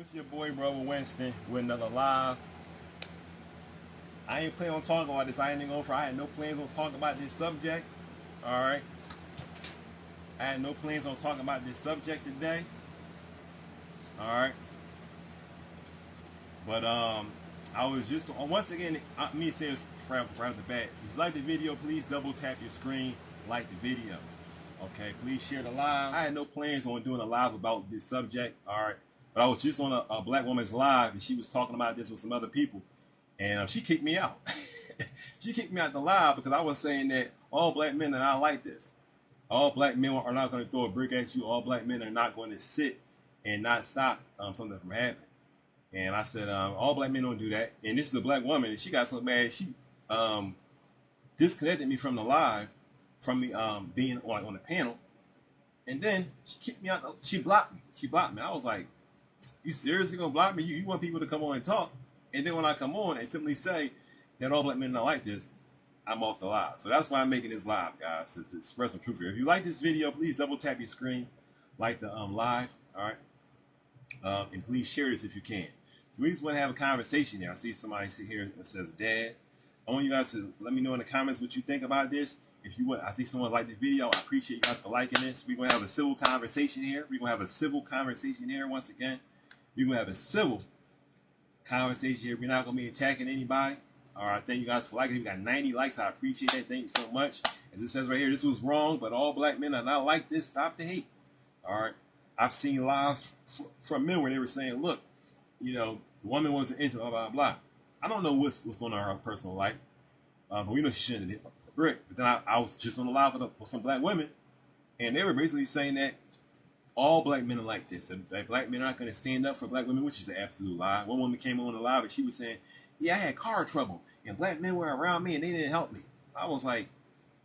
It's your boy, brother Winston, with another live. I ain't planning on talking about this. I ain't going for. I had no plans on talking about this subject. All right. I had no plans on talking about this subject today. All right. But I was just once again. Me saying right off the bat. If you like the video, please double tap your screen, like the video. Okay. Please share the live. I had no plans on doing a live about this subject. All right. But I was just on a black woman's live, and she was talking about this with some other people, and she kicked me out. She kicked me out the live because I was saying that all black men are not like this. All black men are not going to throw a brick at you. All black men are not going to sit and not stop something from happening. And I said, all black men don't do that. And this is a black woman, and she got so mad, she disconnected me from the live, from me being on the panel, and then she kicked me out. She blocked me. I was like, you seriously gonna block me? You want people to come on and talk, and then when I come on and simply say that all black men are not like this, I'm off the live. So that's why I'm making this live, guys, to express some truth here. If you like this video, please double tap your screen, like the live, all right, and please share this if you can. So we just want to have a conversation here. I see somebody sit here that says Dad. I want you guys to let me know in the comments what you think about this. If you want, I think someone liked the video. I appreciate you guys for liking this. We're gonna have a civil conversation here. Once again. We're gonna have a civil conversation here. We're not gonna be attacking anybody. All right, thank you guys for liking it. We got 90 likes. I appreciate that. Thank you so much. As it says right here, this was wrong, but all black men are not like this. Stop the hate. All right. I've seen lives from men where they were saying, look, the woman wasn't into blah, blah, blah. I don't know what's going on in her personal life, but we know she shouldn't have hit the brick. But then I was just on the live for some black women, and they were basically saying that all black men are like this. That black men are not going to stand up for black women, which is an absolute lie. One woman came on the live and she was saying, yeah, I had car trouble, and black men were around me, and they didn't help me. I was like,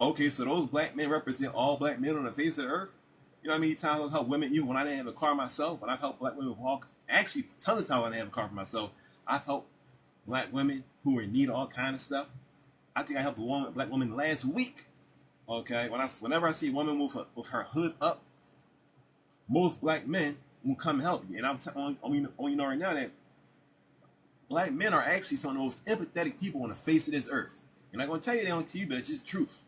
okay, so those black men represent all black men on the face of the earth? You know what I mean? Times I've helped women, even when I didn't have a car myself, when I've helped black women walk, actually, tons of times when I didn't have a car for myself, I've helped black women who were in need of all kind of stuff. I think I helped a black woman last week. Okay, whenever I see a woman with her hood up, most black men will come help you. And I'm telling you right now that black men are actually some of the most empathetic people on the face of this earth. And I'm going to tell you that on TV, but it's just truth.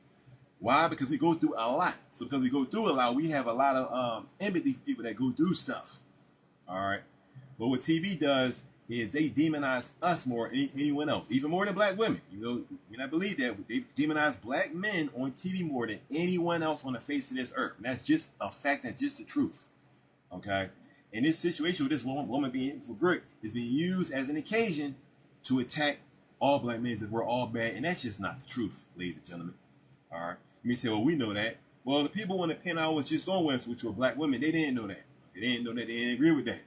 Why? Because we go through a lot. So because we go through a lot, we have a lot of empathy for people that go through stuff. All right. But what TV does is they demonize us more than anyone else, even more than black women. You not believe that. They demonize black men on TV more than anyone else on the face of this earth. And that's just a fact. That's just the truth. Okay? And this situation with this woman being hit for brick is being used as an occasion to attack all black men as if we're all bad. And that's just not the truth, ladies and gentlemen. All right? You may say, well, we know that. Well, the people on the panel I was just on with, which were black women, they didn't know that. They didn't agree with that.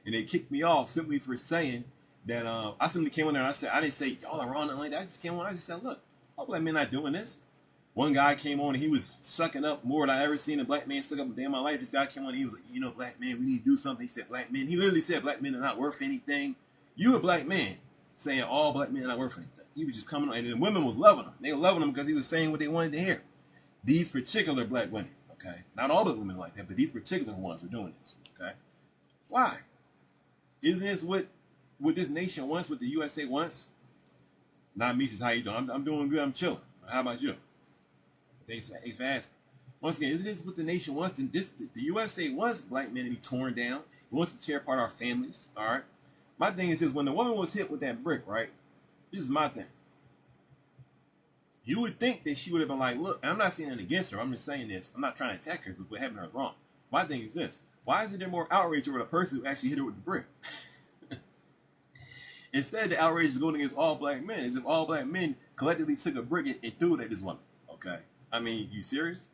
And they kicked me off simply for saying that I simply came on there and I didn't say y'all are wrong. I just came on. I just said, look, all black men not doing this. One guy came on and he was sucking up more than I ever seen a black man suck up a day in my life. This guy came on and he was like, black men, we need to do something. He said, black men. He literally said black men are not worth anything. You a black man saying all black men are not worth anything. He was just coming on, and the women was loving him. They were loving him because he was saying what they wanted to hear. These particular black women, okay? Not all the women like that, but these particular ones were doing this, okay? Why? Isn't this what this nation wants, what the USA wants? Not me, just how you doing? I'm doing good, I'm chilling. How about you? Thanks for asking. Once again, isn't this what the nation wants? And the USA wants black men to be torn down. It wants to tear apart our families, all right? My thing is just when the woman was hit with that brick, right? This is my thing. You would think that she would have been like, look, I'm not saying it against her. I'm just saying this. I'm not trying to attack her, but having her is wrong. My thing is this. Why isn't there more outrage over the person who actually hit her with the brick? Instead, the outrage is going against all black men, as if all black men collectively took a brick and threw it at this woman. Okay? I mean, you serious?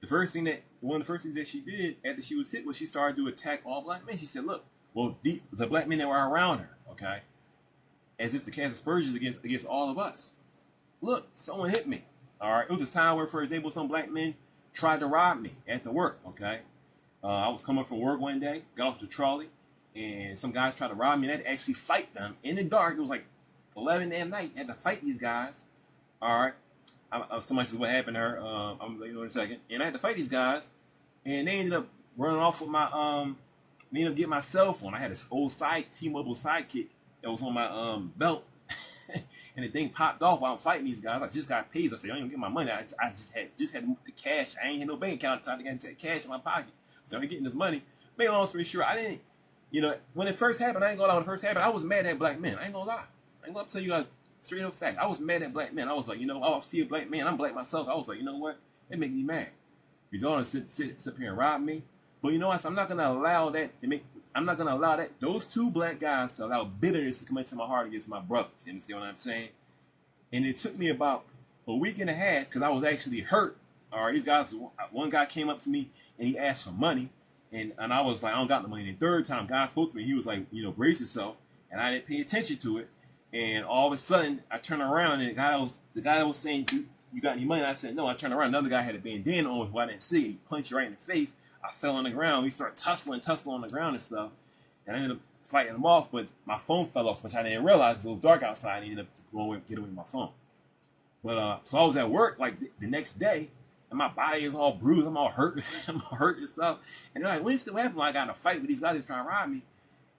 One of the first things that she did after she was hit was she started to attack all black men. She said, look, well, the black men that were around her, okay, as if to cast aspersions against all of us. Look, someone hit me. All right. It was a time where, for example, some black men tried to rob me after work. Okay. I was coming from work one day, got off the trolley, and some guys tried to rob me. And I had to actually fight them in the dark. It was like 11 at night. I had to fight these guys. All right. Somebody says what happened to her. I'm letting you know in a second. And I had to fight these guys, and they ended up running off with my I ended up getting my cell phone. I had this old T-Mobile Sidekick that was on my belt, and the thing popped off while I'm fighting these guys. I just got paid. So I said, I ain't gonna get my money. I just had the cash. I ain't had no bank account at the time. I just had cash in my pocket. So I'm getting this money. Make a long story short, I didn't. When it first happened, I ain't gonna lie. When it first happened, I was mad at black men. I ain't gonna lie. I ain't gonna tell you guys straight up fact. I was mad at black men. I was like, I see a black man. I'm black myself. I was like, you know what? It make me mad. He's gonna sit here and rob me. But you know what? So I'm not gonna allow that to make. I'm not gonna allow that those two black guys to allow bitterness to come into my heart against my brothers. You understand what I'm saying? And it took me about a week and a half because I was actually hurt. All right, these guys. One guy came up to me and he asked for money, and I was like, I don't got the money. And the third time, God spoke to me. He was like, brace yourself, and I didn't pay attention to it. And all of a sudden, I turned around and the guy that was saying, you got any money? I said, no. I turned around. Another guy had a bandana on who I didn't see. He punched you right in the face. I fell on the ground. We started tussling on the ground and stuff. And I ended up fighting him off, but my phone fell off, which I didn't realize. It was dark outside. And I ended up going to get away with my phone. But so I was at work like the next day, and my body is all bruised. I'm all hurt. I'm all hurt and stuff. And they're like, Winston, what happened? I got in a fight with these guys that's trying to rob me.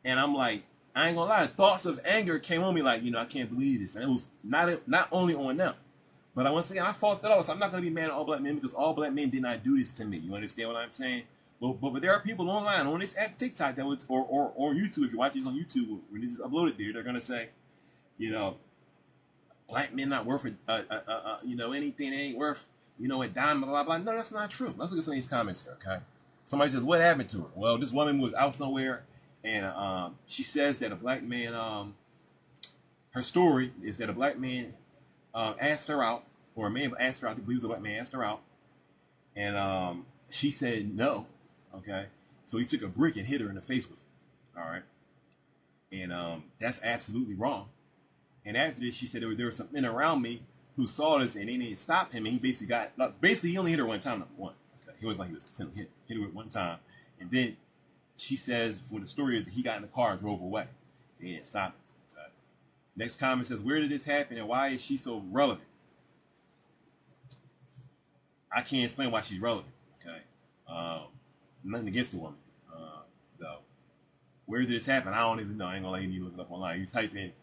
And I'm like, I ain't gonna lie. Thoughts of anger came on me like, I can't believe this. And it was not only on them. But once again, I fought that off. So I'm not going to be mad at all black men because all black men did not do this to me. You understand what I'm saying? But there are people online on this app, TikTok, that would, or YouTube, if you watch these on YouTube, when they just upload it there, they're going to say, black men not worth anything. They ain't worth, a dime, blah, blah, blah. No, that's not true. Let's look at some of these comments here, okay? Somebody says, what happened to her? Well, this woman was out somewhere, and she says that a black man, her story is that a black man asked her out, or a man asked her out. I believe it was a white man asked her out, and she said no. Okay, so he took a brick and hit her in the face with it. All right, and that's absolutely wrong. And after this, she said there was some men around me who saw this and they didn't stop him, and he basically he only hit her one time. Number one, okay, he was like he was hit her at one time, and then she says, well, the story is that he got in the car and drove away. They didn't stop him. Next comment says, where did this happen and why is she so relevant? I can't explain why she's relevant, okay? Nothing against the woman, though. Where did this happen? I don't even know. I ain't gonna let you look it up online. You type in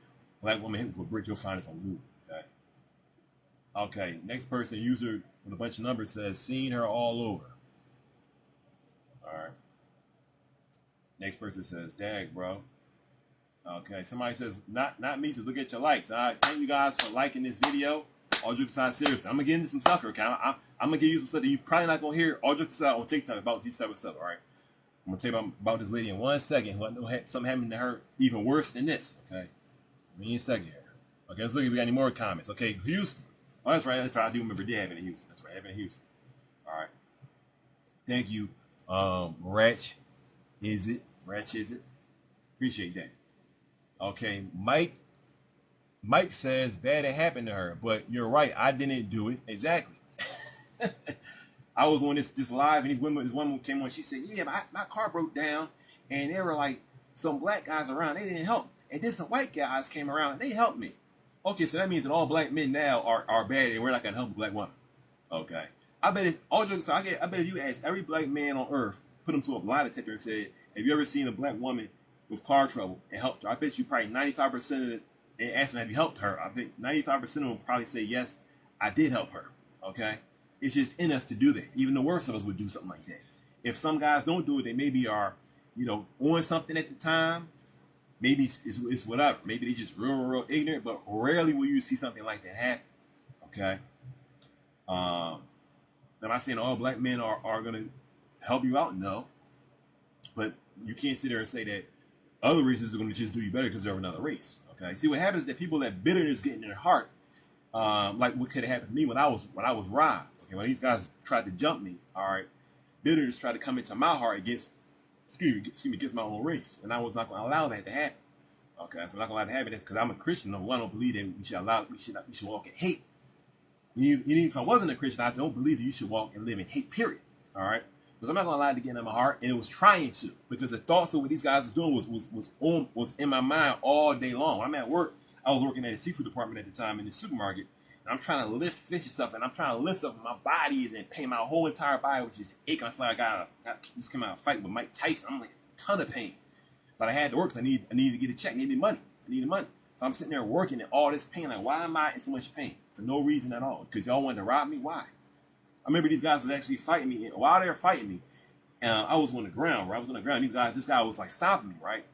black woman hit me for a brick, you'll find this on Google, okay? Okay, next person, user with a bunch of numbers says, seen her all over. All right. Next person says, dag, bro. Okay, somebody says, not me, says, look at your likes. All right, thank you guys for liking this video. All jokes aside, seriously, I'm going to get into some stuff here, okay? I'm going to give you some stuff that you probably not going to hear all jokes aside on TikTok about this type of stuff, all right? I'm going to tell you about this lady in 1 second who had something happened to her even worse than this, okay? Give me a second here. Okay, let's look if we got any more comments. Okay, Houston. Oh, that's right. I do remember they happened in Houston. That's right, happened in Houston. All right. Thank you, Ratch. Is it? Appreciate that. Okay, Mike says bad it happened to her, but you're right. I didn't do it. Exactly. I was on this live, and this woman came on. She said, yeah, my car broke down, and there were like some black guys around. They didn't help. And then some white guys came around, and they helped me. Okay, so that means that all black men now are bad, and we're not going to help a black woman. Okay. I bet if you ask every black man on earth, put them to a lie detector and said, have you ever seen a black woman with car trouble and helped her? I bet you probably 95% of it, and ask them, have you helped her? I bet 95% of them will probably say, yes, I did help her. Okay? It's just in us to do that. Even the worst of us would do something like that. If some guys don't do it, they maybe are, on something at the time. Maybe it's whatever. Maybe they just real ignorant, but rarely will you see something like that happen. Okay? Am I saying all black men are going to help you out? No. But you can't sit there and say that other races are going to just do you better because they're another race. Okay? See, what happens is that people that bitterness get in their heart, like what could have happened to me when I was robbed. Okay? When these guys tried to jump me, all right, bitterness tried to come into my heart against my own race. And I was not going to allow that to happen. Okay? So I'm not going to allow that to happen. That's because I'm a Christian. Number one, I don't believe that we should walk in hate. Even if I wasn't a Christian, I don't believe that you should walk and live in hate, period. All right? Because I'm not going to allow it to get in my heart, and it was trying to, because the thoughts of what these guys was doing was in my mind all day long. When I'm at work, I was working at a seafood department at the time in the supermarket, and I'm trying to lift fish and stuff, and I'm trying to lift stuff, and my body is in pain. My whole entire body was just aching. I feel like I just came out of a fight with Mike Tyson. I'm like ton of pain. But I had to work because I needed to get a check. I needed money. So I'm sitting there working in all this pain. Like, why am I in so much pain? For no reason at all. Because y'all wanted to rob me? Why? I remember these guys was actually fighting me. And while they were fighting me, I was on the ground, right? I was on the ground. This guy was like stopping me, right?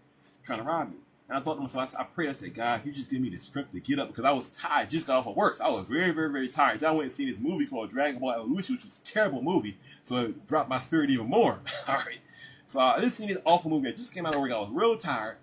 Trying to rob me. And I thought to myself, I prayed, I said, God, you just give me the strength to get up, because I was tired, just got off of work. So I was very, very, very tired. Then I went and seen this movie called Dragon Ball Evolution, which was a terrible movie. So it dropped my spirit even more. All right. So I just seen this awful movie. I just came out of work. I was real tired.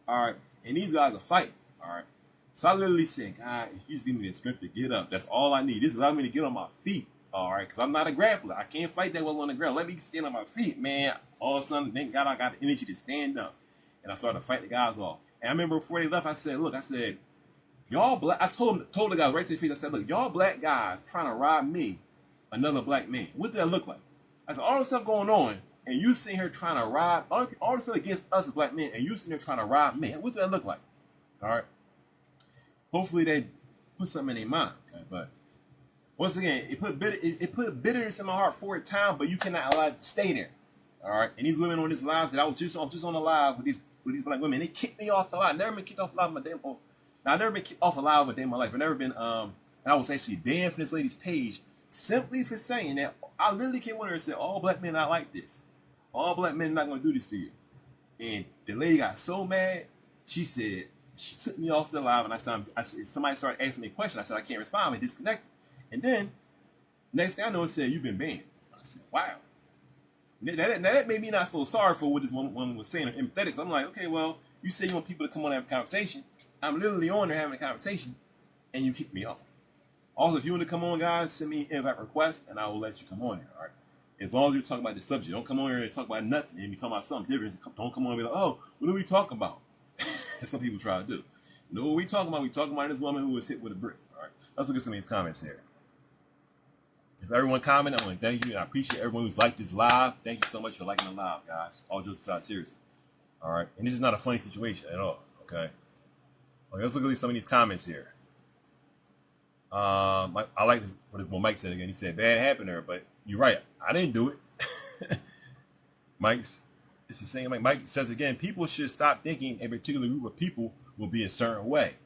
All right. And these guys are fighting. All right. So I literally said, God, if you just give me the strength to get up, that's all I need. This is how I'm going to get on my feet. All right. Because I'm not a grappler. I can't fight that well on the ground. Let me stand on my feet, man. All of a sudden, thank God I got the energy to stand up. And I started to fight the guys off. And I remember before they left, I said, look, y'all black, I told the guys right to their face, I said, look, y'all black guys trying to rob me, another black man. What did that look like? I said, all this stuff going on, and you sitting here trying to rob, all this stuff against us as black men, and you sitting there trying to rob me. What did that look like? All right. Hopefully they put something in their mind. Okay? But once again, it put bitterness in my heart for a time, but you cannot allow it to stay there. All right. And these women on this live that I was just on the live with these black women, they kicked me off the live. Never been kicked off live in my damn. I've never been kicked off a live a day in my life. I've never been. And I was actually banned from this lady's page simply for saying that. I literally came with her and said, "All black men are not like this. All black men are not going to do this to you." And the lady got so mad. She said she took me off the live, and I said, somebody started asking me a question. I said I can't respond. I'm disconnected. And then next thing I know, it said you've been banned. I said, wow. Now that made me not feel sorry for what this woman was saying, or empathetic. I'm like, okay, well, you say you want people to come on and have a conversation. I'm literally on there having a conversation, and you kick me off. Also, if you want to come on, guys, send me an invite request, and I will let you come on here, all right? As long as you're talking about the subject. Don't come on here and talk about nothing. And you're talking about something different. Don't come on and be like, oh, what are we talking about? As some people try to do. You know what we talking about? We talking about this woman who was hit with a brick, all right? Let's look at some of these comments here. If everyone comment, I want to thank you, and I appreciate everyone who's liked this live. Thank you so much for liking the live, guys. All jokes aside, seriously. All right, and this is not a funny situation at all. Okay. Let's look at some of these comments here. I like what Mike said again. He said, "Bad happened there, but you're right. I didn't do it." It's the same. Mike says again, people should stop thinking a particular group of people will be a certain way.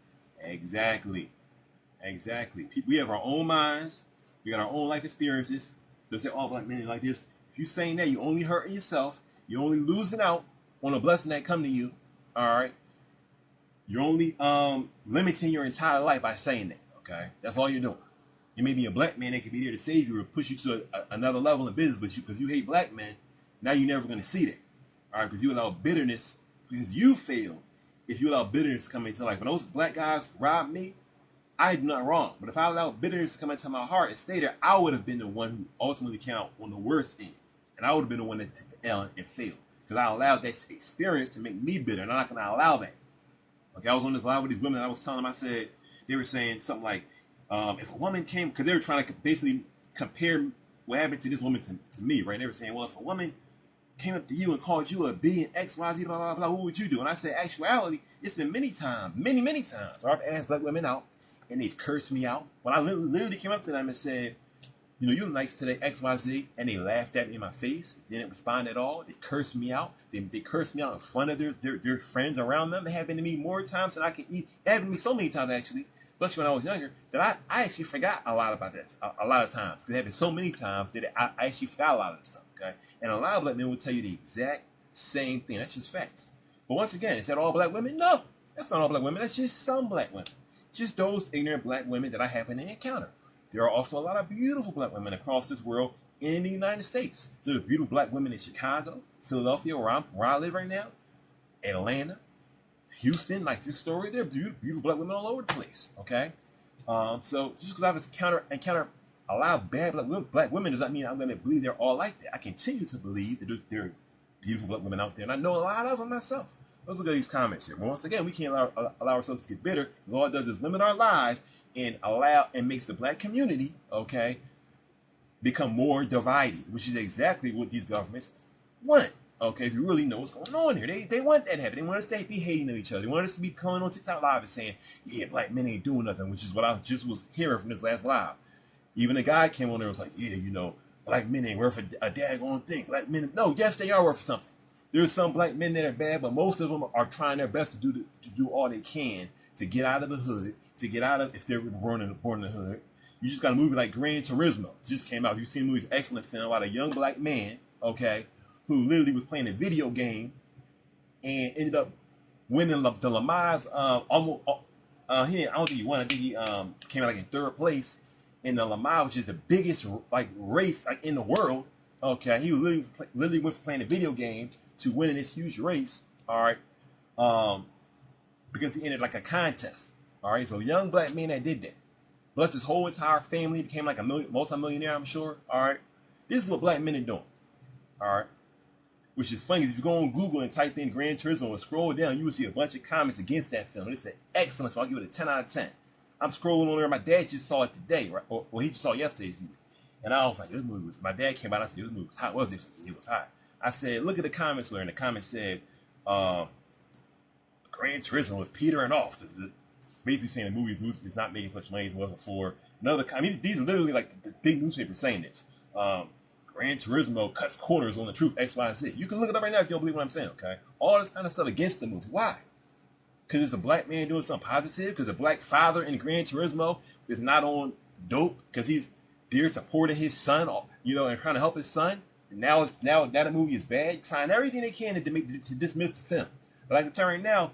Exactly. We have our own minds. We got our own life experiences. So say, oh, black men like this. If you saying that, you only hurting yourself. You're only losing out on a blessing that come to you. All right. You're only limiting your entire life by saying that. Okay. That's all you're doing. You may be a black man that could be there to save you or push you to another level in business, but because you hate black men, now you're never going to see that. All right. Because you allow bitterness, because you failed. If you allow bitterness to come into life, when those black guys robbed me, I did nothing wrong. But if I allowed bitterness to come into my heart and stay there, I would have been the one who ultimately came out on the worst end. And I would have been the one that took the L and failed. Because I allowed that experience to make me bitter. And I'm not going to allow that. Okay, I was on this live with these women. And I was telling them, I said, they were saying something like, if a woman came, because they were trying to basically compare what happened to this woman to me, right? And they were saying, well, if a woman came up to you and called you a B and X, Y, Z, blah, blah, blah, what would you do? And I said, actuality, it's been many times, many times, where I've asked black women out. And they've cursed me out. When I literally came up to them and said, you know, you're nice today, X, Y, Z, and they laughed at me in my face, didn't respond at all. They cursed me out. They cursed me out in front of their friends around them. It happened to me more times than I can eat. It happened to me so many times, actually, especially when I was younger, that I actually forgot a lot about that. A lot of times. Because it happened so many times that I actually forgot a lot of this stuff, okay? And a lot of black men will tell you the exact same thing. That's just facts. But once again, is that all black women? No, that's not all black women. That's just some black women. Just those ignorant black women that I happen to encounter. There are also a lot of beautiful black women across this world in the United States. There are beautiful black women in Chicago, Philadelphia, where I live right now, Atlanta, Houston, like this story. There are beautiful black women all over the place, okay? So just because I've encountered a lot of bad black women does not mean I'm going to believe they're all like that. I continue to believe that there are beautiful black women out there, and I know a lot of them myself. Let's look at these comments here. But once again, we can't allow ourselves to get bitter. All it does is limit our lives and makes the black community, okay, become more divided, which is exactly what these governments want. Okay, if you really know what's going on here, they want that to happen. They want us to be hating of each other. They want us to be coming on TikTok live and saying, yeah, black men ain't doing nothing, which is what I just was hearing from this last live. Even a guy came on there and was like, yeah, you know, black men ain't worth a daggone thing. Black men, no, yes, they are worth something. there's some black men that are bad, but most of them are trying their best to do all they can to get out of the hood, to get out of, if they're born in the hood. You just got a movie like Gran Turismo. It just came out. You've seen the movie's excellent film about a young black man, okay, who literally was playing a video game and ended up winning the Le Mans. Almost, I don't think he won. I think he came out like in third place in the Le Mans, which is the biggest like race like in the world. Okay, he was literally went from playing a video game to winning this huge race. All right, because he entered like a contest. All right, so a young black man that did that. Plus his whole entire family became like a multi-millionaire, I'm sure. All right, this is what black men are doing. All right, which is funny. If you go on Google and type in Gran Turismo and scroll down, you will see a bunch of comments against that film. It's an excellent film. I'll give it a 10 out of 10. I'm scrolling on there. My dad just saw it today, right? Well, he just saw it yesterday's movie. And I was like, this movie was, my dad came out, I said, this movie was hot. Was it? He was like, it was hot. I said, look at the comments there. And the comments said, Gran Turismo was petering off. It's basically saying the movie is not making such money as it was before. These are literally like the big newspapers saying this. Gran Turismo cuts corners on the truth, X, Y, Z. You can look it up right now if you don't believe what I'm saying, okay? All this kind of stuff against the movie. Why? Because it's a black man doing something positive? Because a black father in Gran Turismo is not on dope? Because he's there supporting his son, you know, and trying to help his son? And now the movie is bad? Trying everything they can to dismiss the film. But I can tell you right now,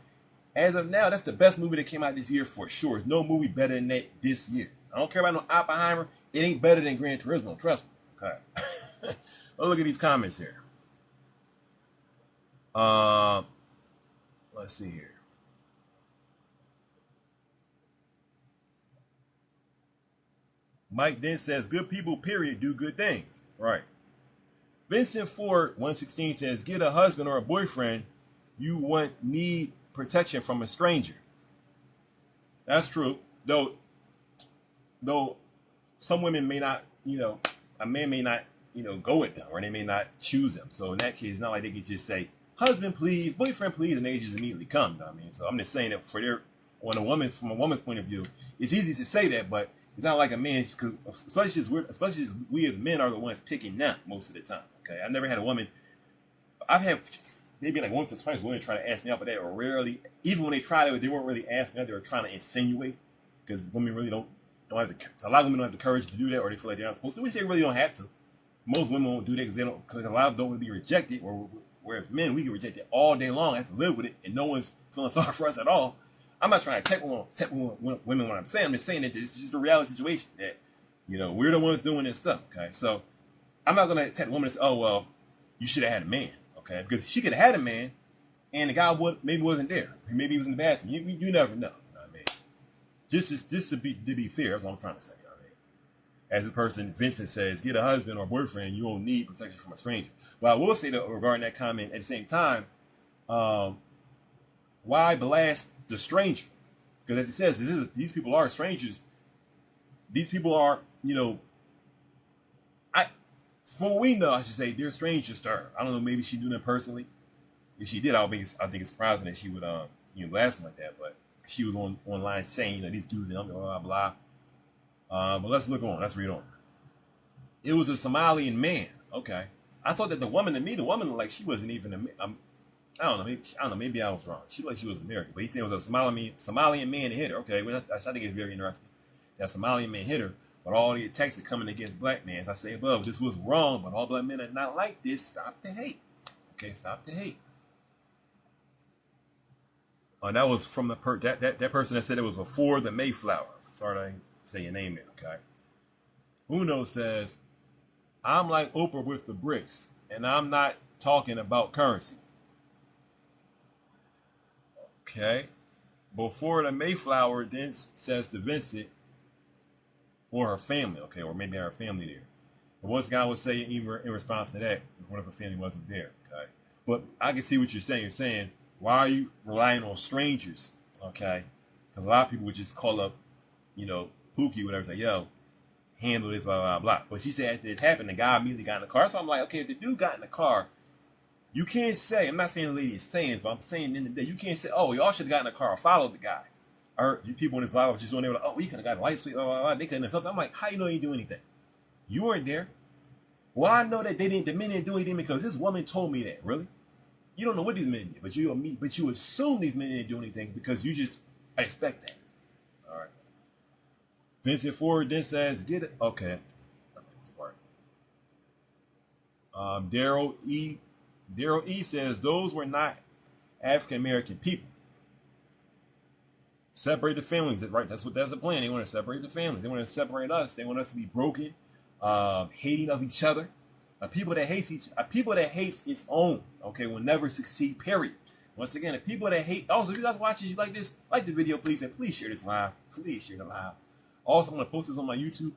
as of now, that's the best movie that came out this year for sure. There's no movie better than that this year. I don't care about no Oppenheimer. It ain't better than Gran Turismo. Trust me. Okay. Let's look at these comments here. Let's see here. Mike then says, good people, period, do good things. Right. Vincent Ford, 116, says, get a husband or a boyfriend you need protection from a stranger. That's true. Though some women may not, you know, a man may not, you know, go with them, or they may not choose them. So in that case, it's not like they could just say, husband, please, boyfriend, please, and they just immediately come. You know what I mean? So I'm just saying that from a woman's point of view, it's easy to say that, but it's not like a man, especially as we as men are the ones picking them most of the time. Okay, I've never had a woman. I've had maybe like once or twice women try to ask me out, but they were rarely. Even when they tried it, they weren't really asking out. They were trying to insinuate, because women really don't have the. So a lot of women don't have the courage to do that, or they feel like they're not supposed to, which they really don't have to. Most women won't do that because a lot of them don't want to be rejected, whereas men, we get rejected all day long, have to live with it, and no one's feeling sorry for us at all. I'm not trying to attack women when I'm saying. I'm just saying that this is just a reality situation that, you know, we're the ones doing this stuff. Okay, so I'm not gonna attack a woman and say, oh well, you should have had a man. Okay, because she could have had a man, and the guy maybe wasn't there. Maybe he was in the bathroom. You never know. You know what I mean? Just to be fair, that's what I'm trying to say. You know what I mean? As the person Vincent says, get a husband or boyfriend. You don't need protection from a stranger. But I will say that regarding that comment, at the same time, why blast the stranger? Because as it says, these people are strangers. These people are, you know, from what we know, I should say, they're strangers to her. I don't know, maybe she knew them personally. If she did, I think it's surprising that she would, blast them like that. But she was online saying, you know, these dudes, blah, blah, blah. But let's look on. Let's read on. It was a Somalian man. Okay. I thought that the woman looked like she wasn't even I don't know. Maybe I was wrong. She looked like she was American, but he said it was a Somalian man that hit her. Okay, well, I think it's very interesting. That Somalian man hit her, but all the attacks are coming against black men. As I say above, this was wrong, but all black men are not like this. Stop the hate. Okay, stop the hate. That was from the that person that said it was before the Mayflower. Sorry, I didn't say your name there. Okay. Uno says, I'm like Oprah with the bricks, and I'm not talking about currency. Okay. Before the Mayflower, then says to Vincent, or her family, okay, or maybe her family there. But once again, I would say even in response to that, what if her family wasn't there, okay? But I can see what you're saying. You're saying, why are you relying on strangers, okay? Because a lot of people would just call up, you know, Pookie, whatever, say, yo, handle this, blah, blah, blah. But she said after this happened, the guy immediately got in the car. So I'm like, okay, if the dude got in the car, you can't say, I'm not saying the lady is saying this, but I'm saying at the end of the day, you can't say, oh, y'all should have gotten in the car or followed the guy. Or you people in this live just on there like, oh, we could have got a light switch, blah, blah, blah. They couldn't have something. I'm like, how you know you didn't do anything? You weren't there. Well, I know that the men didn't do anything because this woman told me that. Really? You don't know what these men did, but you assume these men didn't do anything because you just expect that. All right. Vincent Ford then says, "Get it." Okay. This part. Daryl E says those were not African American people. Separate the families, right? That's the plan. They want to separate the families. They want to separate us. They want us to be broken, hating of each other. A people that hates its own, okay, will never succeed. Period. Once again, the people that hate. Also, if you guys watch this, you like this, like the video, please, and please share this live. Please share the live. Also, I'm gonna post this on my YouTube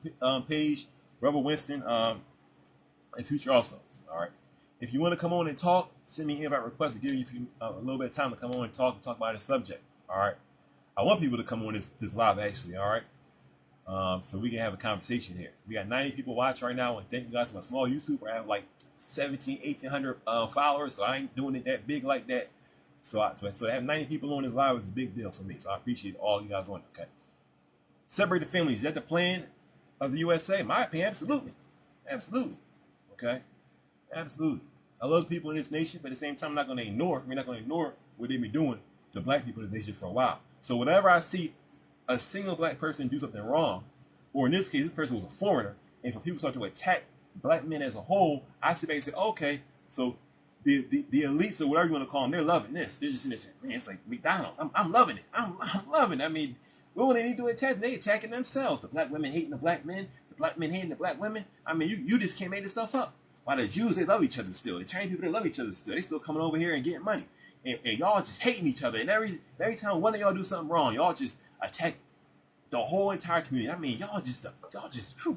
page, Rebel Winston, in future also. All right. If you want to come on and talk, send me an invite request to give you a little bit of time to come on and talk about this subject. All right. I want people to come on this live actually. All right. So we can have a conversation here. We got 90 people watching right now. And thank you guys for my small YouTuber. I have like 1,800 followers. So I ain't doing it that big like that. So to have 90 people on this live is a big deal for me. So I appreciate all you guys on it. Okay. Separate the families. Is that the plan of the USA? In my opinion, absolutely. Absolutely. Okay. Absolutely. I love people in this nation, but at the same time, we're not going to ignore what they've been doing to black people in this nation for a while. So whenever I see a single black person do something wrong, or in this case, this person was a foreigner, and for people start to attack black men as a whole, I sit back and say, okay, so the elites or whatever you want to call them, they're loving this. They're just in this, man, it's like McDonald's. I'm loving it. I'm loving it. I mean, what would they need to attack? They attacking themselves. The black women hating the black men, the black men hating the black women. I mean, you just can't make this stuff up. While the Jews, they love each other still. The Chinese people, they love each other still. They still coming over here and getting money. And y'all just hating each other. And every time one of y'all do something wrong, y'all just attack the whole entire community. I mean, y'all just,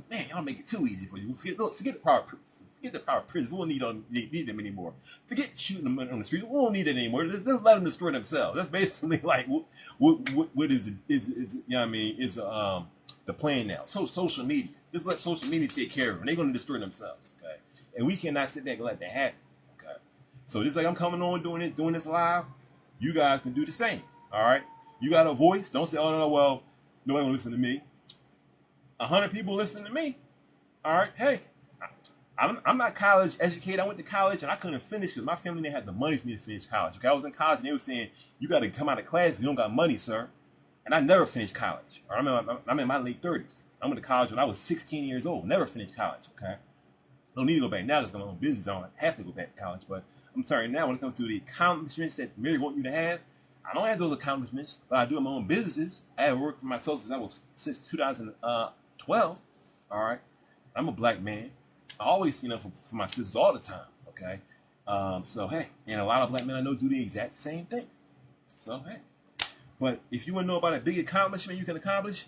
man, y'all make it too easy for you. Forget the power of prisons. Forget the power of prisons. We don't need them anymore. Forget shooting them on the street. We won't need it anymore. Just let them destroy themselves. That's basically like what is you know what I mean? Is the plan now. So social media. Just let social media take care of them. They're going to destroy themselves. Okay, and we cannot sit there and let that happen. Okay, so just like I'm coming on doing this live, you guys can do the same. All right, you got a voice. Don't say, oh no, well, nobody will listen to me. 100 people listen to me. All right, hey, I'm not college educated. I went to college and I couldn't finish because my family didn't have the money for me to finish college. Okay, I was in college and they were saying, you got to come out of class. You don't got money, sir. And I never finished college. All right? I'm in my late 30s. I went to college when I was 16 years old. Never finished college. Okay, don't need to go back now because I'm on business. I don't have to go back to college. But I'm sorry now when it comes to the accomplishments that really want you to have. I don't have those accomplishments, but I do my own businesses. I have worked for myself since 2012. All right, I'm a black man. I always, for my sisters all the time. Okay, so hey, and a lot of black men I know do the exact same thing. So hey, but if you want to know about a big accomplishment you can accomplish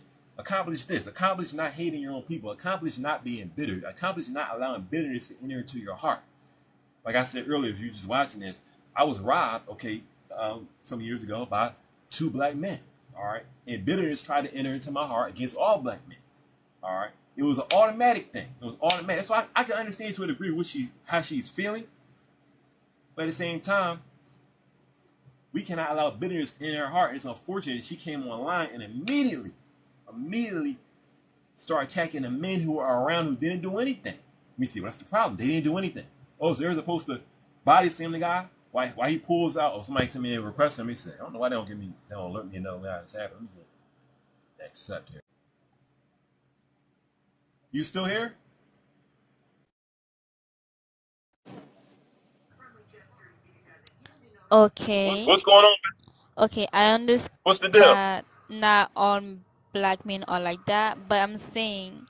this. Accomplish not hating your own people. Accomplish not being bitter. Accomplish not allowing bitterness to enter into your heart. Like I said earlier, if you're just watching this, I was robbed, some years ago by 2 black men. All right, and bitterness tried to enter into my heart against all black men. All right, it was an automatic thing. It was automatic. That's why I can understand to a degree how she's feeling, but at the same time, we cannot allow bitterness in her heart. It's unfortunate she came online and immediately start attacking the men who are around who didn't do anything. Let me see, what's the problem? They didn't do anything. Oh, so they're supposed to body slam the guy? Why he pulls out, or somebody sent me a request, let me say, I don't know why they don't alert me and know how it's happening. Let me accept here. You still here? Okay. What's going on? Okay, I understand What's the deal? that not all black men are like that, but I'm saying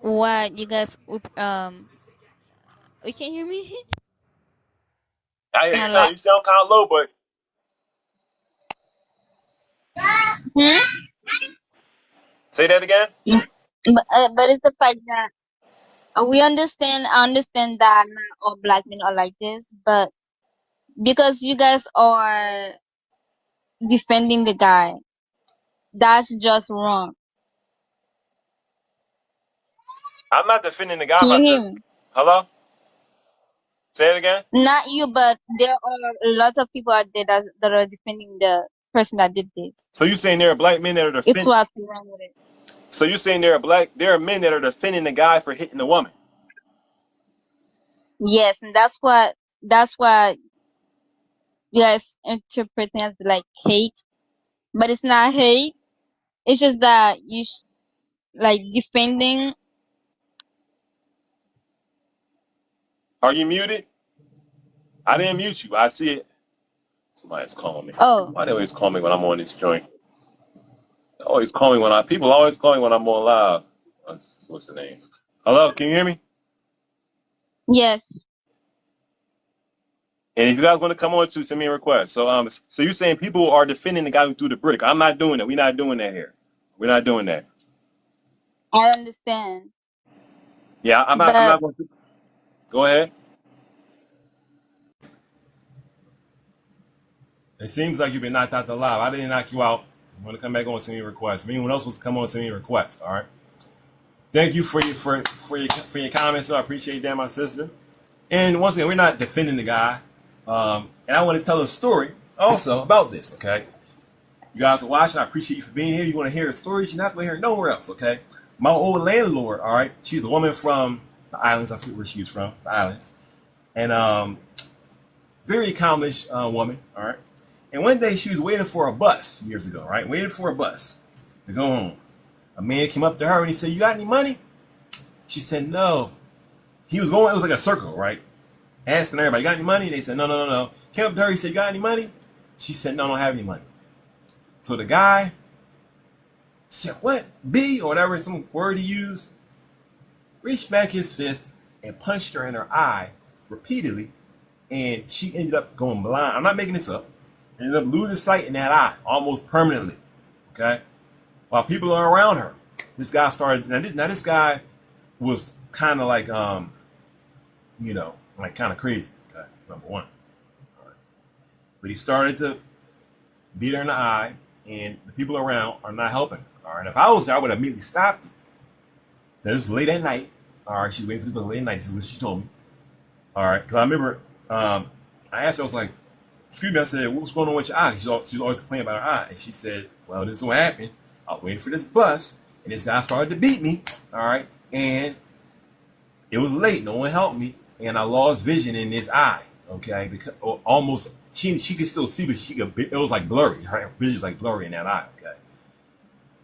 what you guys you can hear me? I Like, you sound kind of low, but hmm? say that again. But it's the fact that I understand that not all black men are like this, but because you guys are defending the guy, that's just wrong. I'm not defending the guy, Can my you hear sister. me? Hello? Say it again. Not you, but there are lots of people out there that are defending the person that did this. So you saying there are black men that are It's defending? what's wrong with it. So you saying there are men that are defending the guy for hitting the woman? Yes, and that's what you guys interpreting as like hate, but it's not hate. It's just that like defending. Are you muted? I didn't mute you. I see it. Somebody's calling me. Oh, Why they always call me when I'm on this joint? They always call me when people always call me when I'm on live. What's the name? Hello, can you hear me? yes. And if you guys want to come on to send me a request. So you're saying people are defending the guy who threw the brick. I'm not doing that. We're not doing that here. We're not doing that. I understand, Yeah, I'm but not going to. Go ahead. It seems like you've been knocked out the live. I didn't knock you out. You want to come back on and send me a request. If anyone else wants to come on and send me a request, all right? Thank you for your comments. I appreciate that, my sister. And once again, we're not defending the guy. And I want to tell a story also about this, okay? You guys are watching. I appreciate you for being here. You want to hear a story, you're not going to hear it nowhere else, okay? My old landlord, all right, she's a woman from the islands. I forget where she was from, the islands. And very accomplished woman, all right? And one day she was waiting for a bus years ago, right? Waiting for a bus to go home. A man came up to her and he said, "You got any money?" She said, "No." He was going, it was like a circle, right? Asking everybody, "Got any money?" They said, No. Came up to her, he said, "You got any money?" She said, "No, I don't have any money." So the guy said, "What? B?" or whatever, some word he used, reached back his fist and punched her in her eye repeatedly. And she ended up going blind. I'm not making this up. Ended up losing sight in that eye almost permanently. Okay? While people are around her, this guy started. Now this guy was kind of like, like kind of crazy. Okay, number one. All right. But he started to beat her in the eye, and the people around are not helping her. All right. If I was there, I would have immediately stopped it. Then it was late at night. All right. She's waiting for this bus late at night. This is what she told me. All right. Because I remember, I asked her, I was like, "Excuse me," I said, "What's going on with your eye?" She's always complaining about her eye. And she said, "Well, this is what happened. I was waiting for this bus, and this guy started to beat me. All right. And it was late. No one helped me. And I lost vision in this eye. Okay. Because almost, she could still see, but it was like blurry. Her vision's like blurry in that eye. Okay.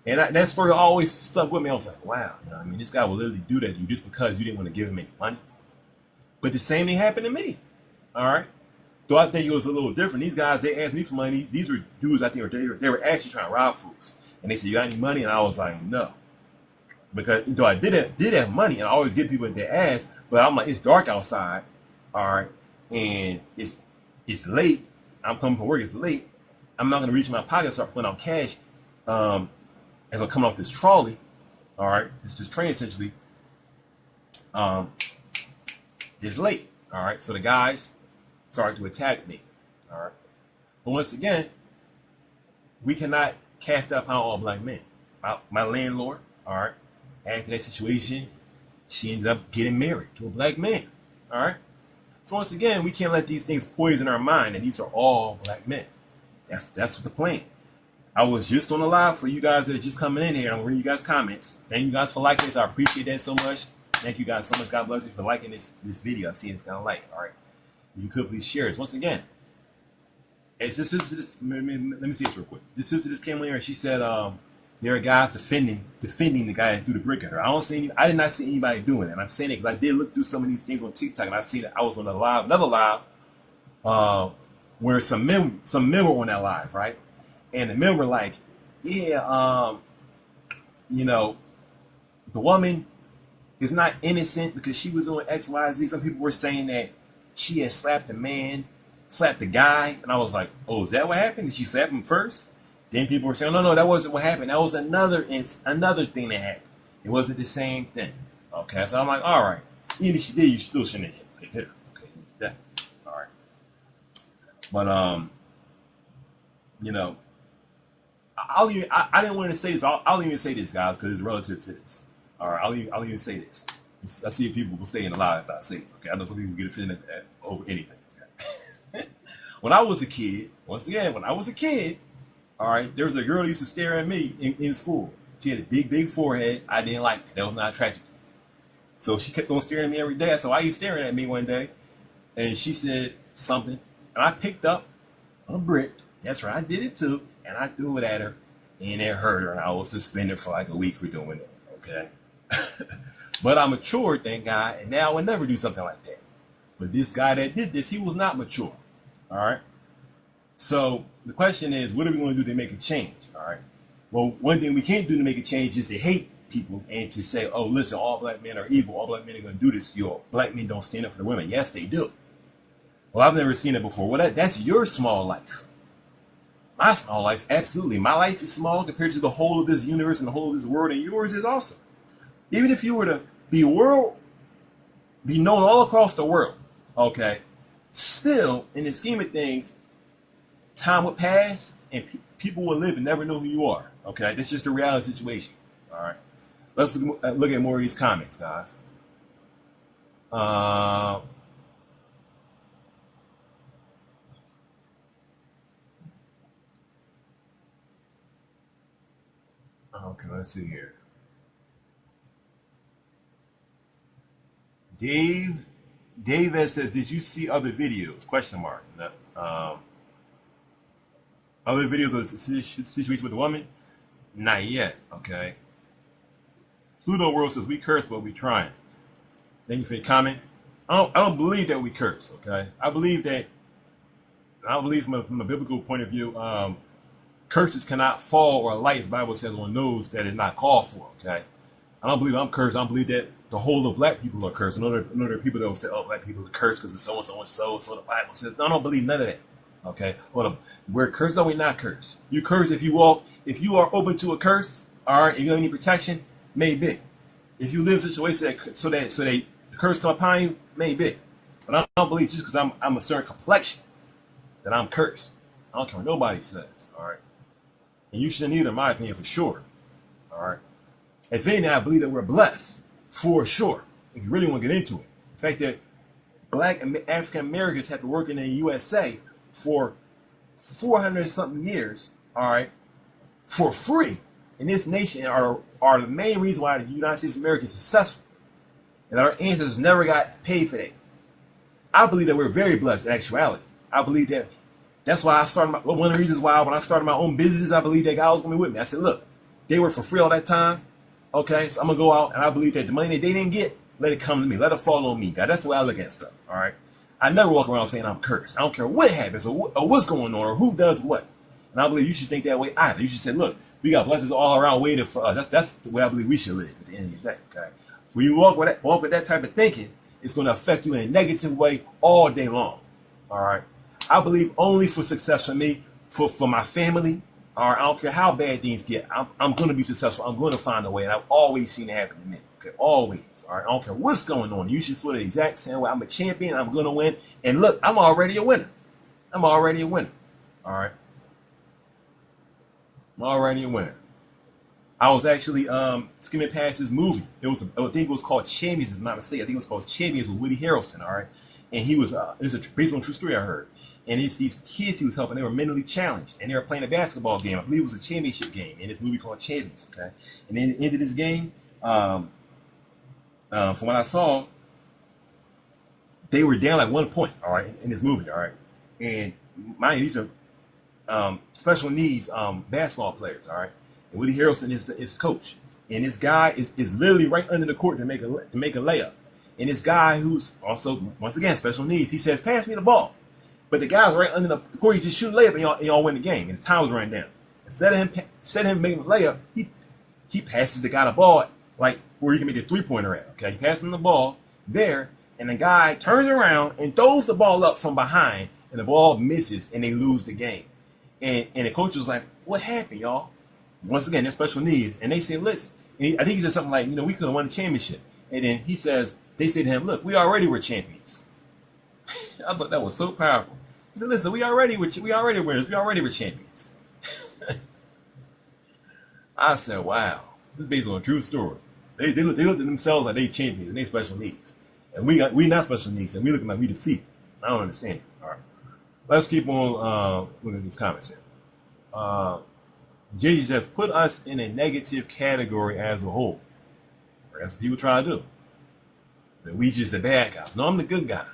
And that story always stuck with me. I was like, wow. This guy will literally do that to you just because you didn't want to give him any money. But the same thing happened to me. All right. So I think it was a little different. These guys, they asked me for money. These were dudes, I think they were actually trying to rob fools. And they said, "You got any money?" And I was like, "No." Because though I did have money, and I always give people their ass, but I'm like, it's dark outside, all right, and it's late. I'm coming from work, it's late. I'm not gonna reach in my pocket and start pulling out cash as I'm coming off this trolley, all right, this train essentially. It's late, all right. So the guys started to attack me, all right. But once again, we cannot cast out upon all black men. My landlord, all right, after that situation, she ended up getting married to a black man. All right. So once again, we can't let these things poison our mind, and these are all black men. That's what the plan. I was just on the live for you guys that are just coming in here. I'm reading you guys' comments. Thank you guys for liking this. I appreciate that so much. Thank you guys so much. God bless you for liking this video. I see it's kind of like, all right. If you could please share this. Once again, let me see this real quick. This sister just came in here and she said, there are guys defending the guy that threw the brick at her. I did not see anybody doing it. And I'm saying it because I did look through some of these things on TikTok, and I see that I was on another live, where some men were on that live, right? And the men were like, yeah, the woman is not innocent because she was doing X, Y, Z. Some people were saying that she had slapped the guy, and I was like, oh, is that what happened? Did she slap him first? Then people were saying, no, that wasn't what happened. That was another thing that happened. It wasn't the same thing. Okay, so I'm like, all right. Even if she did, you still shouldn't have hit her. Okay, that. All right. But I didn't want to say this. I'll even say this, guys, because it's relative to this. All right, I'll even say this. I see people will stay in the lie after I say this. Okay, I know some people get offended over anything. Okay? When I was a kid, all right, there was a girl who used to stare at me in school. She had a big forehead. I didn't like it. That was not attractive to me. So she kept on staring at me every day. So why are you staring at me one day? And she said something, and I picked up a brick. That's right, I did it too, and I threw it at her, and it hurt her, and I was suspended for like a week for doing it. Okay, but I matured, thank God, and now I would never do something like that. But this guy that did this, he was not mature. All right. So the question is, what are we going to do to make a change? All right. Well, one thing we can't do to make a change is to hate people and to say, oh, listen, all black men are evil. All black men are going to do this. Black men don't stand up for the women. Yes, they do. Well, I've never seen it before. Well, that's your small life. My small life, absolutely. My life is small compared to the whole of this universe and the whole of this world, and yours is awesome. Even if you were to be known all across the world, okay, still, in the scheme of things, time would pass and people will live and never know who you are. Okay, that's just the reality situation. All right, let's look at more of these comments, guys. Okay, let's see here. Dave says, "Did you see other videos?" Question mark. Other videos of the situation with the woman? Not yet. Okay. Pluto World says, "We curse, but we trying." Thank you for your comment. I don't believe that we curse. Okay. I believe from a biblical point of view, curses cannot fall or light, as the Bible says, on those that are not called for. Okay. I don't believe I'm cursed. I don't believe that the whole of black people are cursed. I know there are people that will say, oh, black people are cursed because of so and so and so. So the Bible says, no, I don't believe none of that. Okay. Well, we're cursed. No, we're not cursed. You curse if you are open to a curse. All right. If you have any protection, maybe. If you live in a situation so that the curse come upon you, maybe. But I don't believe just because I'm a certain complexion that I'm cursed. I don't care what nobody says. All right. And you shouldn't either, in my opinion, for sure. All right. If anything, I believe that we're blessed, for sure, if you really want to get into it. The fact that black African Americans have been working in the USA for 400-something years, all right, for free in this nation are the main reason why the United States of America is successful. And our ancestors never got paid for that. I believe that we're very blessed in actuality. I believe that that's why I started one of the reasons why when I started my own business, I believe that God was going to be with me. I said, look, they worked for free all that time. Okay, so I'm going to go out and I believe that the money that they didn't get, let it come to me. Let it fall on me, God. That's the way I look at stuff, all right? I never walk around saying I'm cursed. I don't care what happens or what's going on or who does what. And I believe you should think that way either. You should say, look, we got blessings all around waiting for us. That's the way I believe we should live at the end of the day, okay? When you walk with that type of thinking, it's going to affect you in a negative way all day long, all right? I believe only for success for me, for my family. All right, I don't care how bad things get. I'm going to be successful. I'm going to find a way, and I've always seen it happen to me. Okay, always. All right, I don't care what's going on. You should feel the exact same way. I'm a champion. I'm going to win. And look, I'm already a winner. I'm already a winner. All right, I'm already a winner. I was actually skimming past this movie. I think it was called Champions, if I'm not mistaken. I think it was called Champions with Woody Harrelson. All right, and he was based on a true story I heard. And it's these kids he was helping, they were mentally challenged. And they were playing a basketball game. I believe it was a championship game in this movie called Champions, okay? And then at the end of this game, from what I saw, they were down like 1 point, all right, in this movie, all right? And mind you, these are special needs basketball players, all right? And Woody Harrelson is the coach. And this guy is literally right under the court to make a layup. And this guy who's also, once again, special needs, he says, pass me the ball. But the guy's right under the court. He just shoot layup and y'all win the game. And the time was running down. Instead of him making the layup, he passes the guy the ball like where you can make a 3-pointer at. Okay, he passes him the ball there, and the guy turns around and throws the ball up from behind, and the ball misses, and they lose the game. And the coach was like, "What happened, y'all?" Once again, they're special needs, and they say, "Listen," I think he said something like, we could have won the championship. And then they say to him, "Look, we already were champions." I thought that was so powerful. He said, "Listen, we already winners. We already were champions." I said, "Wow, this is based on a true story." They looked at themselves like they champions and they special needs, and we not special needs, and we looking like we defeated. I don't understand it. All right, let's keep on looking at these comments here. JJ says, "Put us in a negative category as a whole." That's what people try to do. That we just the bad guys. No, I'm the good guy.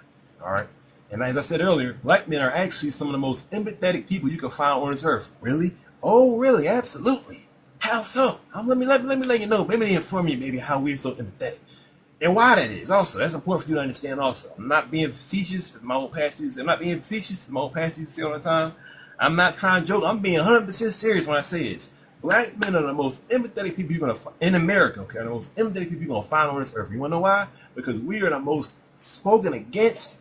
All right. And as I said earlier, black men are actually some of the most empathetic people you can find on this earth. Really? Oh, really? Absolutely. How so? Let me let you know. Let me inform you maybe how we're so empathetic. And why that is also. That's important for you to understand also. I'm not being facetious, as my old pastor used to say. I'm not being facetious, as my old pastor used to say all the time. I'm not trying to joke. I'm being 100% serious when I say this. Black men are the most empathetic people you're going to find in America, okay? The most empathetic people you're going to find on this earth. You want to know why? Because we are the most spoken against.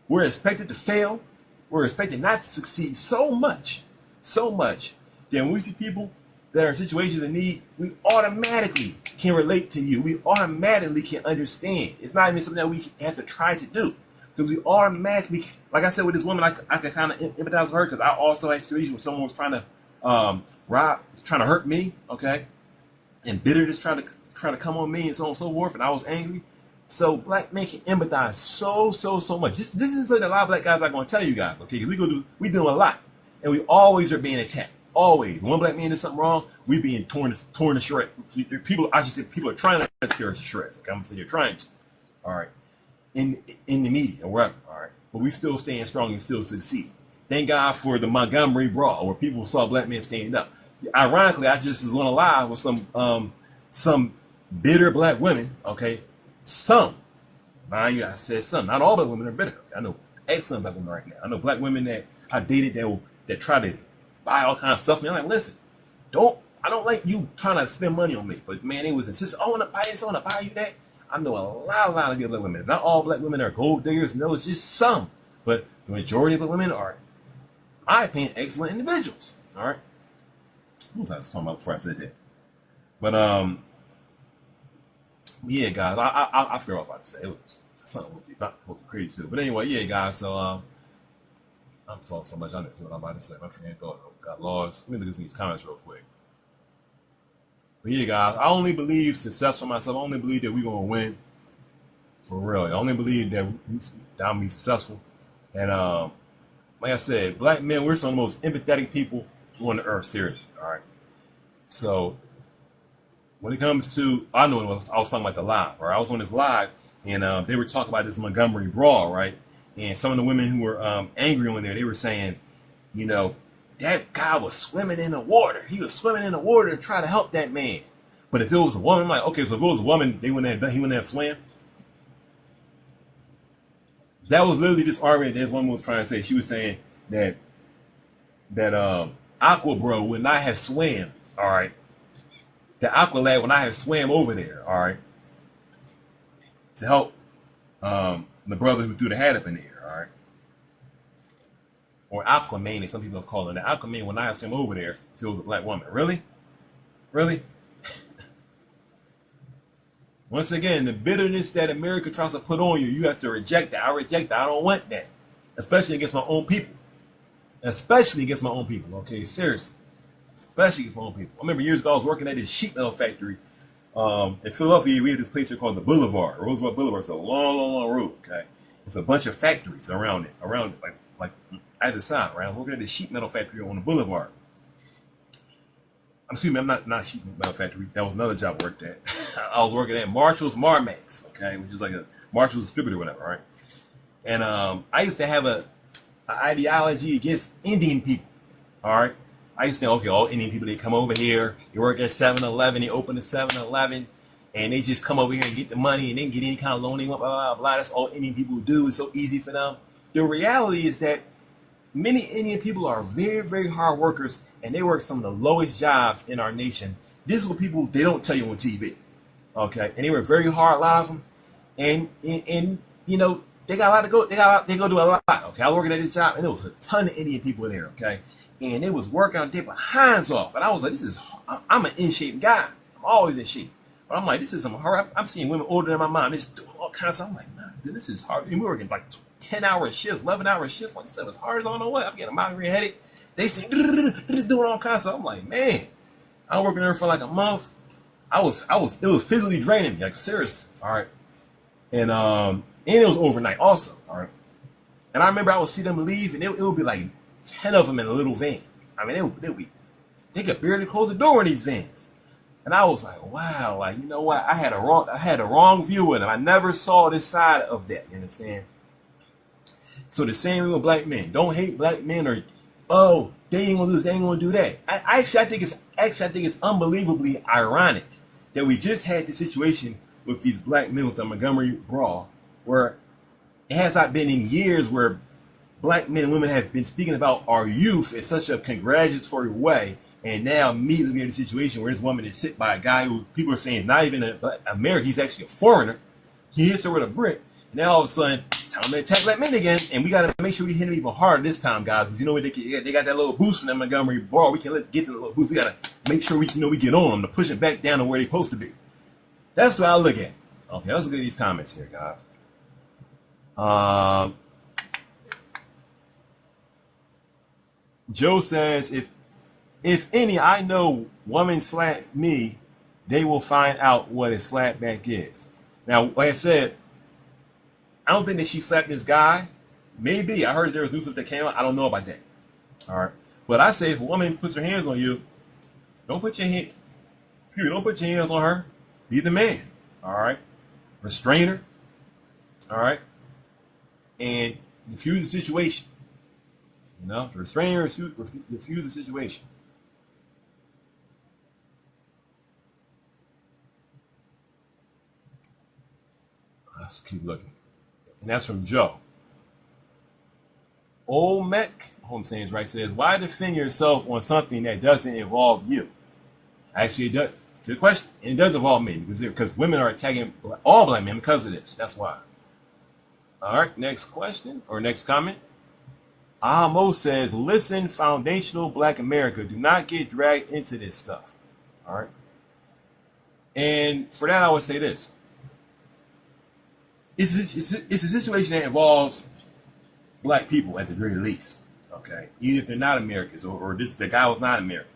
We're expected to fail. We're expected not to succeed so much that when we see people that are in situations of need, we automatically can relate to you. We automatically can understand. It's not even something that we have to try to do. Because we automatically, like I said with this woman, I could kind of empathize with her because I also had situations where someone was trying to hurt me, okay? And bitterness trying to come on me and so on and so forth, and I was angry. So black men can empathize so much. This is like a lot of black guys are going to tell you guys, okay? Because we do a lot, and we always are being attacked. Always. When one black man does something wrong, we being torn to shreds. People are trying to tear us to shreds. Okay, I'm gonna say you're trying to. All right. In the media or wherever. All right. But we still stand strong and still succeed. Thank God for the Montgomery Brawl, where people saw black men stand up. Ironically, I just was on a live with some bitter black women. Okay, some. Mind you, I said some. Not all black women are bitter. Okay? I know excellent black women right now. I know black women that I dated that try to buy all kinds of stuff. Man, I'm like, listen, I don't like you trying to spend money on me. But man, they was insistent. I want to buy this. I want to buy you that. I know a lot of good black women. Not all black women are gold diggers. No, it's just some. But the majority of black women are, in my opinion, excellent individuals. All right. What was I talking about before I said that? But yeah, guys, I forgot what I was about to say. It was something not crazy too. But anyway, yeah, guys. So I'm talking so much. I don't know what I'm about to say. My train of thought got lost. Let me look at these comments real quick. But yeah, guys, I only believe success for myself. I only believe that we're gonna win for real. I only believe that I'm gonna be successful. And like I said, black men, we're some of the most empathetic people on the earth. Seriously, all right. So when it comes to, I was talking about the live, right? I was on this live, and they were talking about this Montgomery Brawl, right? And some of the women who were angry on there, they were saying, you know, that guy was swimming in the water. He was swimming in the water to try to help that man. But if it was a woman, I'm like, okay, so if it was a woman, he wouldn't have swam. That was literally this argument that this woman was trying to say. She was saying that Aqua Bro would not have swam, all right. The Aqua Lad would not have swam over there, all right, to help the brother who threw the hat up in the air, all right. Or Aquaman, as some people call it. The Aquaman would not have swam over there if it was a black woman. Really? Really? Once again, the bitterness that America tries to put on you, you have to reject that. I reject that. I don't want that. Especially against my own people. Especially against my own people, okay? Seriously. Especially against my own people. I remember years ago, I was working at this sheet metal factory. In Philadelphia, we have this place here called the Boulevard. Roosevelt Boulevard. It's a long road, okay? It's a bunch of factories around it, like either side, right? I was working at this sheet metal factory on the Boulevard. Excuse me, I'm not sheet metal factory. That was another job I worked at. I was working at Marshall's Marmax, okay, which is like a Marshall's distributor or whatever, right? And I used to have an ideology against Indian people, all right? I used to think, okay, all Indian people, they come over here, they work at 7-Eleven, they open a 7-Eleven, and they just come over here and get the money and they get any kind of loan, blah, blah, blah, blah. That's all Indian people do. It's so easy for them. The reality is that many Indian people are very, very hard workers, and they work some of the lowest jobs in our nation. This is what people, they don't tell you on TV, okay? And they work very hard, a lot of them, and you know, they got a lot to go, they go do a lot, okay? I was working at this job, and there was a ton of Indian people in there, okay? And they was working out their behinds off, and I was like, I'm an in-shape guy. I'm always in shape. But I'm like, this is some hard. I'm seeing women older than my mom. They just doing all kinds of stuff. I'm like, nah, dude, this is hard. And we're working like 10-hour shifts, 11-hour shifts. Like, this stuff is hard as I don't know what. I'm getting a migraine headache. They say, doing all kinds of stuff. I'm like, man, I was working there for like a month. It was physically draining me, like serious. All right. And it was overnight also. All right. And I remember I would see them leave, and it would be like 10 of them in a little van. I mean, they could barely close the door in these vans. And I was like, wow, like, you know what? I had a wrong view of them. I never saw this side of that, you understand? So the same way with black men. Don't hate black men or, oh, they ain't gonna do this, they ain't gonna do that. I think it's unbelievably ironic that we just had the situation with these black men with the Montgomery Brawl, where it has not been in years where black men and women have been speaking about our youth in such a congratulatory way, and now immediately we're in a situation where this woman is hit by a guy who people are saying is not even an American, he's actually a foreigner. He hits her with a brick, and now all of a sudden, time to attack black men again, and we got to make sure we hit him even harder this time, guys, because you know what they got that little boost from that Montgomery Brawl. We can't get the little boost. We got to make sure we get on them to push it back down to where they're supposed to be. That's what I look at. Okay, let's look at these comments here, guys. Joe says, if any, I know women slap me, they will find out what a slap back is. Now, like I said, I don't think that she slapped this guy. Maybe. I heard there was news that came out. I don't know about that. All right. But I say if a woman puts her hands on you, don't put your hands on her. Be the man. All right. Restrain her. All right. And diffuse the situation. You know, to restrain her, diffuse the situation. Let's keep looking. And that's from Joe. Old Mech, I hope I'm saying it right, says, why defend yourself on something that doesn't involve you? Actually, it does. Good question. And it does involve me because women are attacking all black men because of this. That's why. All right, next question or next comment. Ahmo says, listen, foundational black America, do not get dragged into this stuff. All right. And for that, I would say this. It's a situation that involves black people at the very least. Okay. Even if they're not Americans or the guy was not American.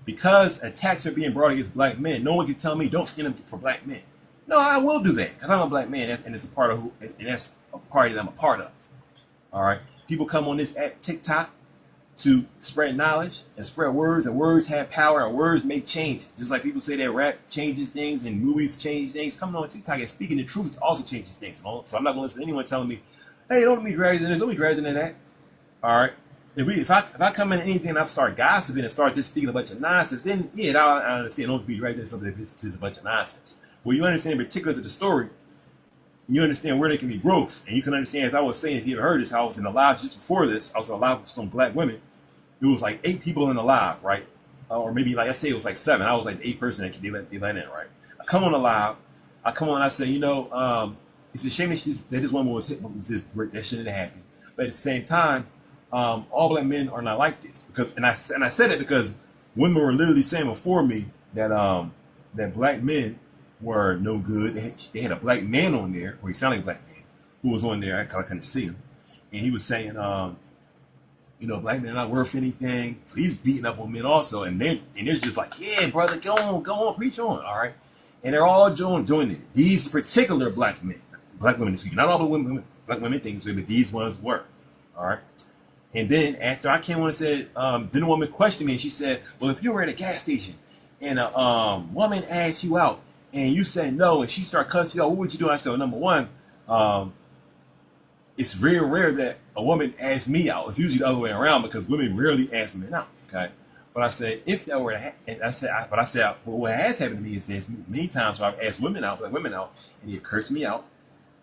Because attacks are being brought against black men, no one can tell me don't skin them for black men. No, I will do that because I'm a black man and it's a part of that's a party that I'm a part of. All right. People come on this app TikTok to spread knowledge and spread words, and words have power and words make changes. Just like people say that rap changes things and movies change things. Coming on TikTok and speaking the truth also changes things. So I'm not going to listen to anyone telling me, hey, don't be dragged in this, don't be dragged into that. All right. If I come in anything and I start gossiping and start just speaking a bunch of nonsense, then yeah, I understand. Don't be dragged into something if it's just a bunch of nonsense. Well, you understand particulars of the story. You understand where there can be growth. And you can understand, as I was saying, if you ever heard this, I was in a live just before this. I was in a live with some black women. It was like 8 people in the live, right? Or maybe like I say it was like 7. I was like the 8th person that they let in, right? I come on the live. I come on and I say, it's a shame that this woman was hit with this brick. That shouldn't have happened. But at the same time, all black men are not like this. And I said it because women were literally saying before me that that black men were no good. They had a black man on there, or he sounded like a black man, who was on there. I couldn't see him. And he was saying, black men are not worth anything. So he's beating up on men also. And they're just like, yeah, brother, go on, preach on. All right. And they're all joining it. These particular black women, not all the black women things, but these ones were. All right. And then after I came on and said, then the woman questioned me and she said, well, if you were at a gas station and a woman asked you out and you said no, and she started cussing you out, what would you do? I said, well, number one, it's very rare that a woman asks me out. It's usually the other way around because women rarely ask men out. Okay. But I said, if that were to what has happened to me is there's many times where I've asked women out, and they've cursed me out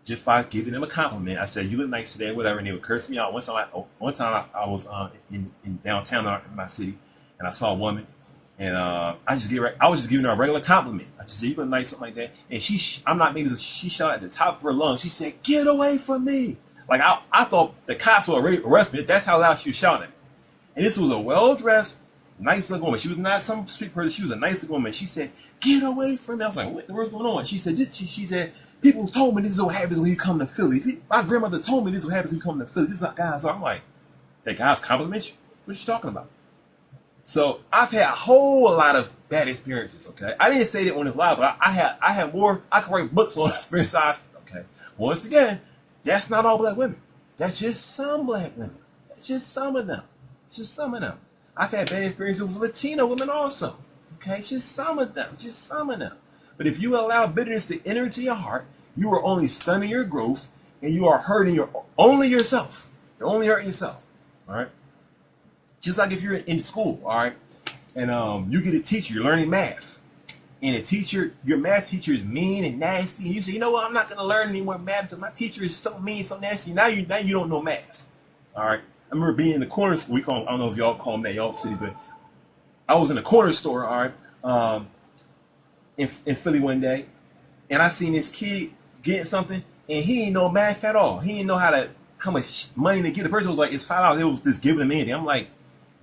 just by giving them a compliment. I said, you look nice today, whatever, and they would curse me out. One time I was in downtown in my city, and I saw a woman, and I was just giving her a regular compliment. I just said, you look nice, something like that. And she shot at the top of her lungs. She said, get away from me. Like I thought the cops would arrest me. That's how loud she was shouting at me. And this was a well-dressed, nice looking woman. She was not some street person. She was a nice looking woman. She said, get away from me. I was like, what the world's going on? She said, she said, people told me this is what happens when you come to Philly. My grandmother told me this is what happens when you come to Philly. This is how guys are. I'm like, that guy's compliment you? What are you talking about? So I've had a whole lot of bad experiences, okay? I didn't say that on this live, but I had more. I could write books on experience side, okay? Once again, that's not all black women. That's just some black women. That's just some of them. It's just some of them. I've had bad experiences with Latino women also. Okay, it's just some of them. Just some of them. But if you allow bitterness to enter into your heart, you are only stunning your growth and you are hurting only yourself. You're only hurting yourself. All right. Just like if you're in school, all right, and you get a teacher, you're learning math, and a teacher, your math teacher is mean and nasty, and you say, you know what, I'm not going to learn any more math because my teacher is so mean, so nasty. Now you don't know math. All right. I remember being in the corner store. We call them, I don't know if y'all call them that, y'all cities, but I was in the corner store, all right, in Philly one day, and I seen this kid getting something, and he didn't know math at all. He didn't know how much money to get. The person was like, it's $5. It was just giving him anything. I'm like,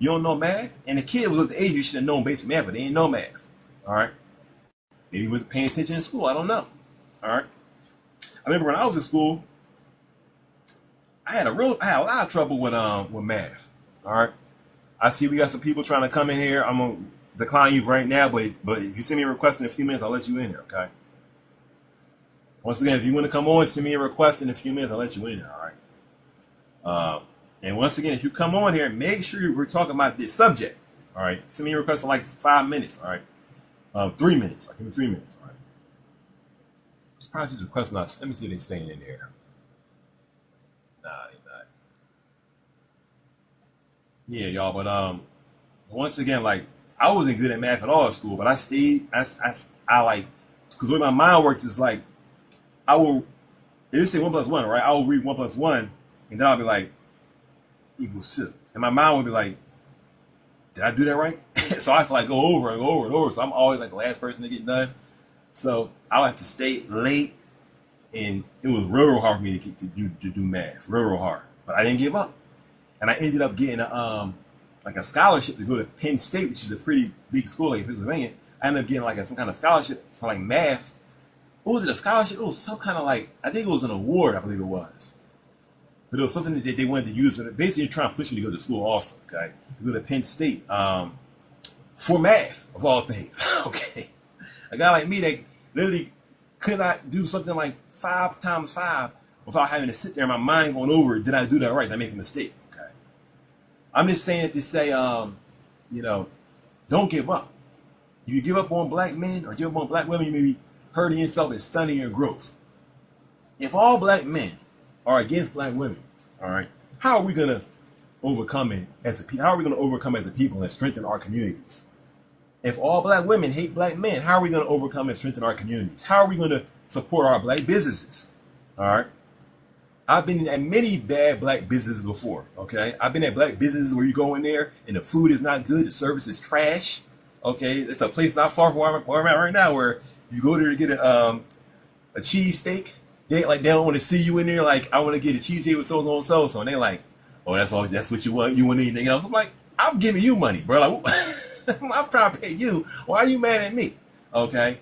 you don't know math? And the kid was at the age you should have known basic math, but they didn't know math. All right. Maybe he wasn't paying attention in school. I don't know. All right. I remember when I was in school, I had a lot of trouble with math. All right. I see we got some people trying to come in here. I'm gonna decline you right now, but if you send me a request in a few minutes, I'll let you in there. Okay. Once again, if you want to come on, send me a request in a few minutes, I'll let you in there. All right. And once again, if you come on here, make sure we're talking about this subject. All right. Send me a request in like 5 minutes. All right. 3 minutes. I'll give you 3 minutes. All right. I'm surprised these requests not. Let me see if they're staying in there. Nah, they're not. Yeah, y'all. But once again, like I wasn't good at math at all at school, but I stayed. I like because the way my mind works is like I will. They say 1 + 1, right? I will read 1 + 1, and then I'll be like equals 2, and my mind will be like, did I do that right? So I have to like go over and over and over. So I'm always like the last person to get done. So I'll have to stay late, and it was real hard for me to do math, real hard. But I didn't give up, and I ended up getting like a scholarship to go to Penn State, which is a pretty big school like in Pennsylvania. I ended up getting like some kind of scholarship for like math. What was it? A scholarship? It was some kind of like, I think it was an award, I believe it was. But it was something that they wanted to use. But basically, trying to push me to go to school also, okay? To go to Penn State for math, of all things, okay? A guy like me that literally could not do something like 5 times 5 without having to sit there in my mind going over, did I do that right? Did I make a mistake? Okay. I'm just saying it to say, don't give up. You give up on black men or give up on black women, you may be hurting yourself and stunning your growth. If all black men are against black women, all right, how are we gonna overcome it as a people? How are we gonna overcome as a people and strengthen our communities? If all black women hate black men, how are we gonna overcome and strengthen our communities? How are we gonna support our black businesses? All right. I've been at many bad black businesses before. Okay, I've been at black businesses where you go in there and the food is not good, the service is trash. Okay, it's a place not far from where I'm at right now, where you go there to get a cheese steak. They don't want to see you in there. Like, I want to get a cheesesteak with so, and they like, oh, that's all. That's what you want. You want anything else? I'm like, I'm giving you money, bro. Like, I'm trying to pay you. Why are you mad at me? Okay.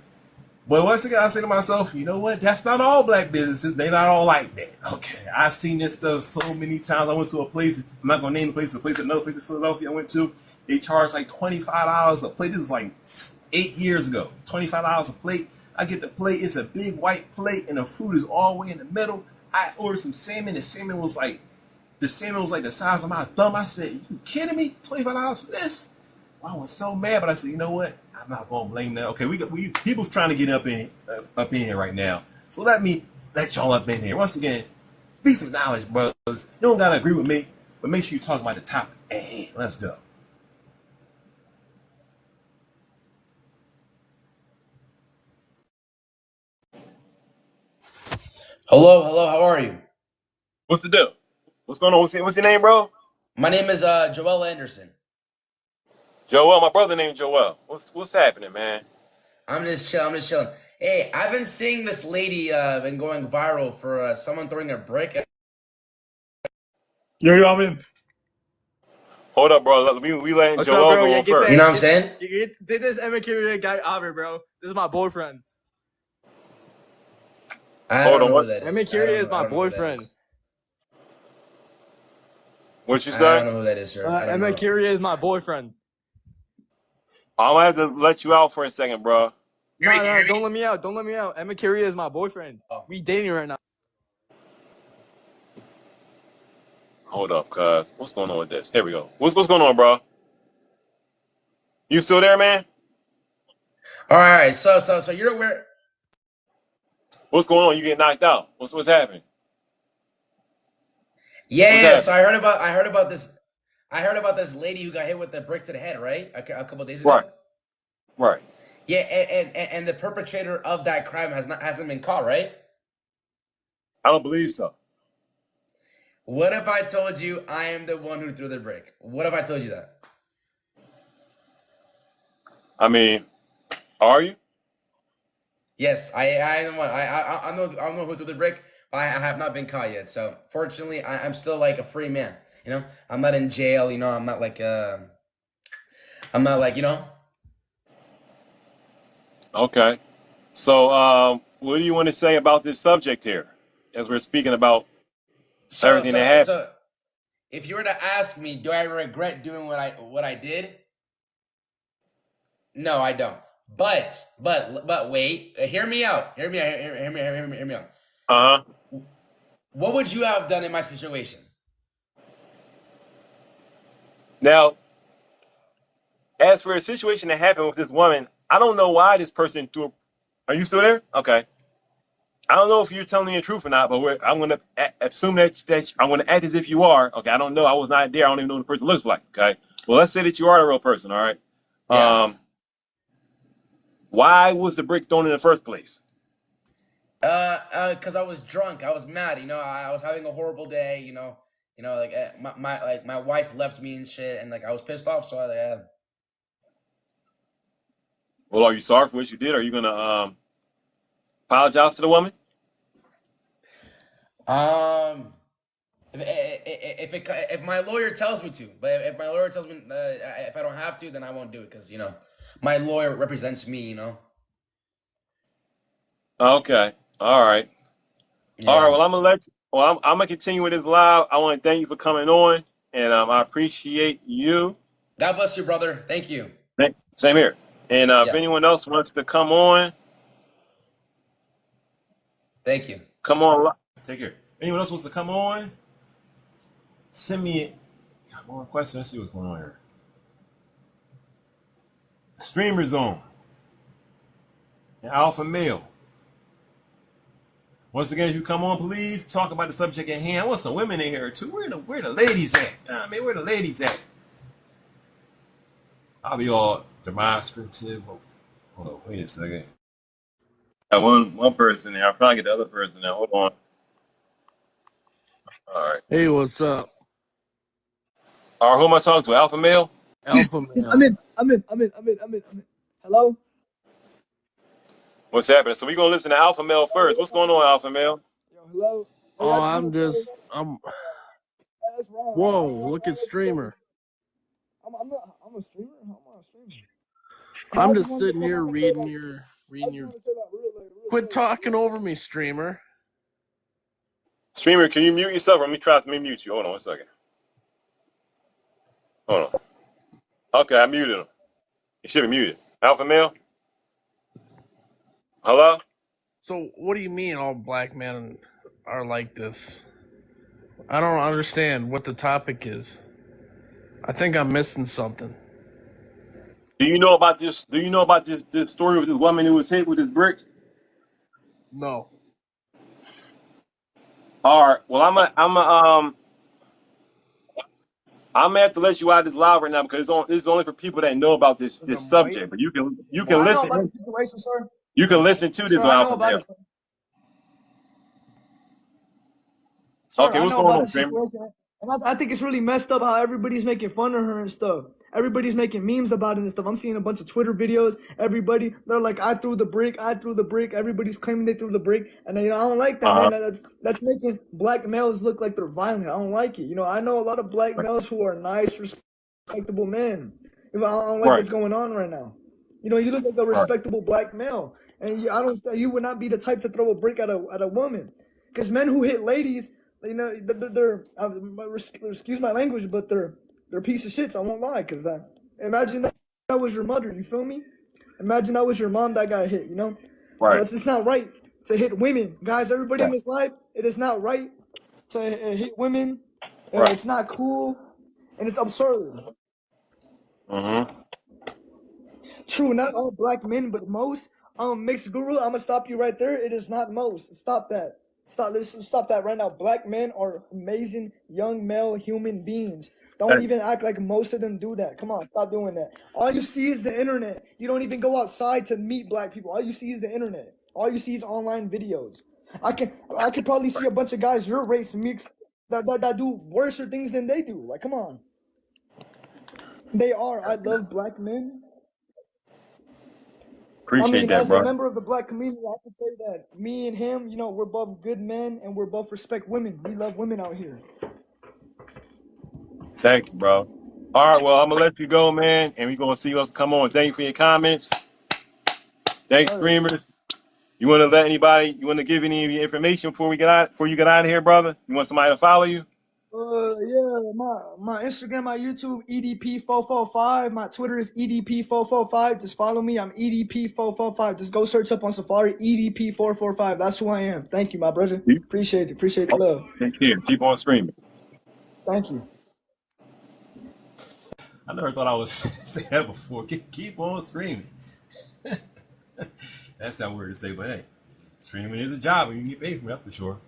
But once again, I say to myself, you know what? That's not all black businesses. They not all like that. Okay. I've seen this stuff so many times. I went to a place. I'm not gonna name the place. Another place in Philadelphia I went to. They charged like $25 a plate. This was like 8 years ago. $25 a plate. I get the plate. It's a big white plate, and the food is all the way in the middle. I ordered some salmon. The salmon was like the size of my thumb. I said, "You kidding me? $25 for this?" I was so mad, but I said, "You know what? I'm not gonna blame that." Okay, we people trying to get up in here right now. So let me let y'all up in here once again. Speak some knowledge, brothers. You don't gotta agree with me, but make sure you talk about the topic. Hey, let's go. Hello, how are you? What's the deal? What's going on? What's your name, bro? My name is Joel Anderson. Joel. My brother named Joel. What's happening, man? I'm just chilling. Hey, I've been seeing this lady been going viral for someone throwing a brick at. Yo, I mean, Hold up, bro. We letting what's up, Joel bro? go Yeah, on get first. that. You know what I'm saying? Get this Emma guy over, bro. This is my boyfriend. I Hold don't on. know who What? that Emma is. is my I don't know who that boyfriend. is. What you I say? don't know who that is, sir. I don't Emma know. is my boyfriend. I'm gonna have to let you out for a second, bro. No, don't let me out. Don't let me out. Emma is my boyfriend. Oh. We dating right now. Hold up, cuz. What's going on with this? Here we go. What's going on, bro? You still there, man? All right. So you're aware. What's going on? You get knocked out. What's happening? Yeah. So I heard about this. I heard about this lady who got hit with the brick to the head, right? A couple days ago. Right. Right. Yeah, and the perpetrator of that crime hasn't been caught, right? I don't believe so. What if I told you I am the one who threw the brick? What if I told you that? I mean, are you? Yes, I am the one. I know who threw the brick, but I have not been caught yet. So fortunately, I'm still like a free man. You know, I'm not in jail. You know, I'm not like you know. Okay. So, what do you want to say about this subject here, as we're speaking about So everything that so happened? so if you were to ask me, do I regret doing what I did? No, I don't. But wait, hear me out. Hear me out. Uh huh. What would you have done in my situation? Now, as for a situation that happened with this woman, I don't know why this person threw. Are you still there? Okay. I don't know if you're telling me the truth or not, but I'm going to assume that I'm going to act as if you are. Okay. I don't know. I was not there. I don't even know what the person looks like. Okay. Well, let's say that you are the real person. All right. Yeah. Why was the brick thrown in the first place? Cause I was drunk. I was mad. You know, I was having a horrible day. Like my wife left me and shit, and like I was pissed off. So Well, are you sorry for what you did? Are you going to apologize to the woman? If my lawyer tells me to, but if my lawyer tells me if I don't have to, then I won't do it. Cause my lawyer represents me. You know. Okay. All right. All right. Yeah. Well, I'm gonna let you. Well, I'm gonna continue with this live. I want to thank you for coming on, and I appreciate you. God bless you, brother. Thank you. Same here. And if Yeah. anyone else wants to come on, Thank you. come on. Take care. Anyone else wants to come on? Send me more questions. Let's see what's going on here. Streamer Zone. And Alpha Male. Once again, if you come on, please talk about the subject at hand. I want some women in here too. Where the ladies at? I mean, where the ladies at? I'll be all demonstrative. Hold on, wait a second. Got one person there. I'll probably get the other person now. Hold on. All right. Hey, what's up? All right. Who am I talking to? Alpha Male? Alpha Yes, male. I'm in. Hello? What's happening? So we're gonna listen to Alpha Male first. What's going on, Alpha Male? Yo, hello? Hey, Oh, I just want to say, I'm, that's wrong. whoa, look at streamer. I'm a streamer? How am I a streamer? I'm just sitting here reading your, quit talking over me, streamer. Streamer, can you mute yourself? Let me try to mute you. Hold on one second. Hold on. Okay, I muted him. He should be muted. Alpha Male? Hello? So what do you mean all black men are like this? I don't understand what the topic is. I think I'm missing something. Do you know about this? Do you know about this story with this woman who was hit with this brick? No. All right. Well, I'm gonna have to let you out of this live right now because this is only for people that know about this subject. But you can I know listen. about the situation, sir. You can listen to this Sir, I know Alpha about Male. it. Sir, Okay, I what's know going about on, the streamer? situation. And I think it's really messed up how everybody's making fun of her and stuff. Everybody's making memes about it and stuff. I'm seeing a bunch of Twitter videos. They're like, I threw the brick. Everybody's claiming they threw the brick. And I don't like that, man. That's making black males look like they're violent. I don't like it. I know a lot of black males who are nice, respectable men. I don't like what's going on right now. You look like a respectable black male. And you would not be the type to throw a brick at a woman. Because men who hit ladies, they're excuse my language, but they're piece of shits. I won't lie, because imagine that was your mother. You feel me? Imagine that was your mom that got hit. Right. It's not right to hit women, guys. Everybody in this life, it is not right to hit women. Right. It's not cool, and it's absurd. Mm-hmm. True, not all black men, but most. Mixed Guru, I'm gonna stop you right there. It is not most. Stop that. Stop that right now. Black men are amazing young male human beings. Don't Hey, even act like most of them do that. Come on, stop doing that. All you see is the internet. You don't even go outside to meet black people. All you see is the internet. All you see is online videos. I could probably see a bunch of guys your race mixed that do worse things than they do. Like, come on. They are. I love black men. I appreciate mean, that, as a bro. member of the black community, I can say that me and him, we're both good men and we're both respect women. We love women out here. Thank you, bro. All right, well, I'm gonna let you go, man, and we're gonna see what's come on. Thank you for your comments. Thanks, Word. streamers. You want to let anybody? You want to give any of your information before we get out? Before you get out of here, brother? You want somebody to follow you? Yeah, my Instagram, my YouTube, EDP445. My Twitter is EDP445. Just follow me. I'm EDP445. Just go search up on Safari, EDP445. That's who I am. Thank you, my brother. You- Appreciate it. Appreciate the oh, love. Take care. Keep on streaming. Thank you. I never thought I would say that before. Keep on streaming. That sounds weird to say, but hey, streaming is a job and you can get paid for it, that's for sure.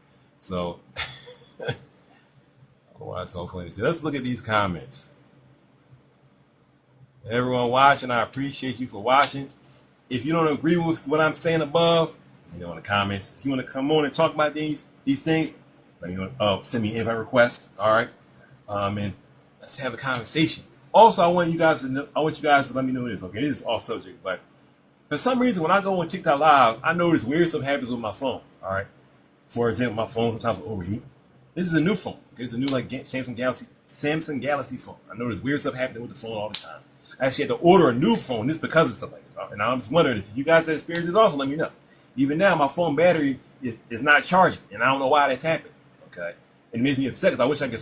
So, I don't know why it's so funny. So let's look at these comments. Everyone watching, I appreciate you for watching. If you don't agree with what I'm saying above, in the comments. If you want to come on and talk about these things, let me know. Send me an invite request. All right, and let's have a conversation. Also, I want you guys to let me know this. Okay, this is off subject, but for some reason, when I go on TikTok Live, I notice weird stuff happens with my phone. All right, for example, my phone sometimes will overheat. This is a new phone. Okay? It's a new Samsung Galaxy phone. I notice weird stuff happening with the phone all the time. I actually had to order a new phone just because of stuff like this. And I'm just wondering if you guys have experienced this also, let me know. Even now, my phone battery is not charging, and I don't know why that's happening. Okay, and it makes me upset because I wish I could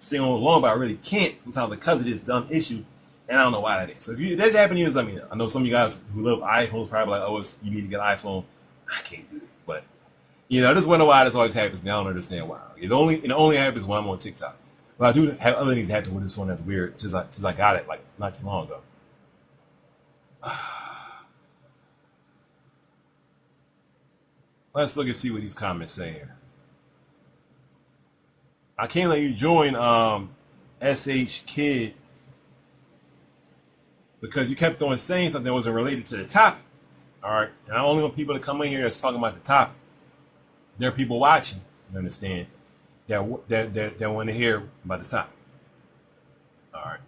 stay on long, but I really can't sometimes because of this dumb issue, and I don't know why that is. So if that's happening, just let me know. I know some of you guys who love iPhones probably like, oh, you need to get an iPhone. I can't do that, but I just wonder why this always happens. And I don't understand why. It only happens when I'm on TikTok. But I do have other things happen with this phone that's weird since I got it like not too long ago. Let's look and see what these comments say here. I can't let you join SH Kid because you kept on saying something that wasn't related to the topic. All right, and I only want people to come in here that's talking about the topic. There are people watching, you understand, that want to hear about this topic. All right.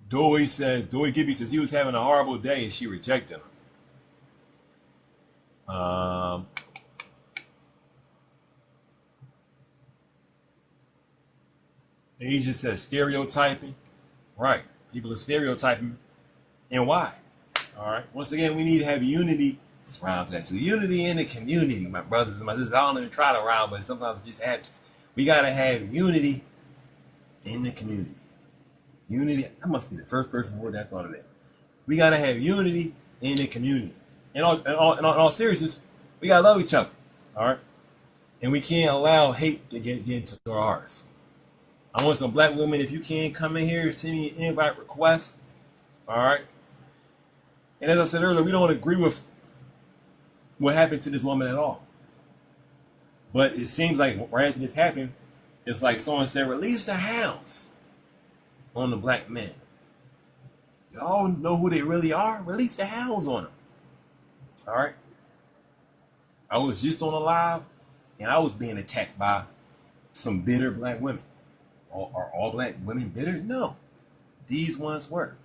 Doy Gibby says he was having a horrible day and she rejected him. Asia says stereotyping. Right. People are stereotyping. And why? All right. Once again, we need to have unity. This rhymes actually. Unity in the community, my brothers and my sisters. I don't even try to rhyme, but sometimes it just happens. We got to have unity in the community. Unity. I must be the first person who that thought of that. We got to have unity in the community. In all seriousness, we got to love each other. All right. And we can't allow hate to get into our hearts. I want some black women, if you can, come in here, send me an invite request. All right. And as I said earlier, we don't agree with what happened to this woman at all. But it seems like right after this happened, it's like someone said, release the hounds on the black men. Y'all know who they really are? Release the hounds on them. All right. I was just on a live, and I was being attacked by some bitter black women. Are all black women bitter? No. These ones were.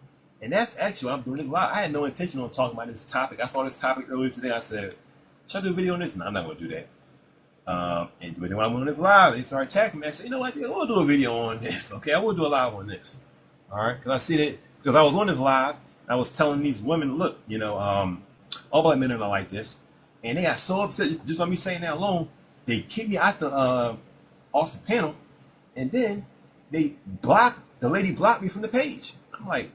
And that's actually why I'm doing this live. I had no intention on talking about this topic. I saw this topic earlier today. I said, should I do a video on this? No, I'm not going to do that. But then when I'm on this live, they started attacking me. I said, you know what? I will do a video on this. Okay, I will do a live on this. All right? Because I see that, because I was on this live, I was telling these women, look, all black men are not like this. And they got so upset just by me saying that alone, they kicked me out off the panel, and then the lady blocked me from the page. I'm like,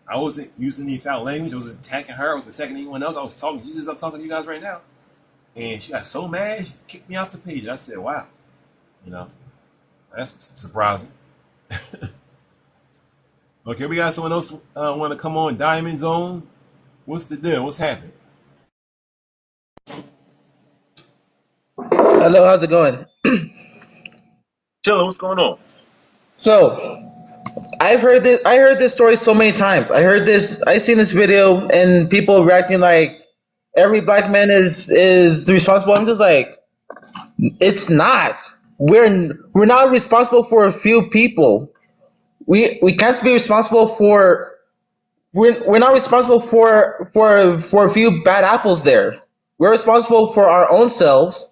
I wasn't using any foul language. I wasn't attacking her. I wasn't attacking anyone else. I was talking just as I'm talking to you guys right now. And she got so mad, she kicked me off the page. I said, wow, that's surprising. Okay, we got someone else want to come on. Diamond Zone. What's the deal? What's happening? Hello, how's it going? Chilla, what's going on? So, I heard this story so many times. I seen this video and people reacting like every black man is responsible. I'm just like, it's not. We're not responsible for a few people. We can't be responsible for we're not responsible for a few bad apples there. We're responsible for our own selves.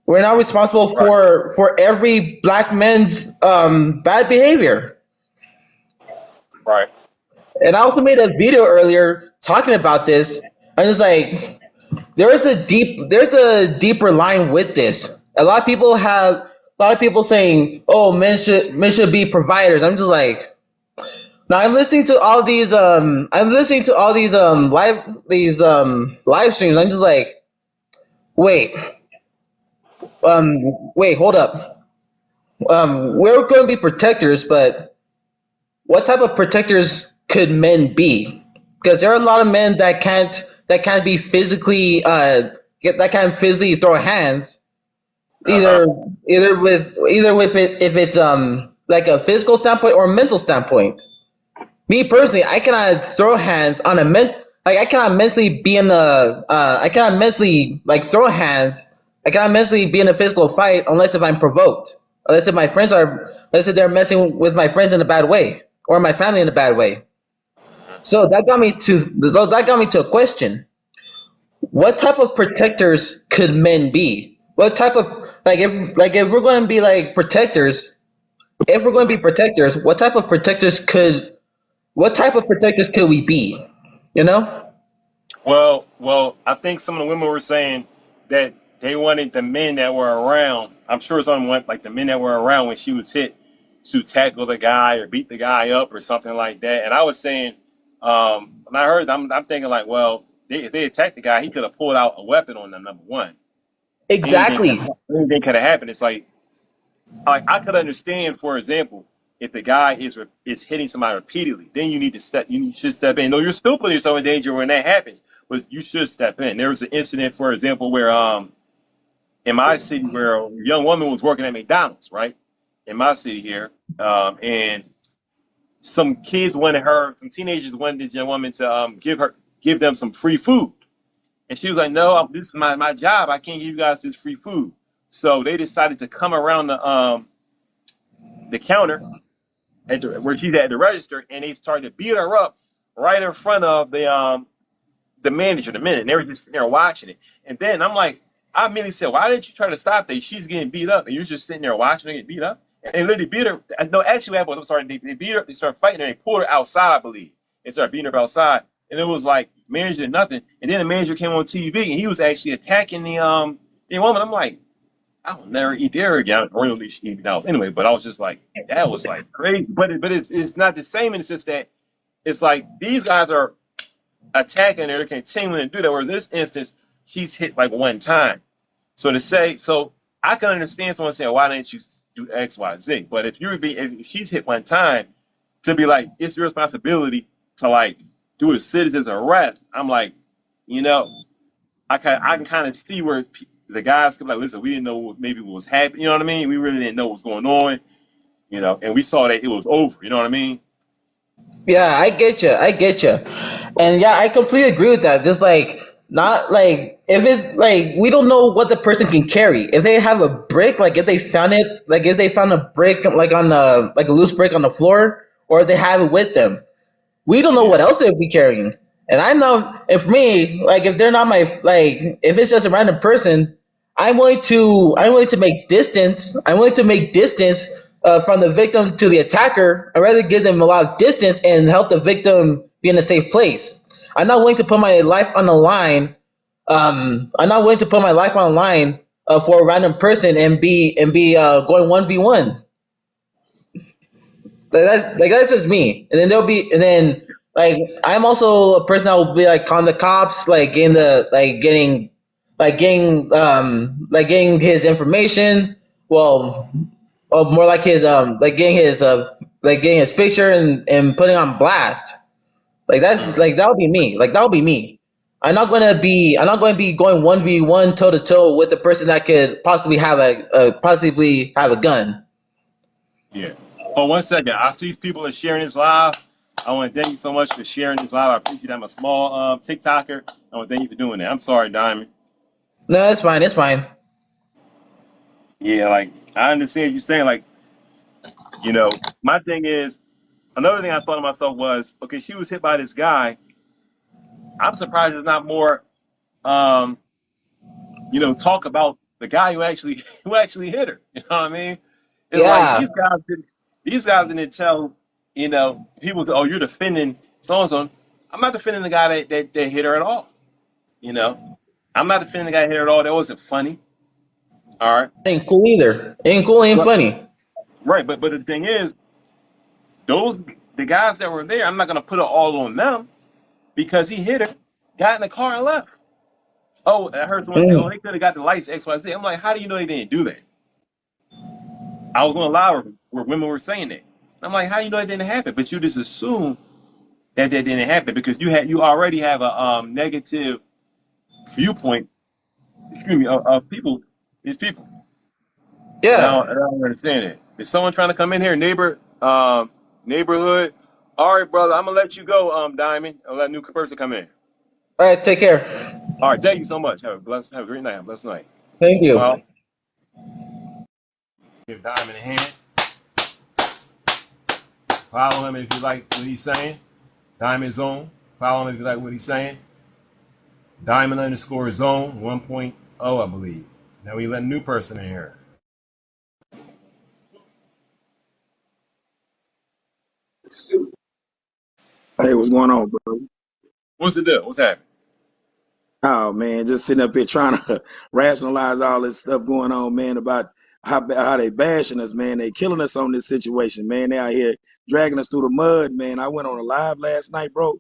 We're not responsible Right, for every black man's bad behavior. right. And I also made a video earlier talking about this. I'm just like, there's a deeper line with this. A lot of people saying, "Oh, men should be providers." I'm just like, now I'm listening to all these live streams. I'm just like, wait, wait, hold up. We're going to be protectors, but what type of protectors could men be? Because there are a lot of men that can't be physically that can't physically throw hands Uh-huh. either either with it if it's like a physical standpoint or a mental standpoint. Me personally, I cannot throw hands on a like I cannot mentally be in a I cannot mentally like throw hands. I cannot mentally be in a physical fight unless if I'm provoked. Unless if they're messing with my friends in a bad way or my family in a bad way. So that got me to a question. What type of protectors could men be? What type of if we're going to be like protectors, if we're going to be protectors, what type of protectors could we be? You know? Well, I think some of the women were saying that they wanted the men that were around. I'm sure someone went like the men that were around when she was hit to tackle the guy or beat the guy up or something like that. And I was saying, when I heard, I'm thinking like, well, if they attacked the guy, he could have pulled out a weapon on them. Number one, Exactly. anything could have happened. It's like I could understand, for example, if the guy is hitting somebody repeatedly, then you should step in. No, you're still putting yourself in danger when that happens, but you should step in. There was an incident, for example, where in my city where a young woman was working at McDonald's, right? In my city here, and some teenagers wanted this young woman to give them some free food, and she was like, "No, this is my job. I can't give you guys this free food." So they decided to come around the counter where she's at the register, and they started to beat her up right in front of the manager, the minute, and they were just sitting there watching it. And then I immediately said, "Why didn't you try to stop that? She's getting beat up, and you're just sitting there watching her get beat up." And they literally beat her. No, actually, I'm sorry, they beat her. They started fighting her. And they pulled her outside, I believe. They started beating her outside, and it was like manager did nothing. And then the manager came on TV, and he was actually attacking the woman. I'm like, I will never eat there again. Or at least eat McDonald's anyway. But I was just like, that was like crazy. But it's not the same in the sense that it's like these guys are attacking her, they're continuing to do that. Where in this instance, she's hit like one time. So I can understand someone saying, why didn't you do X, Y, Z? But if she's hit one time, to be like, it's your responsibility to like do a citizen's arrest. I'm like, you know, I can kind of see where the guys could be like, listen, we didn't know maybe what was happening. You know what I mean? We really didn't know what was going on. And we saw that it was over. You know what I mean? Yeah, I get you, and yeah, I completely agree with that. Just like not like if it's like we don't know what the person can carry. If they have a brick, like if they found a brick like on the like a loose brick on the floor, or they have it with them, we don't know Yeah. what else they'll be carrying. And I'm not, if me, like if they're not my, like if it's just a random person, I'm willing to make distance. I'm willing to make distance from the victim to the attacker. I'd rather give them a lot of distance and help the victim be in a safe place. I'm not willing to put my life on the line. I'm not willing to put my life on the line for a random person and be going 1v1. Like that's just me. And then like I'm also a person that will be like on the cops, like in the like getting his information. Well, more like his like getting his picture and putting on blast. Like that's like that would be me. Like that would be me. I'm not going to be going 1v1 toe to toe with a person that could possibly have a gun. Yeah. Oh, 1 second. I see people are sharing this live. I want to thank you so much for sharing this live. I appreciate it. I'm a small TikToker. I want to thank you for doing that. I'm sorry, Diamond. No, it's fine. It's fine. Yeah, like I understand what you're saying. Like, my thing is another thing I thought to myself was, okay, she was hit by this guy. I'm surprised there's not more talk about the guy who actually hit her. You know what I mean? It's like Yeah. these guys didn't tell, people say, oh, you're defending so and so. I'm not defending the guy that hit her at all. I'm not defending the guy that hit her at all. That wasn't funny. All right. Ain't cool either. Ain't cool, ain't funny. Right, but the thing is, the guys that were there, I'm not gonna put it all on them because he hit her, got in the car and left. Oh, I heard someone say, oh, they could have got the lights XYZ. I'm like, how do you know they didn't do that? I was on a live where women were saying that. I'm like, how do you know it didn't happen? But you just assume that didn't happen because you already have a negative viewpoint. Excuse me, of people. These people. Yeah. I don't understand it. Is someone trying to come in here, neighborhood? All right, brother, I'm gonna let you go, Diamond. I'll let a new person come in. All right. Take care. All right, thank you so much. Have a great night. Have a blessed night. Thank you. Well, Give Diamond a hand. Follow him if you like what he's saying. Diamond Zone. Follow him if you like what he's saying. Diamond _ Zone 1.0, I believe. Now we let a new person in here. Hey, what's going on, bro? what's the deal? What's happening? Oh man, just sitting up here trying to rationalize all this stuff going on, man, about how they bashing us, man. They killing us on this situation, man. They out here dragging us through the mud, man. I went on a live last night, bro.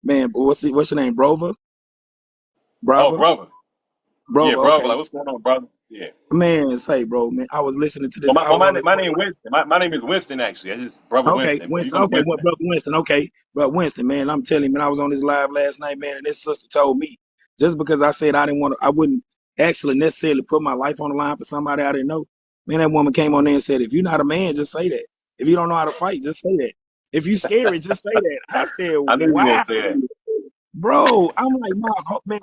Man, what's your name, Brova? Oh, Brava? brother. Yeah, Brova, brother. okay. Like, what's going on, brother? Yeah. Man, say, bro, man, I was listening to Well, this. I was on this. my name Winston. My name is Winston, actually. I just brother Okay, Winston, but you Winston. go Okay, Winston. brother Winston. Okay, but Winston, man, I'm telling you, man, I was on this live last night, man, and this sister told me just because I said I wouldn't actually necessarily put my life on the line for somebody I didn't know. Man, that woman came on there and said, if you're not a man, just say that. If you don't know how to fight, just say that. If you scary, just say that. I said, I knew you were wow, gonna say that. bro. I'm like,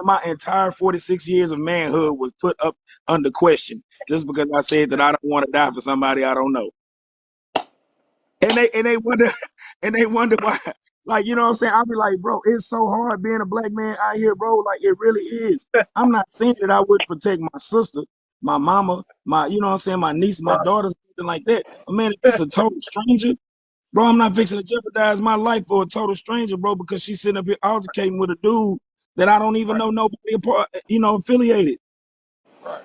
my entire 46 years of manhood was put up under question just because I said that I don't want to die for somebody I don't know. And they wonder why. Like, you know what I'm saying? I'll be like, bro, it's so hard being a black man out here, bro. Like, it really is. I'm not saying that I wouldn't protect my sister, my mama, you know what I'm saying, my niece, my daughters, something like that. But man, if it's a total stranger, bro, I'm not fixing to jeopardize my life for a total stranger, bro, because she's sitting up here altercating with a dude that I don't even know nobody, affiliated. Right.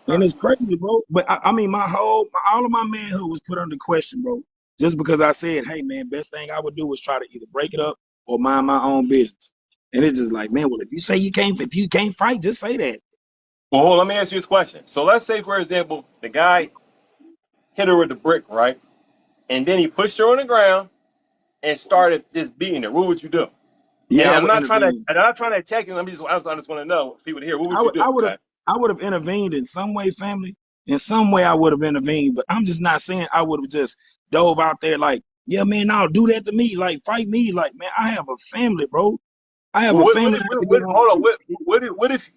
And it's crazy, bro. But I mean, all of my manhood was put under question, bro. Just because I said, hey, man, best thing I would do was try to either break it up or mind my own business. And it's just like, man, well, if you can't fight, just say that. Well, hold on, let me ask you this question. So let's say, for example, the guy hit her with the brick, right? And then he pushed her on the ground and started just beating her. What would you do? And Yeah, I I'm would not trying intervene. to attack you. I just want to know if he would hear. What would you do? Okay. I would have intervened in some way, family. In some way, I would have intervened. But I'm just not saying I would have just dove out there like, yeah, man, now do that to me, like fight me, like, man, I have a family, bro. I have Well, a family I have to get on hold on. to.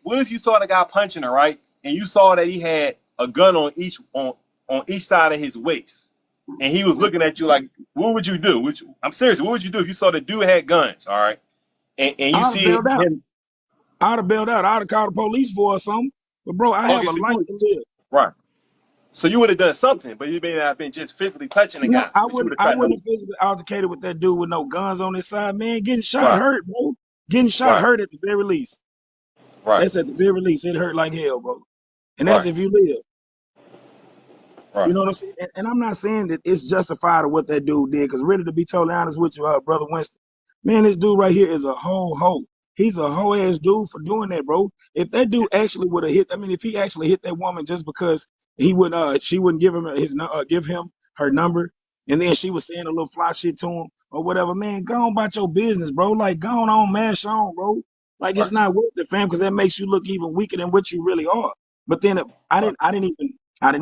What if you saw the guy punching her, right? And you saw that he had a gun on each side of his waist, and he was looking at you like, what would you do? I'm serious. What would you do if you saw the dude had guns? All right, and you I'd have see bailed out. him. I'd have bailed out. I'd have called the police for her or something. But bro, I have Okay, a so life to live. right. So you would have done something, but you may not have been just physically touching the No, guy, but you would have I tried wouldn't to. have physically altercated with that dude with no guns on his side, man. Getting shot Right, hurt, bro. Getting shot right, hurt at the very least. right, That's at the very least. It hurt like hell, bro. And that's right, if you live. You right, know what I'm saying? And I'm not saying that it's justified of what that dude did, because really, to be totally honest with you, brother Winston, man, this dude right here is a whole hoe. He's a whole ass dude for doing that, bro. If that dude actually would have hit, I mean, if he actually hit that woman just because she wouldn't give him give him her number, and then she was saying a little fly shit to him or whatever. Man, go on about your business, bro. Like, go on, mash on, bro. Like, Right. it's not worth it, fam, because that makes you look even weaker than what you really are. But then I Right. didn't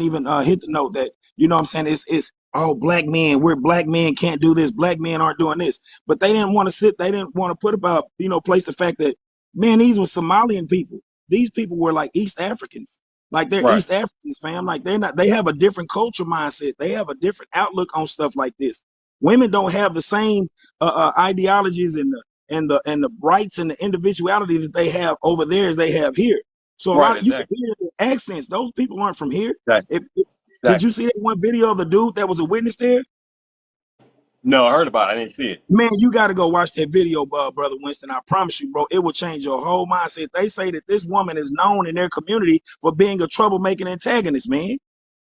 even hit the note that, you know what I'm saying, it's all black men. We're black men can't do this. Black men aren't doing this. But they didn't want to put about, place the fact that, man, these were Somalian people. These people were like East Africans. Like, they're Right. East Africans, fam. Like, they have a different culture mindset. They have a different outlook on stuff like this. Women don't have the same ideologies and the rights and the individuality that they have over there as they have here. So a Right. lot of you can Exactly. hear the accents. Those people aren't from here. Exactly. Did Exactly. you see that one video of the dude that was a witness there? No, I heard about it. I didn't see it. Man, you got to go watch that video, brother Winston. I promise you, bro, it will change your whole mindset. They say that this woman is known in their community for being a troublemaking antagonist, man.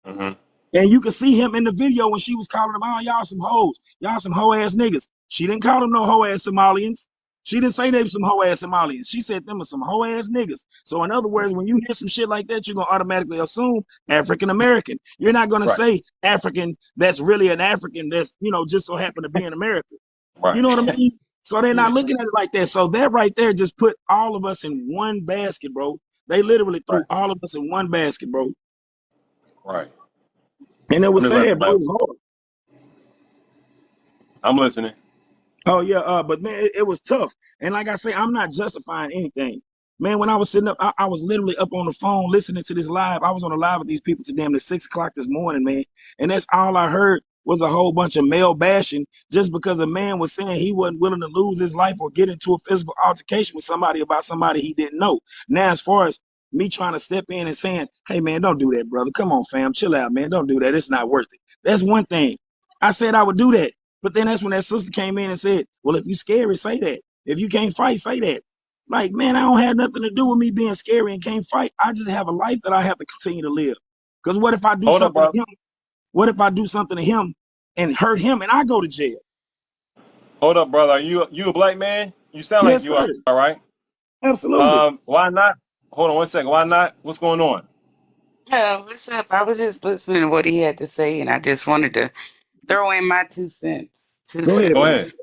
Mm-hmm. And you can see him in the video when she was calling them, oh, y'all some hoes. Y'all some hoe-ass niggas. She didn't call them no hoe-ass Somalians. She didn't say they were some hoe-ass Somalians. She said them are some hoe-ass niggas. So in other words, when you hear some shit like that, you're going to automatically assume African-American. You're not going to Right. say African that's really an African that's, just so happen to be in America. Right. You know what I mean? So they're Yeah. not looking at it like that. So that right there just put all of us in one basket, bro. They literally threw Right. all of us in one basket, bro. Right. And it I'm was just sad, listening, bro. man. It was hard. I'm listening. Oh yeah, but man, it was tough. And like I say, I'm not justifying anything. Man, when I was sitting up, I was literally up on the phone listening to this live. I was on a live with these people to damn at 6 o'clock this morning, man. And that's all I heard was a whole bunch of male bashing just because a man was saying he wasn't willing to lose his life or get into a physical altercation with somebody about somebody he didn't know. Now, as far as me trying to step in and saying, hey man, don't do that, brother. Come on, fam. Chill out, man. Don't do that. It's not worth it. That's one thing. I said I would do that. But then that's when that sister came in and said, well, if you scary, say that. If you can't fight, say that. Like, man, I don't have nothing to do with me being scary and can't fight. I just have a life that I have to continue to live. Because what if I do Hold up, something to brother. him? What if I do something to him and hurt him and I go to jail? Hold up, brother. Are you a black man? You sound like Yes, you are. sir. All right. Absolutely. Why not? Hold on one second. Why not? What's going on? What's up? I was just listening to what he had to say, and I just wanted to throw in my 2 cents. Two Go ahead, Go brother. ahead. cents.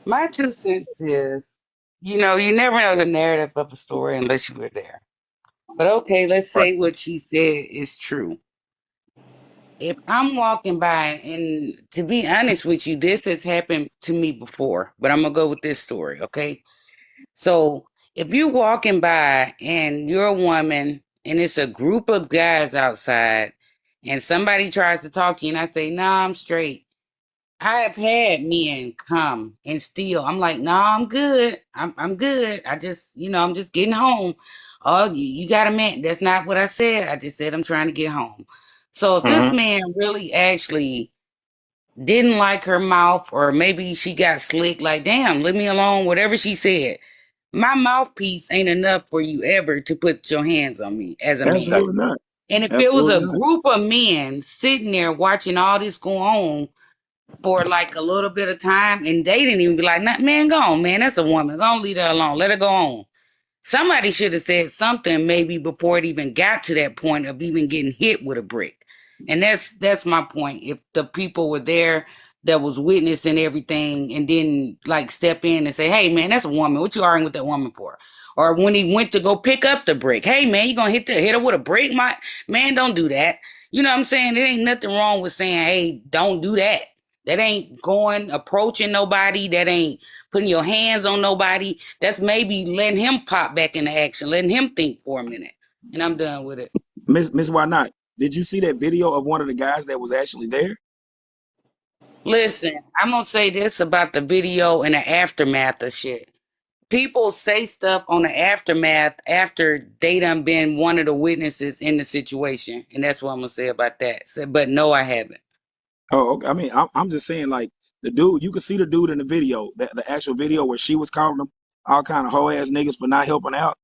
My 2 cents is, you never know the narrative of a story unless you were there. But okay, let's Right. say what she said is true. If I'm walking by, and to be honest with you, this has happened to me before, but I'm gonna go with this story, okay? So if you're walking by and you're a woman and it's a group of guys outside and somebody tries to talk to you and I say, nah, I'm straight. I have had men come and steal. I'm like, nah, I'm good. I'm good. I just, I'm just getting home. Oh, you got a man. That's not what I said. I just said I'm trying to get home. So if this Mm-hmm. man really actually didn't like her mouth, or maybe she got slick, like, damn, leave me alone, whatever she said. My mouthpiece ain't enough for you ever to put your hands on me as a man. Exactly. Absolutely not. And if it was Absolutely a not. group of men sitting there watching all this go on for like a little bit of time, and they didn't even be like, nah, man, go on, man. That's a woman. Don't leave her alone. Let her go on. Somebody should have said something maybe before it even got to that point of even getting hit with a brick. And that's my point. If the people were there that was witnessing everything and didn't like step in and say, hey man, that's a woman. What you arguing with that woman for? Or when he went to go pick up the brick, hey man, you gonna hit her with a brick? My man, don't do that. You know what I'm saying? There ain't nothing wrong with saying, hey, don't do that. That ain't going approaching nobody. That ain't putting your hands on nobody. That's maybe letting him pop back into action, letting him think for a minute. And I'm done with it. Miss Why Not? Did you see that video of one of the guys that was actually there? Listen, I'm gonna say this about the video and the aftermath of shit. People say stuff on the aftermath after they done been one of the witnesses in the situation, and that's what I'm gonna say about that. So, but no, I haven't. Oh, okay. I mean, I'm just saying, like, the dude, you could see the dude in the video, the actual video where she was calling him all kind of hoe ass niggas for not helping out.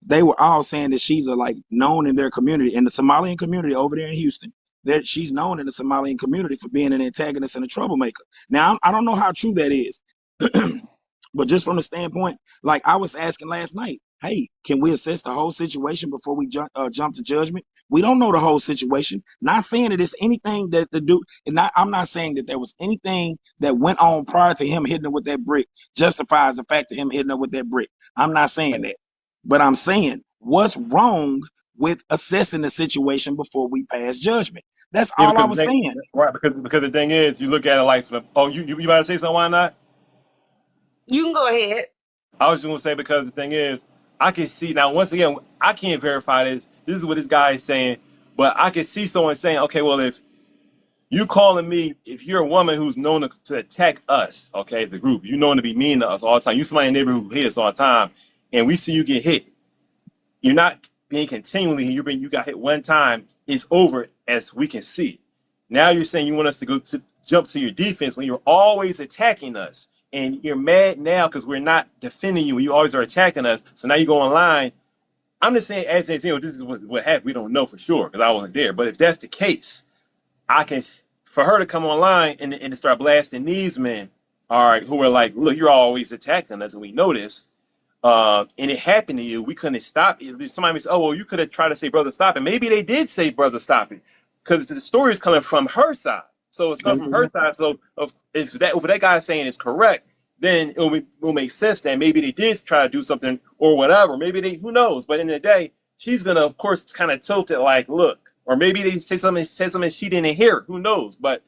They were all saying that she's like known in their community, in the Somalian community over there in Houston. That she's known in the Somalian community for being an antagonist and a troublemaker. Now, I don't know how true that is, but just from the standpoint, like I was asking last night, hey, can we assess the whole situation before we jump to judgment? We don't know the whole situation. Not saying that it's anything that the dude, and I'm not saying that there was anything that went on prior to him hitting her with that brick justifies the fact of him hitting her with that brick. I'm not saying that. But I'm saying what's wrong with assessing the situation before we pass judgment. That's Yeah, all I because was the thing, saying. right? Because the thing is, you look at it like, oh, you about to say something? Why not? You can go ahead. I was just gonna say because the thing is, I can see now. Once again, I can't verify this. This is what this guy is saying, but I can see someone saying, okay, well, if you calling me, if you're a woman who's known to attack us, okay, as a group, you known to be mean to us all the time. You somebody in the neighborhood who hit us all the time, and we see you get hit. You're not being continually. You got hit one time. It's over as we can see. Now you're saying you want us to jump to your defense when you're always attacking us, and you're mad now because we're not defending you. You always are attacking us. So now you go online. I'm just saying, as an example, this is what happened. We don't know for sure because I wasn't there. But if that's the case, I can for her to come online and to start blasting these men, all right, who are like, look, you're always attacking us, and we know this. And it happened to you, we couldn't stop it. If somebody says, oh, well, you could have tried to say, brother, stop it. Maybe they did say, brother, stop it, because the story is coming from her side. So it's coming from her side. So if that guy is saying is correct, then it'll make sense that maybe they did try to do something or whatever. Maybe they, who knows? But in the day, she's gonna, of course, kind of tilt it like, look, or maybe they said something she didn't hear. Who knows? But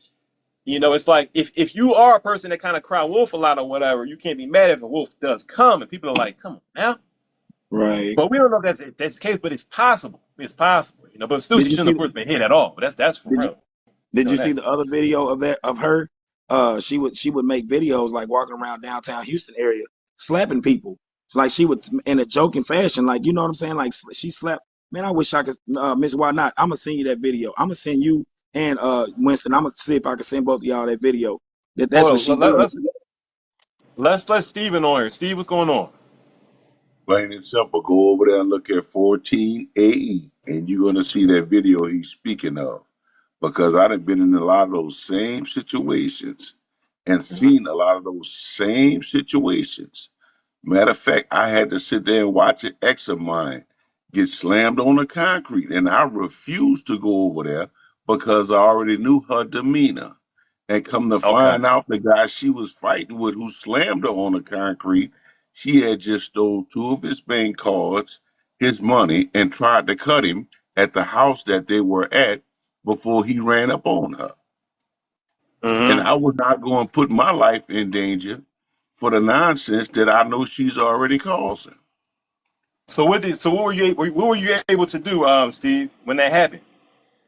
it's like if you are a person that kind of cry wolf a lot or whatever, you can't be mad if a wolf does come and people are like, come on now. Right. But we don't know if that's the case, but it's possible. It's possible, But still, she shouldn't, of course, been hit at all. But that's for real. Did you see the other video of her? She would make videos like walking around downtown Houston area slapping people. It's like she would in a joking fashion, like you know what I'm saying? Like she slapped. Man, I wish I could. Miss Why Not? I'm gonna send you that video. I'm gonna send you and Winston. I'm gonna see if I can send both of y'all that video. That's what she does. Let's let Steven on here. Steve, what's going on? Plain and simple. Go over there and look at 14 AE, and you're gonna see that video he's speaking of. Because I've been in a lot of those same situations and seen a lot of those same situations. Matter of fact, I had to sit there and watch an ex of mine get slammed on the concrete, and I refused to go over there because I already knew her demeanor. And come to find out, the guy she was fighting with, who slammed her on the concrete, she had just stole 2 of his bank cards, his money, and tried to cut him at the house that they were at before he ran up on her. And I was not going to put my life in danger for the nonsense that I know she's already causing. So what were you able to do, Steve, when that happened?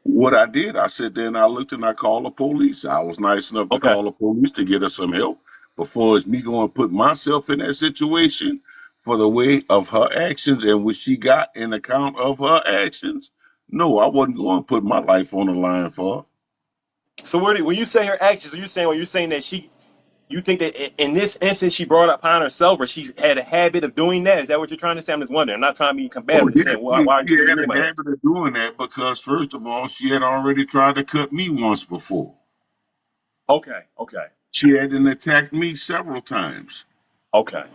What I did, I sat there and I looked and I called the police. I was nice enough to call the police to get us some help before it's me going to put myself in that situation for the way of her actions and what she got in account of her actions. No, I wasn't going to put my life on the line for her. So when you say her actions, are you saying that you think that in this instance she brought up upon herself, or she's had a habit of doing that? Is that what you're trying to say? I'm just wondering. I'm not trying to be combative. Yeah, Saying, why are she you had doing a habit of doing that because, first of all, she had already tried to cut me once before. Okay. She had attacked me several times. Okay.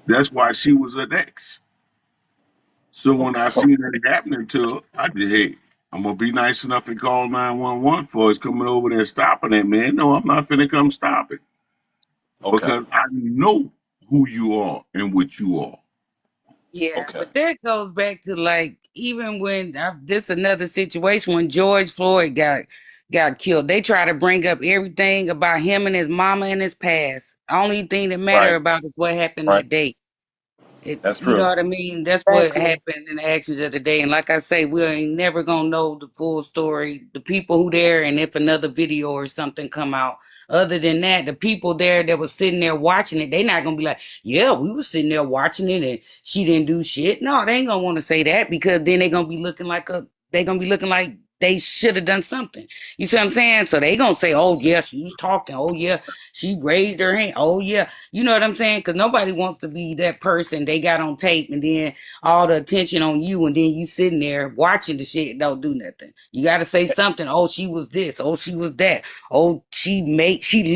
That's why she was an ex. So when I see that happening to her, I just, hey, I'm going to be nice enough and call 911 for us coming over there stopping it, man. No, I'm not finna come stop it. Because I know who you are and what you are. Yeah, but that goes back to like even when this another situation when George Floyd got killed. They try to bring up everything about him and his mama and his past. Only thing that matter about is what happened that day. That's You true. know what I mean? That's what happened in the actions of the day. And like I say, we ain't never gonna know the full story, the people who there, and if another video or something come out. Other than that, the people there that was sitting there watching it, they not gonna be like, yeah, we was sitting there watching it and she didn't do shit. No, they ain't gonna want to say that because then they gonna be looking like they should have done something. You see what I'm saying? So they gonna say, oh yeah, she was talking. Oh yeah, she raised her hand. Oh yeah, you know what I'm saying? Because nobody wants to be that person they got on tape, and then all the attention on you, and then you sitting there watching the shit, don't do nothing. You got to say something. Oh, she was this. Oh, she was that. Oh, she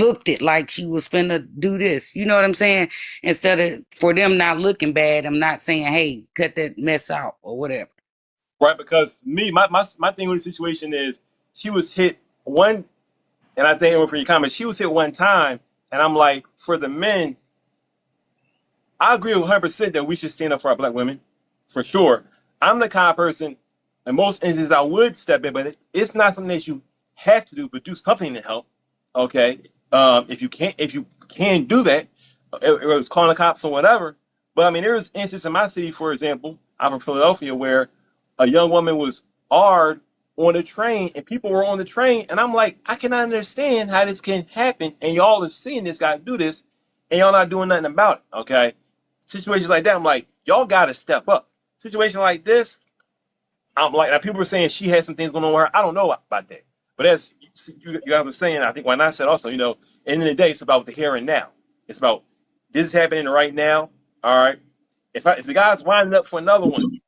looked it like she was finna do this. You know what I'm saying? Instead of for them not looking bad, I'm not saying, hey, cut that mess out or whatever. Right, because my thing with the situation is she was hit one, and I think for your comment, she was hit one time, and I'm like, for the men, I agree 100% that we should stand up for our black women, for sure. I'm the kind of person, in most instances, I would step in, but it's not something that you have to do, but do something to help. Okay, if you can do that, whether it's calling the cops or whatever. But I mean, there was instances in my city, for example, I'm from Philadelphia, where a young woman was AR'd on a train, and people were on the train, and I'm like, I cannot understand how this can happen, and y'all are seeing this guy do this, and y'all not doing nothing about it. Okay, situations like that, I'm like, y'all got to step up. Situation like this, I'm like, now people were saying she had some things going on with her. I don't know about that. But as you guys were saying, I think when I said also, end of the day, it's about the here and now. It's about this is happening right now. All right. If the guy's winding up for another one,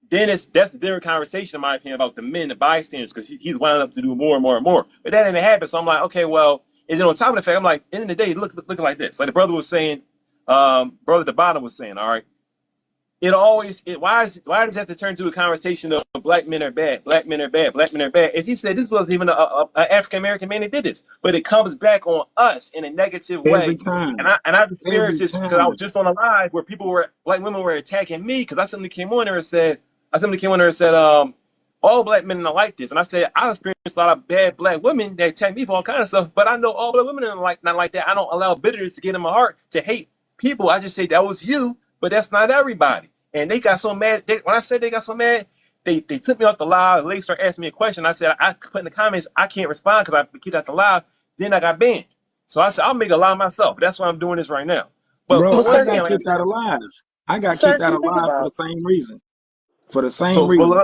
then that's a different conversation, in my opinion, about the men, the bystanders, because he's winding up to do more and more and more. But that didn't happen. So I'm like, okay, well, and then on top of the fact, I'm like, end of the day, looking like this. Like the brother was saying, brother at the bottom was saying, all right. Why does it have to turn to a conversation of black men are bad, black men are bad, black men are bad? As he said, this wasn't even an African American man that did this, but it comes back on us in a negative Every way. time. And I've experienced Every this because I was time. just on a live where black women were attacking me because I simply came on there and said, all black men are like this, and I said I experienced a lot of bad black women that attack me for all kinds of stuff, but I know all black women are not like that. I don't allow bitterness to get in my heart to hate people. I just say that was you, but that's not everybody. And they got so mad. When I said they got so mad, they took me off the live. They started asking me a question. I said, I put in the comments, I can't respond because I keep out the live. Then I got banned. So I said, I'll make a live myself. That's why I'm doing this right now. But Bro, Well, I once sir, again, got like I kicked out said, of live. I got sir, kicked do out you of think live for about the same reason. For the same so reason.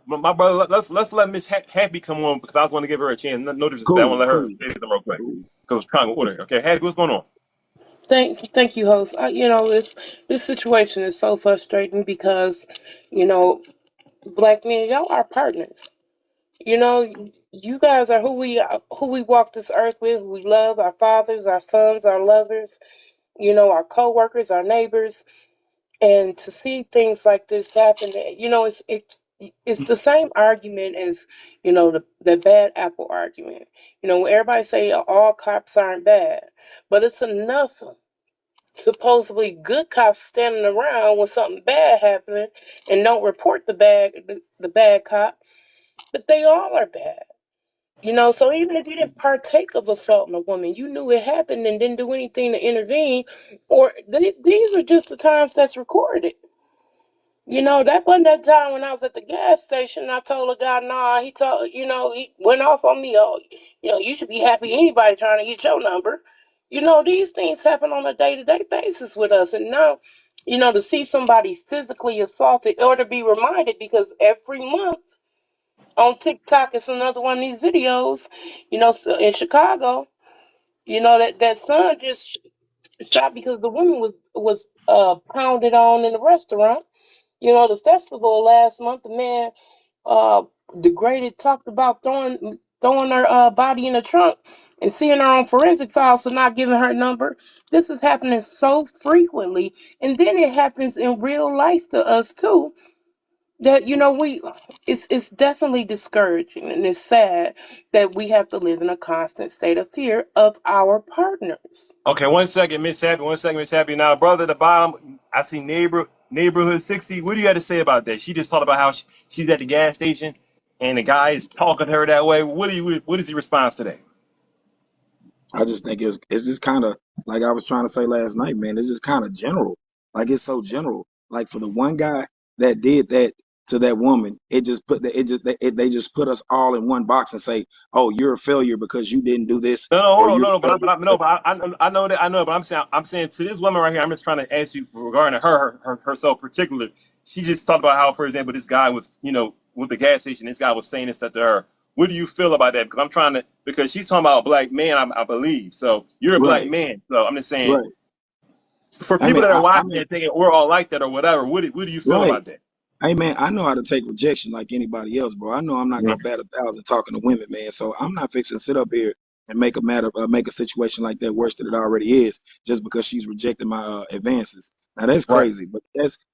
my brother, let's let Miss Happy come on because I was going to give her a chance. No disrespect. I Cool, want to let her cool, say something real quick cool. because trying to order. Okay, Happy, what's going on? thank you, host. This situation is so frustrating because, you know, black men, y'all are partners. You know, you guys are who we walk this earth with, who we love, our fathers, our sons, our lovers, our co-workers, our neighbors, and to see things like this happen, it's the same argument as, the bad apple argument. When everybody say all cops aren't bad, but it's enough supposedly good cops standing around when something bad happening and don't report the bad cop, but they all are bad. So even if you didn't partake of assaulting a woman, you knew it happened and didn't do anything to intervene, or these are just the times that's recorded. That wasn't that time when I was at the gas station and I told a guy, nah, he went off on me. Oh, you should be happy anybody trying to get your number. These things happen on a day-to-day basis with us. And now, to see somebody physically assaulted or to be reminded, because every month on TikTok, it's another one of these videos, so in Chicago, that son just shot because the woman was pounded on in the restaurant. The festival last month, the man degraded, talked about throwing her body in the trunk and seeing her on forensic files for not giving her number. This is happening so frequently, and then it happens in real life to us too. That it's definitely discouraging, and it's sad that we have to live in a constant state of fear of our partners. Okay, 1 second, Miss Happy. 1 second, Miss Happy. Now, brother at the bottom, I see neighborhood 60. What do you got to say about that? She just talked about how she's at the gas station and the guy is talking to her that way. What is your response to that? I just think it's just kind of like I was trying to say last night, man. It's just kind of general. Like it's so general. Like for the one guy that did that, to that woman, it just put they just put us all in one box and say, "Oh, you're a failure because you didn't do this," No, no, or hold on, "You're no, no, a failure because." I know that, but I'm saying to this woman right here, I'm just trying to ask you regarding herself particular. She just talked about how, for example, this guy was, with the gas station, this guy was saying this stuff to her. What do you feel about that? Because I'm trying to, because she's talking about a black man, I believe. So you're a black Right, man. So I'm just saying, right. for I people mean, that are I watching mean, and thinking we're all like that or whatever, what do you feel right. about that? Hey man, I know how to take rejection like anybody else, bro. I know I'm not Yeah. gonna bat 1,000 talking to women, man. So I'm not fixing to sit up here and make a situation like that worse than it already is, just because she's rejecting my advances. Now that's Right. crazy, but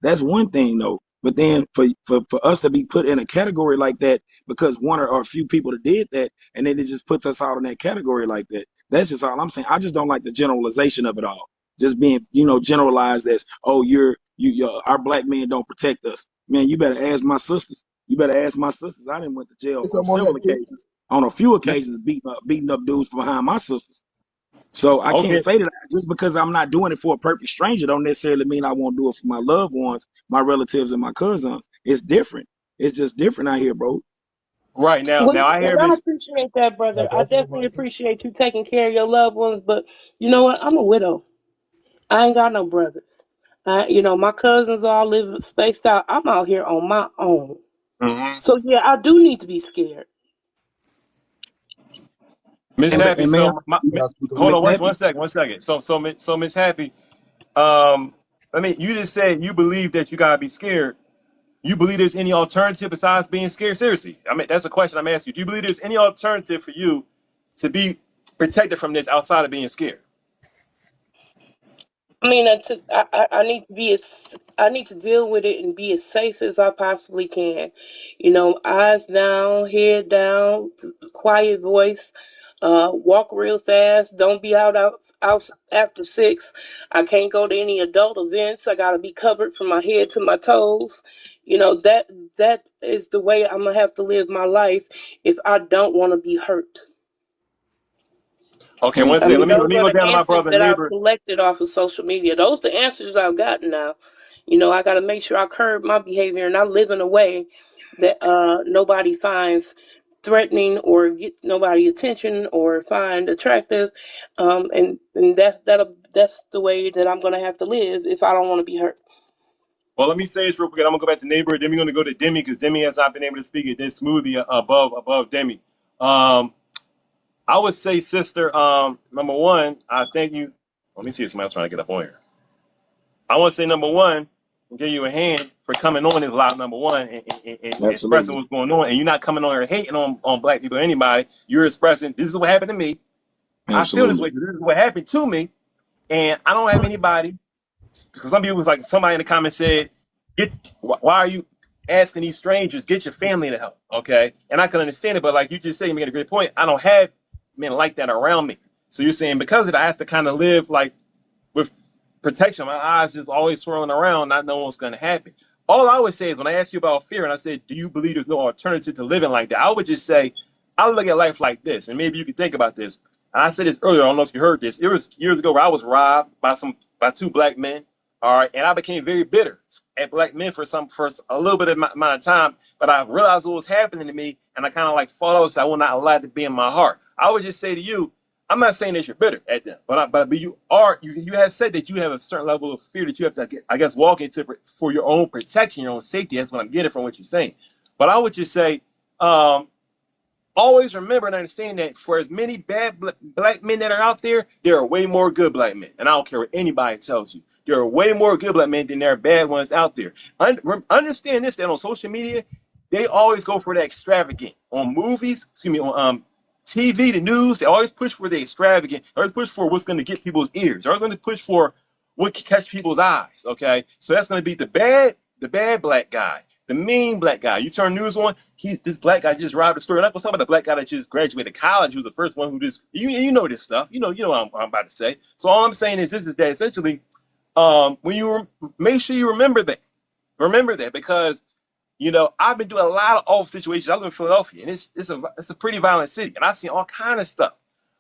that's one thing though. But then for us to be put in a category like that because one or a few people that did that, and then it just puts us out in that category like that. That's just all I'm saying. I just don't like the generalization of it all. Just being, generalized as, oh, our black men don't protect us. Man, you better ask my sisters. You better ask my sisters. I didn't went to jail It's on some on several that too. occasions. On a few occasions, beating up dudes behind my sisters. So I can't Okay. say that just because I'm not doing it for a perfect stranger don't necessarily mean I won't do it for my loved ones, my relatives, and my cousins. It's different. It's just different out here, bro. Right now, Well, I hear I Miss. appreciate that, brother. Like I that's definitely everybody. appreciate you taking care of your loved ones. But you know what? I'm a widow. I ain't got no brothers. My cousins all live spaced out. I'm out here on my own. Mhm. So yeah, I do need to be scared. Miss Happy. And man, So You gotta speak a hold Miss little. on Happy, one second. So Miss Happy. Um, you just said you believe that you gotta be scared. You believe there's any alternative besides being scared? Seriously, that's a question I'm asking you. Do you believe there's any alternative for you to be protected from this outside of being scared? I mean, I need to I need to deal with it and be as safe as I possibly can. Eyes down, head down, quiet voice. Walk real fast. Don't be out after 6. I can't go to any adult events. I gotta be covered from my head to my toes. That is the way I'm gonna have to live my life if I don't want to be hurt. Okay, hey, one I second. mean, hey, Let those me are go the down to my answers brother that I've neighbor. collected off of social media. Those are the answers I've gotten now. I got to make sure I curb my behavior and I live in a way that nobody finds threatening or get nobody attention or find attractive. And that's the way that I'm going to have to live if I don't want to be hurt. Well, let me say this real quick. I'm gonna go back to neighbor. Then we're gonna go to Demi because Demi has not been able to speak it. Then Smoothie above Demi. Um, I would say, sister. Number one, I thank you. Let me see if somebody else trying to get up on here. I want to say number one, give you a hand for coming on this live. Number one, and expressing absolutely, what's going on, and you're not coming on here hating on black people or anybody. You're expressing this is what happened to me. I feel this way absolutely. because this is what happened to me, and I don't have anybody. Because some people was like somebody in the comments said, why are you asking these strangers? Get your family to help, okay? And I can understand it, but like you just said, you made a great point. I don't have men like that around me. So you're saying because of that, I have to kind of live like with protection. My eyes is always swirling around, not knowing what's going to happen. All I would say is when I asked you about fear, and I said, do you believe there's no alternative to living like that? I would just say, I look at life like this, and maybe you can think about this. And I said this earlier. I don't know if you heard this. It was years ago where I was robbed by two black men. All right, and I became very bitter at black men for a little bit of amount of time. But I realized what was happening to me, and I kind of like fought out. So I will not allow it to be in my heart. I would just say to you, I'm not saying that you're bitter at them, but you have said that you have a certain level of fear that you have to, I guess, walk into for your own protection, your own safety. That's what I'm getting from what you're saying. But I would just say, um, always remember and understand that for as many bad black men that are out there, there are way more good black men. And I don't care what anybody tells you. There are way more good black men than there are bad ones out there. Understand this, that on social media, they always go for the extravagant. On movies, on TV, the news, they always push for the extravagant. They always push for what's going to get people's ears. They're always going to push for what can catch people's eyes, okay? So that's going to be the bad black guy. The mean black guy. You turn news on, this black guy just robbed a store. Not talking about the black guy that just graduated college, who's the first one who just you know this stuff. You know what I'm about to say. So all I'm saying is this is that essentially, when you make sure you remember that because I've been doing a lot of off situations. I live in Philadelphia, and it's a pretty violent city, and I've seen all kind of stuff.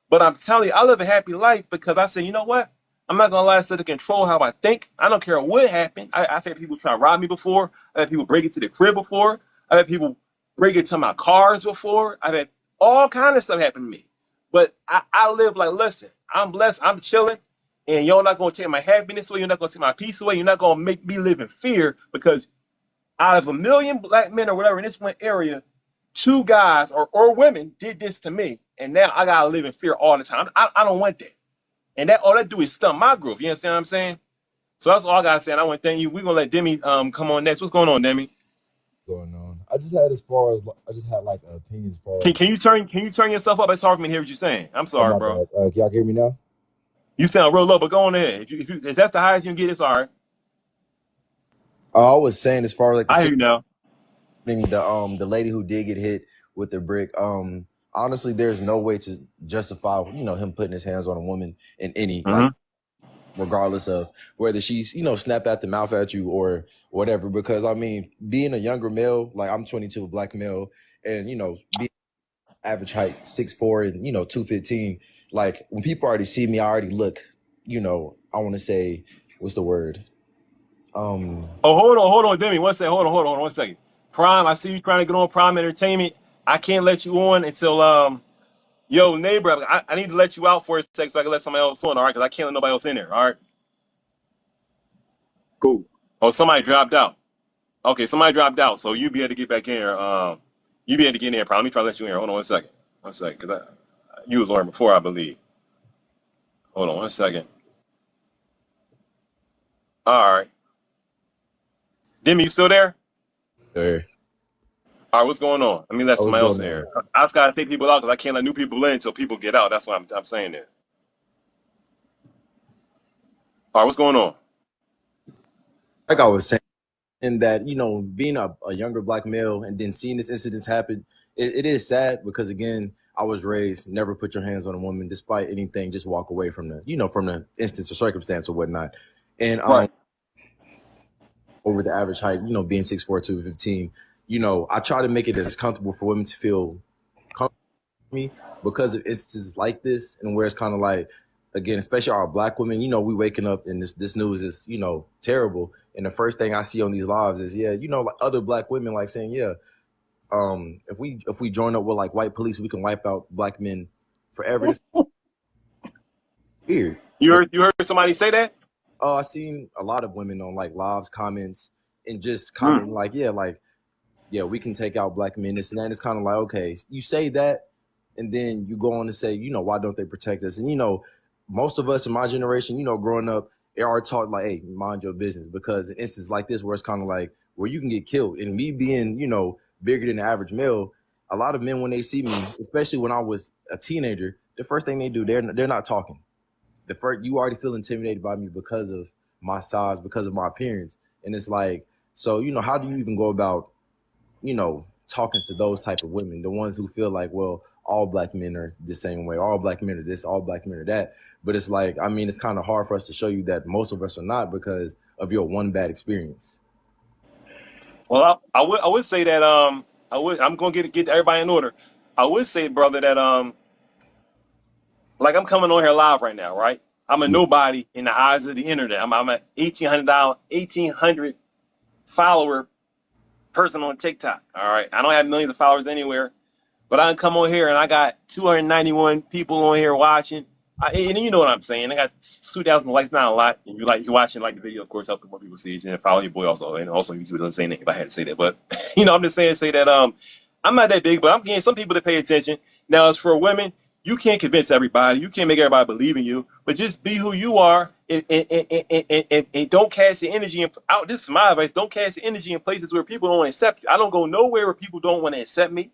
But I'm telling you, I live a happy life because I say, you know what? I'm not gonna allow this to control how I think. I don't care what happened. I've had people try to rob me before. I've had people break into the crib before. I've had people break into my cars before. I've had all kind of stuff happen to me. But I live like, listen, I'm blessed, I'm chilling, and you're not gonna take my happiness away, you're not gonna take my peace away, you're not gonna make me live in fear, because out of a million black men or whatever in this one area, 2 guys or women did this to me, and now I gotta live in fear all the time. I don't want that. And that all that do is stunt my growth. You understand what I'm saying? So that's all I gotta say. And I want to thank you. We're gonna let Demi come on next. What's going on, Demi? Going on. I just had like an opinion as far as. Can you turn yourself up? It's hard for me to hear what you're saying. I'm Oh sorry, my bro. bad. Can y'all hear me now? You sound real low, but go on ahead. If that's the highest you can get, it's all right. I was saying as far as like I hear you now. the lady who did get hit with the brick. Honestly, there's no way to justify him putting his hands on a woman in any like, regardless of whether she's snapped at the mouth at you or whatever. Because I mean, being a younger male, like I'm 22, black male, and being average height 6'4" and 215. Like when people already see me, I already look. I want to say, what's the word? Oh, hold on, Demi. One second. Hold on 1 second. Prime, I see you trying to get on Prime Entertainment. I can't let you on until yo, neighbor, I need to let you out for a sec so I can let somebody else on, all right? Because I can't let nobody else in there, all right? Cool. Oh, somebody dropped out. Okay, somebody dropped out, so you be able to get back in here. You be able to get in here, Prime. Let me try to let you in here. Hold on 1 second. 1 second, because you was on before, I believe. Hold on 1 second. All right. Demi, you still there? Hey. All right, what's going on? Let me let What's somebody else in going here. on? I just gotta take people out because I can't let new people in until people get out. That's why I'm saying this. All right, what's going on? Like I was saying, that being a younger black male and then seeing this incidents happen, it is sad because again, I was raised never put your hands on a woman despite anything, just walk away from the instance or circumstance or whatnot. And Right. over the average height, being 6'4", 215, I try to make it as comfortable for women to feel comfortable with me because of instances like this and where it's kind of like, again, especially our black women, we waking up and this news is, terrible. And the first thing I see on these lives is, like other black women like saying, if we join up with like white police, we can wipe out black men forever. It's weird. You heard somebody say that? Oh, I seen a lot of women on like lives comments and just commenting like, we can take out black men, this and that. It's kind of like, okay, you say that, and then you go on to say, why don't they protect us? And most of us in my generation, growing up, they are taught like, hey, mind your business, because in instances like this where it's kind of like where you can get killed. And me being, bigger than the average male, a lot of men when they see me, especially when I was a teenager, the first thing they do, they're not talking. You already feel intimidated by me because of my size, because of my appearance. And it's like, so, how do you even go about, talking to those type of women, the ones who feel like, well, all black men are the same way, all black men are this, all black men are that. But it's like, I mean, it's kind of hard for us to show you that most of us are not because of your one bad experience. Well, I would say that I'm gonna get everybody in order. I would say, brother, that like I'm coming on here live right now, right? I'm a nobody in the eyes of the internet. I'm an 1,800 follower person on TikTok. All right, I don't have millions of followers anywhere, but I can come on here and I got 291 people on here watching. And you know what I'm saying? I got 2,000 likes, not a lot. And you're watching like the video, of course, helping more people see it and follow your boy also. And also YouTube doesn't say anything if I had to say that, but I'm just saying to say that I'm not that big, but I'm getting some people to pay attention. Now, as for women, you can't convince everybody. You can't make everybody believe in you, but just be who you are and don't cast your energy out. This is my advice. Don't cast your energy in places where people don't accept you. I don't go nowhere where people don't want to accept me.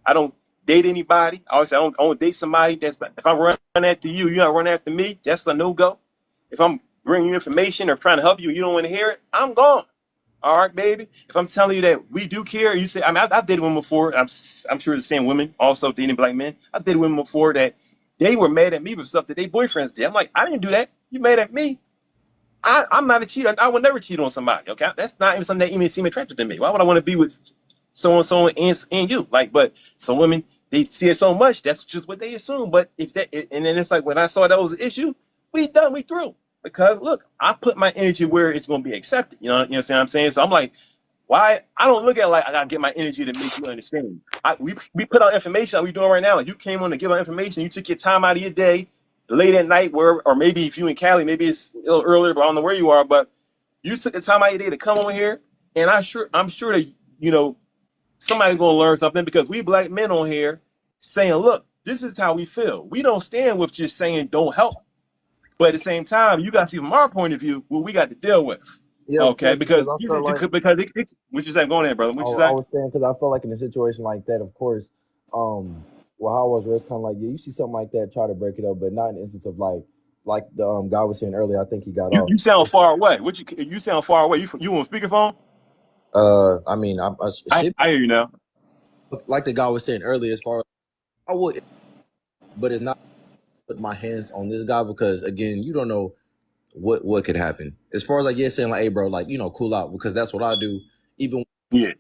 I don't date anybody. I always say I don't date somebody that's, if I run after you, you're not running after me. That's a no-go. If I'm bringing you information or trying to help you, you don't want to hear it, I'm gone. All right, baby. If I'm telling you that we do care, you say, I mean, I've dated women before. I'm sure the same women also dating black men. I've dated women before that they were mad at me for stuff that their boyfriends did. I'm like, I didn't do that. You mad at me? I'm not a cheater. I would never cheat on somebody. Okay, that's not even something that even seem attractive to me. Why would I want to be with so and you? Like, but some women, they see it so much, that's just what they assume. But if that, and then it's like when I saw that was an issue, we done, we through. because look, I put my energy where it's going to be accepted. You know what I'm saying? So I'm like, why? I don't look at it like I gotta get my energy to make you understand. We put out information like we doing right now. Like you came on to give out information. You took your time out of your day, late at night, or maybe if you in Cali, maybe it's a little earlier, but I don't know where you are. But you took the time out of your day to come on here, and I'm sure that somebody's gonna learn something because we black men on here saying, look, this is how we feel. We don't stand with just saying don't help, but at the same time, you gotta see from our point of view what we got to deal with. Yeah, of Okay, course, because because I you feel said like what you say? Go ahead, brother. What you I say? was saying because I feel like in a situation like that, of course, well, how I was raised, kind of like, yeah, you see something like that, try to break it up, but not in the instance of like the guy was saying earlier. I think he got off. You sound far away. You sound far away. You on speakerphone? I mean, I I should I hear you now. like the guy was saying earlier. As far as I would, but it's not put my hands on this guy because again, you don't know what could happen. As far as like saying like, hey, bro, like cool out because that's what I do. Even Yeah.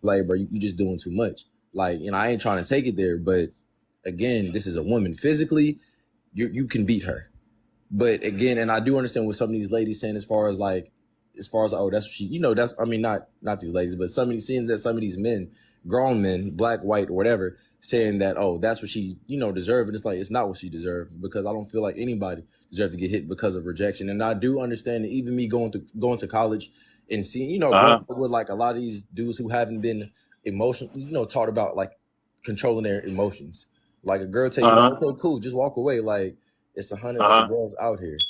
like, bro, you just doing too much. Like, I ain't trying to take it there, but again, this is a woman. Physically, you can beat her. But again, and I do understand what some of these ladies saying as far as oh, that's what she, that's, I mean, not these ladies, but some of these scenes that some of these men, grown men, black, white, or whatever, saying that, oh, that's what she, deserve. And it's like, it's not what she deserves because I don't feel like anybody deserves to get hit because of rejection. And I do understand that even me going to college and seeing, growing up with like a lot of these dudes who haven't been emotionally, taught about like controlling their emotions. Like a girl tell you, like, okay, cool, just walk away. Like it's 100 other girls out here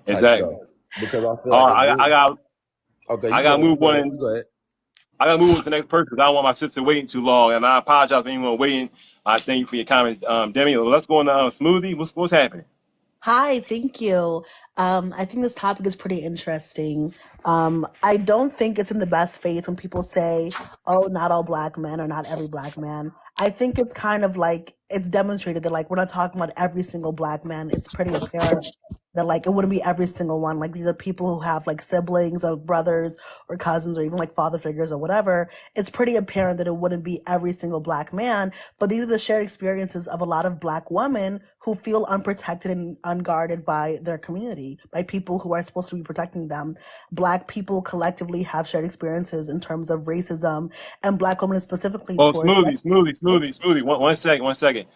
type Exactly. stuff. Because I feel All like right, okay, I you got go to ahead, move on. you go ahead. I got to move on to the next person because I don't want my sister waiting too long, and I apologize for anyone waiting. I thank you for your comments, Demi. Let's go on to Smoothie. What's happening? Hi, thank you. I think this topic is pretty interesting. I don't think it's in the best faith when people say, oh, not all black men or not every black man. I think it's kind of like it's demonstrated that like we're not talking about every single black man. It's pretty apparent that like it wouldn't be every single one. Like these are people who have like siblings or brothers or cousins or even like father figures or whatever. It's pretty apparent that it wouldn't be every single black man. But these are the shared experiences of a lot of black women who feel unprotected and unguarded by their community, by people who are supposed to be protecting them. Black people collectively have shared experiences in terms of racism and black women specifically Oh, towards Smoothie. One second.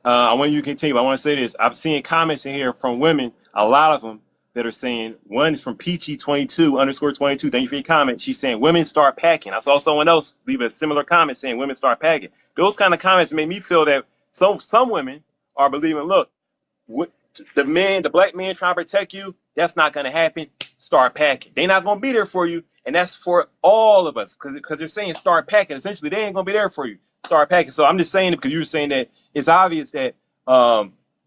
I want you to continue. But I want to say this. I'm seeing comments in here from women, a lot of them that are saying, one is from Peachy22_22. Thank you for your comment. She's saying women start packing. I saw someone else leave a similar comment saying women start packing. Those kind of comments made me feel that some women are believing, look, what the black man trying to protect you, that's not going to happen. Start packing. They're not going to be there for you. And that's for all of us because they're saying start packing. Essentially, they ain't going to be there for you. Start packing. So I'm just saying it because you were saying that it's obvious that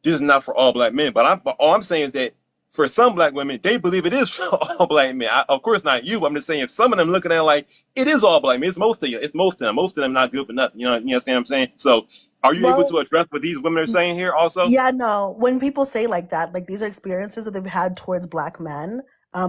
this is not for all black men. But all I'm saying is that for some black women, they believe it is for all black men. Of course, not you. But I'm just saying if some of them looking at it like it is all black men, it's most of you. It's most of them. Most of them not good for nothing. You understand what I'm saying? So are you able well, to address what these women are saying here also? yeah, no. When people say like that, like these are experiences that they've had towards black men.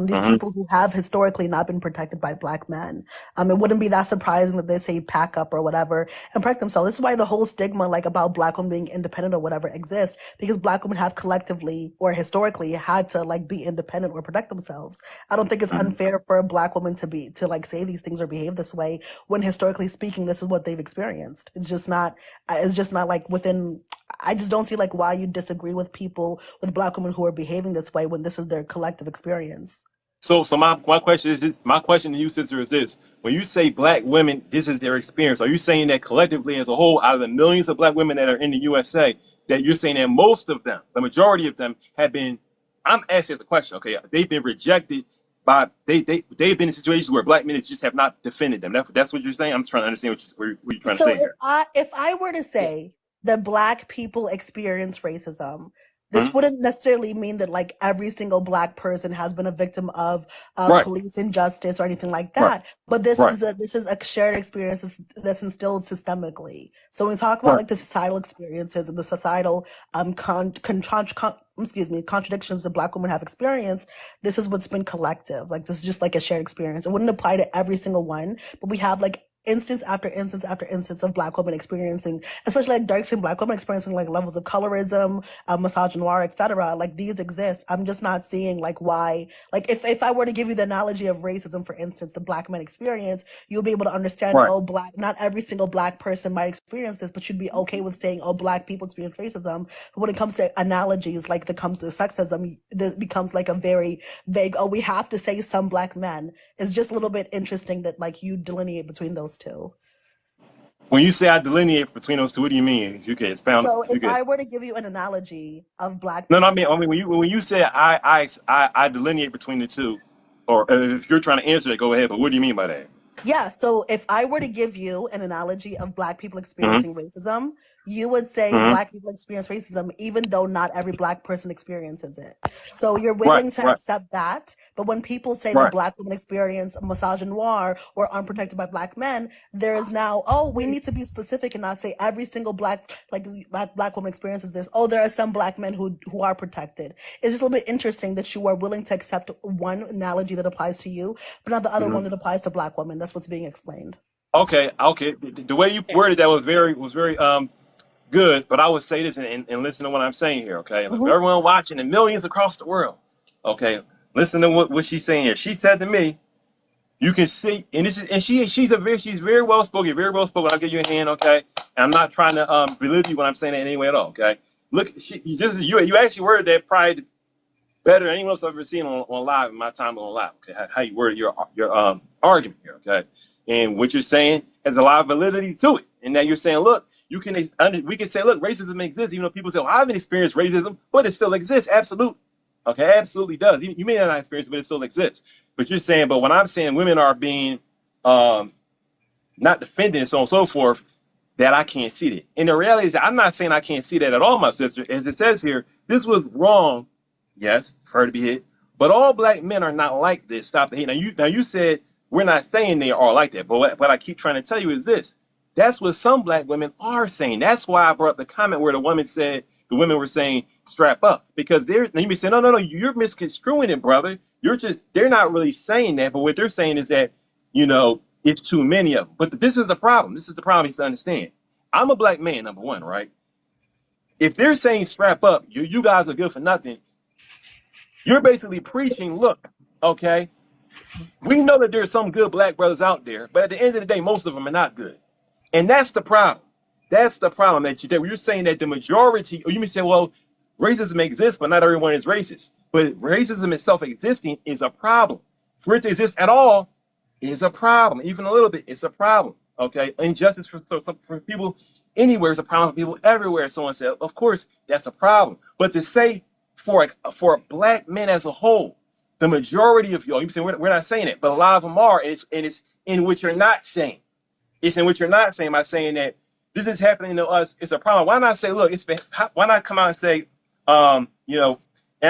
These people who have historically not been protected by black men. It wouldn't be that surprising that they say pack up or whatever and protect themselves. This is why the whole stigma like about black women being independent or whatever exists because black women have collectively or historically had to like be independent or protect themselves. I don't think it's unfair for a black woman to like say these things or behave this way when historically speaking, this is what they've experienced. It's just not like within I just don't see like why you disagree with people with black women who are behaving this way when this is their collective experience. So my question is this. My question to you, sister, is this: when you say black women, this is their experience. Are you saying that collectively, as a whole, out of the millions of black women that are in the USA, that you're saying that most of them, the majority of them, have been? I'm asking as a question. Okay, they've been rejected by they've been in situations where black men just have not defended them. That's what you're saying. I'm trying to understand what you're trying to So say here. if I were to say that black people experience racism, this Mhm. wouldn't necessarily mean that like every single black person has been a victim of Right, police injustice or anything like right, that. But this right, is a shared experience that's instilled systemically. So when we talk about right. like the societal experiences and the societal contradictions that black women have experienced, this is what's been collective. Like this is just like a shared experience. It wouldn't apply to every single one, but we have like instance after instance after instance of black women experiencing, especially like dark skinned black women experiencing like levels of colorism, misogynoir, etc. Like these exist. I'm just not seeing like why. Like if I were to give you the analogy of racism, for instance, the black men experience, you'll be able to understand. Right. Oh, not every single black person might experience this, but you'd be okay with saying, oh, black people experience racism. But when it comes to analogies, like it comes to sexism, this becomes like a very vague. Oh, we have to say some black men. It's just a little bit interesting that like you delineate between those two. When you say I delineate between those two, what do you mean? If you can expound. So if I were to give you an analogy of black No, people, I mean when you say I delineate between the two, or if you're trying to answer it, go ahead. But what do you mean by that? yeah, so if I were to give you an analogy of black people Mm-hmm. experiencing racism, you would say Mm-hmm. black people experience racism even though not every black person experiences it. So you're Right. willing to Right. accept that, but when people say that Right. black women experience misogynoir or unprotected by black men, there is now, oh, we need to be specific and not say every single black woman experiences this. Oh, there are some black men who are protected. It's just a little bit interesting that you are willing to accept one analogy that applies to you, but not the other Mm-hmm. one that applies to black women. That's what's being explained. Okay. The way you worded that was very good. But I would say this and listen to what I'm saying here. Okay. And Mm-hmm. everyone watching and millions across the world. Okay. Listen to what she's saying here. She said to me, you can see, and she's very well spoken, very well spoken. I'll give you a hand, okay? And I'm not trying to belittle you when I'm saying that in any way at all, okay? Look, you actually worded that probably better than anyone else I've ever seen on live in my time on live. Okay, how you worded your argument here, okay? And what you're saying has a lot of validity to it. And that you're saying, look, we can say, look, racism exists, even though people say, well, I haven't experienced racism, but it still exists, absolutely. Okay, absolutely does. You may not experience it, but it still exists. But you're saying, but when I'm saying women are being not defended and so on and so forth, that I can't see that. And the reality is that I'm not saying I can't see that at all, my sister. As it says here, this was wrong. Yes, for her to be hit. But all black men are not like this. Stop the hate. Now you said we're not saying they are all like that. But what I keep trying to tell you is this. That's what some black women are saying. That's why I brought up the comment where the women were saying strap up, because you be saying, no, you're misconstruing it, brother. They're not really saying that, but what they're saying is that, it's too many of them. But this is the problem. This is the problem you have to understand. I'm a black man, number one, right? If they're saying strap up, you guys are good for nothing. You're basically preaching, look, okay, we know that there's some good black brothers out there, but at the end of the day, most of them are not good. And that's the problem. That's the problem that you're saying that the majority, or you may say, well, racism exists, but not everyone is racist. But racism itself existing is a problem. For it to exist at all is a problem. Even a little bit, it's a problem. Okay, injustice for people anywhere is a problem for people everywhere. Someone said, of course, that's a problem. But to say for black men as a whole, the majority of y'all, you say we're not saying it, but a lot of them are, and it's in which you're not saying. It's in what you're not saying by saying that this is happening to us. It's a problem. Why not say, look, why not come out and say, and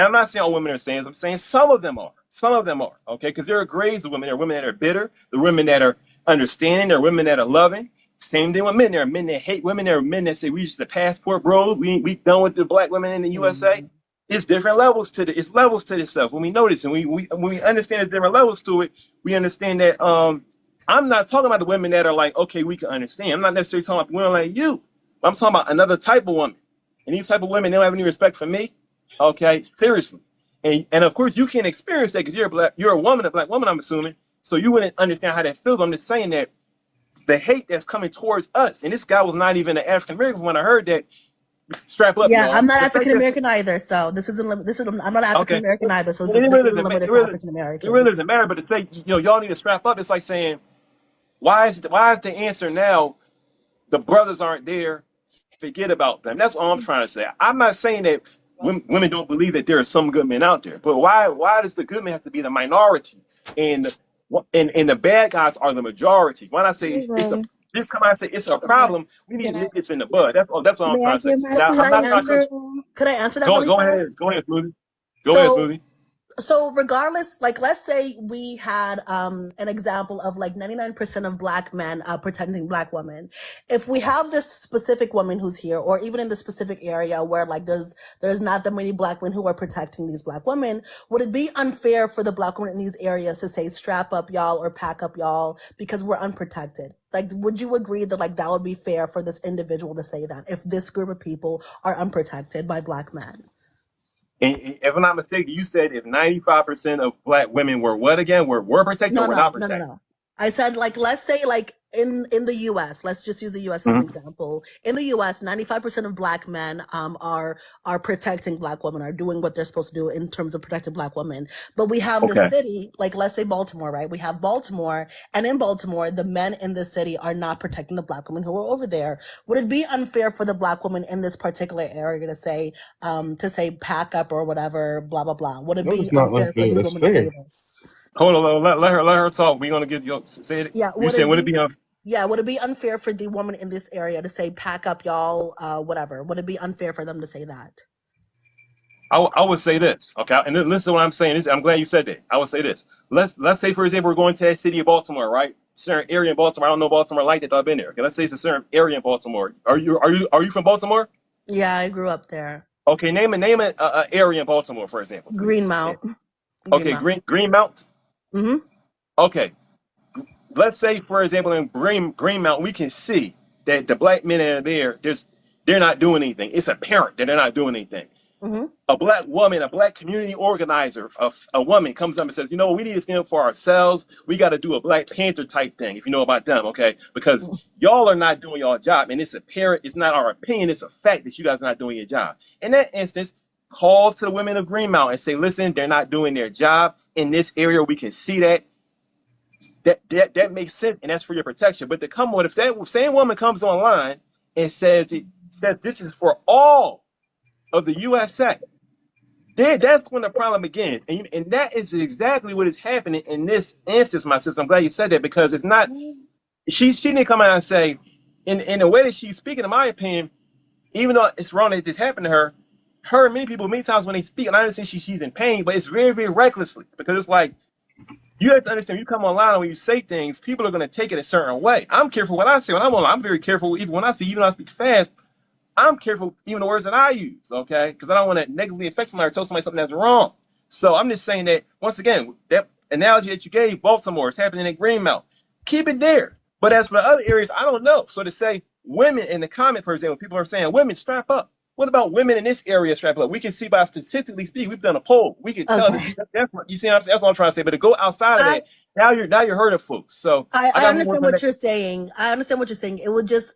I'm not saying all women are saying this, I'm saying some of them are. Some of them are, okay? Because there are grades of women. There are women that are bitter. There are women that are understanding. There are women that are loving. Same thing with men. There are men that hate women. There are men that say we just the passport bros. We done with the black women in the USA. It's different levels to this. It's levels to this stuff. When we notice and when we understand there's different levels to it, we understand that I'm not talking about the women that are like, okay, we can understand. I'm not necessarily talking about women like you. I'm talking about another type of woman. And these type of women, they don't have any respect for me. Okay, seriously. And of course, you can't experience that because you're a woman, a black woman, I'm assuming. So you wouldn't understand how that feels. I'm just saying that the hate that's coming towards us, and this guy was not even an African American when I heard that. Strap up, yeah, y'all. I'm not African American either, so I'm not African American either, so this isn't limited to African Americans. It really doesn't matter, but to say, y'all need to strap up, it's like saying, why is the answer now, the brothers aren't there, forget about them. That's all I'm trying to say. I'm not saying that women don't believe that there are some good men out there, but why does the good men have to be the minority and the bad guys are the majority? Why not say just come out and say it's a problem? We need to nip this in the bud. That's all I'm trying to say. Now, I'm not trying to. Could I answer that? Go really ahead. fast? Go ahead, Smoothie. Go ahead, Smoothie. So regardless, like let's say we had an example of like 99% of black men protecting black women. If we have this specific woman who's here, or even in the specific area where like there's not that many black men who are protecting these black women, would it be unfair for the black women in these areas to say strap up y'all or pack up y'all because we're unprotected? Like, would you agree that like that would be fair for this individual to say that if this group of people are unprotected by Black men? And if I'm not mistaken, you said if 95% of Black women were what again? Were protected or No, were no, not no, no, protected? no. I said like let's say like in the US, let's just use the US as an Mhm. example. In the US, 95% of Black men are protecting Black women, are doing what they're supposed to do in terms of protecting Black women. But we have the Okay. city, like let's say Baltimore, right? We have Baltimore, and in Baltimore, the men in the city are not protecting the Black women who are over there. Would it be unfair for the Black woman in this particular area to say pack up or whatever, blah blah blah? Would it No, be it's not unfair for unfair. these That's women to say fair. this? Hold on, let her talk. We're gonna get you say it. Yeah, You said would it be would it be unfair for the woman in this area to say pack up y'all, whatever? Would it be unfair for them to say that? I would say this, okay, and then listen to what I'm saying. I'm glad you said that. I would say this. Let's say, for example, we're going to that city of Baltimore, right? Certain area in Baltimore. I don't know Baltimore like that. I've been there. Okay, let's say it's a certain area in Baltimore. Are you from Baltimore? Yeah, I grew up there. Okay, name a area in Baltimore, for example, please. Greenmount. Okay, Greenmount. Greenmount. Mm-hmm. Okay, let's say, for example, in Greenmount, we can see that the Black men that are there, they're not doing anything. It's apparent that they're not doing anything. Mm-hmm. A Black woman, a Black community organizer, a woman comes up and says, you know, we need to stand up for ourselves. We got to do a Black Panther type thing, if you know about them, okay? Because y'all are not doing your job, and it's apparent. It's not our opinion. It's a fact that you guys are not doing your job. In that instance, call to the women of Greenmount and say, listen, they're not doing their job. In this area, we can see that. That makes sense, and that's for your protection. But to come on, if that same woman comes online and says this is for all of the USA, that's when the problem begins, and that is exactly what is happening in this instance, my sister. I'm glad you said that because it's not. She didn't come out and say, in the way that she's speaking, in my opinion, even though it's wrong that this happened to her, many people, many times when they speak, and I understand she's in pain, but it's very, very recklessly because it's like. You have to understand, you come online and when you say things, people are going to take it a certain way. I'm careful what I say when I'm online. I'm very careful even when I speak fast. I'm careful even the words that I use, okay? Because I don't want to negatively affect somebody or tell somebody something that's wrong. So I'm just saying that, once again, that analogy that you gave, Baltimore, is happening in Greenmount. Keep it there. But as for the other areas, I don't know. So to say women in the comment, for example, people are saying, women, strap up. What about women in this area strap up? We can see by statistically speaking, we've done a poll. We can tell this. Okay. That's what you see. That's what I'm trying to say. But to go outside of that, now you're hurting folks. So I I got to move on to understand the what next. you're saying. I understand what you're saying.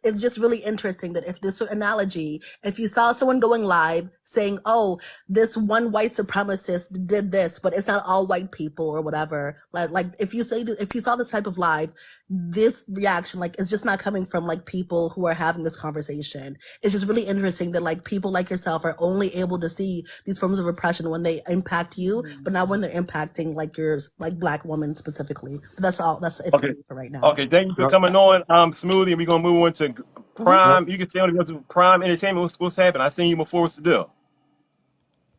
It's just really interesting that if this analogy, if you saw someone going live saying, "Oh, this one white supremacist did this, but it's not all white people or whatever," like if you saw this type of live, this reaction like is just not coming from like people who are having this conversation. It's just really interesting that like people like yourself are only able to see these forms of oppression when they impact you, but not when they're impacting like like Black women specifically. But that's all. That's it for Okay. me for right now. Okay. Thank you for No, coming on, Smoothie. We're gonna move on to Mhm. no. Prime. You can say on the Prime Entertainment. What's happening? I seen you before. What's the deal?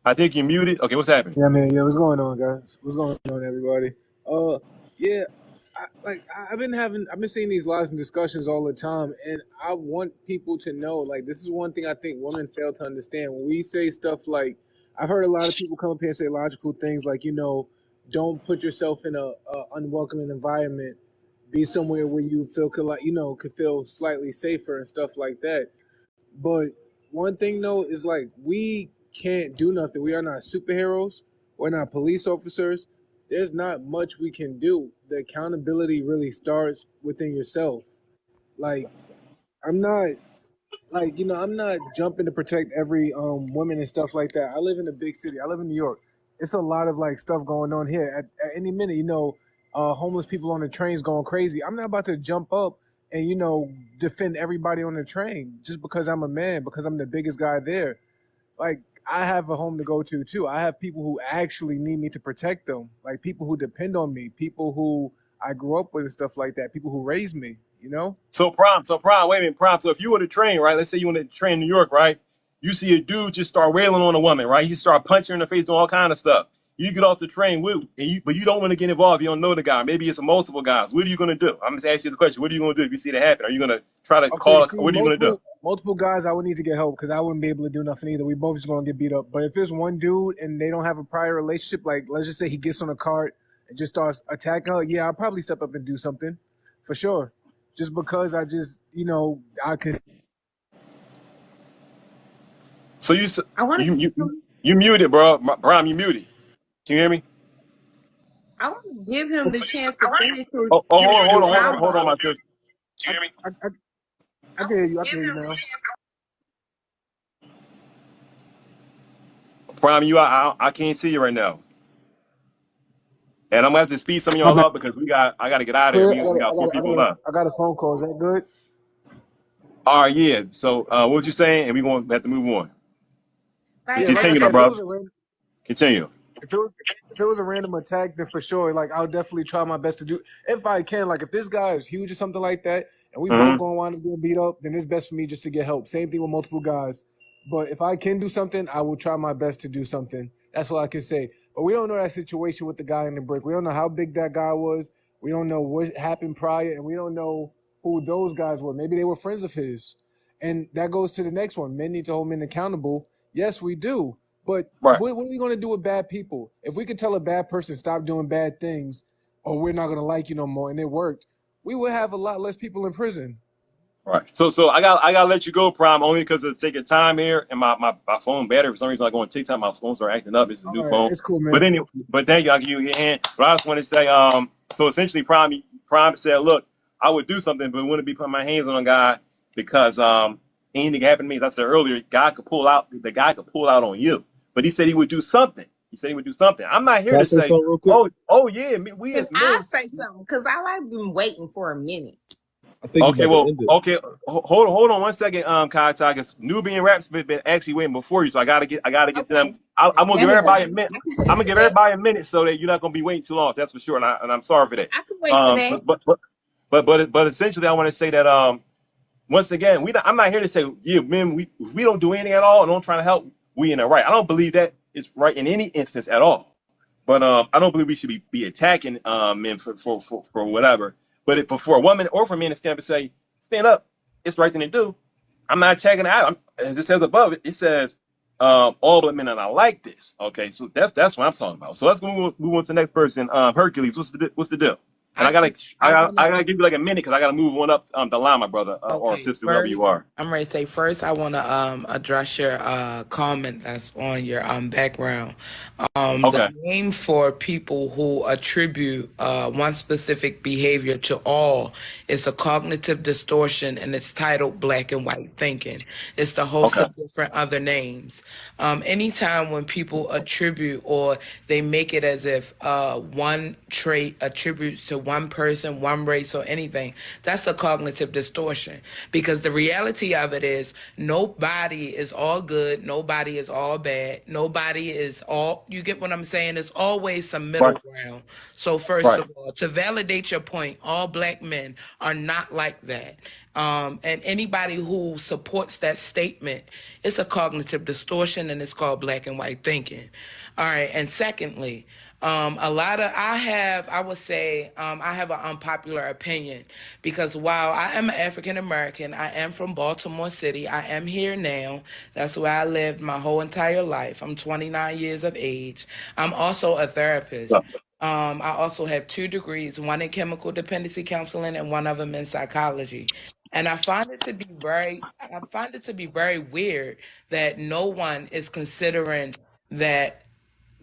I think you're muted. Okay. What's happening? Yeah, man. Yeah, what's going on, guys? What's going on, everybody? Yeah. I've been seeing these lives and discussions all the time, and I want people to know, like, this is one thing I think women fail to understand. When we say stuff like, I've heard a lot of people come up here and say logical things like, don't put yourself in a unwelcoming environment. Be somewhere where you feel could feel slightly safer and stuff like that. But one thing though is like we can't do nothing. We are not superheroes. We're not police officers. There's not much we can do. The accountability really starts within yourself. Like I'm not I'm not jumping to protect every woman and stuff like that. I live in a big city. I live in New York. It's a lot of like stuff going on here. At any minute, homeless people on the trains going crazy. I'm not about to jump up and defend everybody on the train just because I'm a man, because I'm the biggest guy there. Like I have a home to go to too. I have people who actually need me to protect them, like people who depend on me, people who I grew up with and stuff like that, people who raised me. So Prime. Wait a minute, Prime. So if you were to train, right? Let's say you want to train in New York, right? You see a dude just start wailing on a woman, right? He start punching her in the face, doing all kind of stuff. You get off the train, but you don't want to get involved. You don't know the guy. Maybe it's multiple guys. What are you going to do? I'm just asking you the question. What are you going to do if you see that happen? Are you going to try to Okay, call? see, What are you going to do? multiple guys, I would need to get help because I wouldn't be able to do nothing either. We both just gonna get beat up. But if there's one dude and they don't have a prior relationship, like let's just say he gets on a cart and just starts attacking her, yeah, I'll probably step up and do something, for sure. just because I just, I could. So I want to give him. you muted, bro. Brian, you muted. Can you hear me? I want to give him the chance to finish his Oh, hold on, combo. my sister. I, I, I, I can hear you. I can hear you now. Brian, I can't see you right now. And I'm gonna have to speed some of y'all Okay. up because I gotta get out of here. Clear. We got 4 people left. I got a phone call. Is that good? All right, yeah. So what was you saying? And we're gonna have to move on. Like, Yeah, like I Continue, my said, brother. Continue. if it was a random attack, then for sure, like I'll definitely try my best to do if I can. Like if this guy is huge or something like that, and we both Mm-hmm. gonna wind up getting beat up, then it's best for me just to get help. Same thing with multiple guys. But if I can do something, I will try my best to do something. That's what I can say. But we don't know that situation with the guy in the brick. We don't know how big that guy was. We don't know what happened prior, and we don't know who those guys were. Maybe they were friends of his. And that goes to the next one. Men need to hold men accountable. Yes, we do. But Right. what are we going to do with bad people? If we could tell a bad person stop doing bad things, or we're not going to like you no more, and it worked, we would have a lot less people in prison. Right. So I gotta let you go, Prime, only because of taking time here and my phone battery for some reason I go on TikTok, my phones are acting up. It's a All new right, phone. it's cool, man. But anyway, but thank you. I'll give you your hand. But I just want to say, so essentially Prime said, look, I would do something, but wouldn't be putting my hands on a guy because anything happened to me, as I said earlier, the guy could pull out on you. But he said he would do something. I'm not here Can I to say say, something real quick? oh yeah, we can as I men. say something? Because I've been waiting for a minute. I think you Okay, about to well, end it. okay, hold on 1 second, Kai Tigers. Nubian and Raps been actually waiting before you, so I gotta get to them. Okay. I'm gonna give That's everybody a fine. minute. I can I'm wait gonna for give that. everybody a minute so that you're not gonna be waiting too long. That's for sure, and I'm sorry for that. I can wait for that. But essentially, I want to say that once again, I'm not here to say men, if we don't do anything at all and don't try to help, we in the right. I don't believe that it's right in any instance at all. But I don't believe we should be attacking men for whatever. But for a woman or for men to stand up and say, stand up, it's the right thing to do. I'm not attacking that. As it says above it, it says all black men are not like this. Okay, so that's what I'm talking about. So let's move on to the next person. Hercules, what's the deal? And I gotta give you like a minute because I gotta move one up the line, my brother or Okay, sister, whoever you first, are. I'm ready to say first, I want to address your comment that's on your background. The Okay. name for people who attribute one specific behavior to all is a cognitive distortion, and it's titled black and white thinking. It's the host Okay. of different other names. Anytime when people attribute or they make it as if one trait attributes to one person, one race, or anything, that's a cognitive distortion. Because the reality of it is nobody is all good, nobody is all bad, nobody is all, you get what I'm saying? It's always some middle Right. ground. So first Right. of all, to validate your point, all black men are not like that. And anybody who supports that statement, it's a cognitive distortion, and it's called black and white thinking. All right. And secondly, I would say, I have an unpopular opinion because while I am an African American, I am from Baltimore City. I am here now. That's where I lived my whole entire life. I'm 29 years of age. I'm also a therapist. I also have 2 degrees, one in chemical dependency counseling and one of them in psychology. And I find it to be very weird that no one is considering that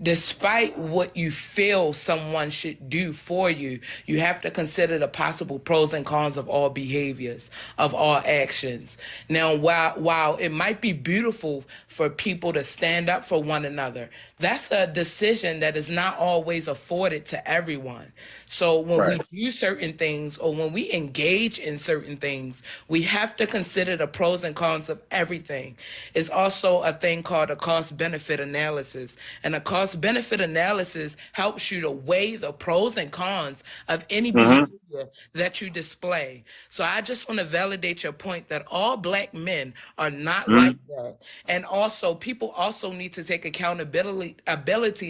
despite what you feel someone should do for you, you have to consider the possible pros and cons of all behaviors, of all actions. Now, while it might be beautiful for people to stand up for one another, that's a decision that is not always afforded to everyone. So when we do certain things or when we engage in certain things, we have to consider the pros and cons of everything. It's also a thing called a cost-benefit analysis. And a cost-benefit analysis helps you to weigh the pros and cons of any behavior that you display. So I just want to validate your point that all black men are not like that. And also, people also need to take accountability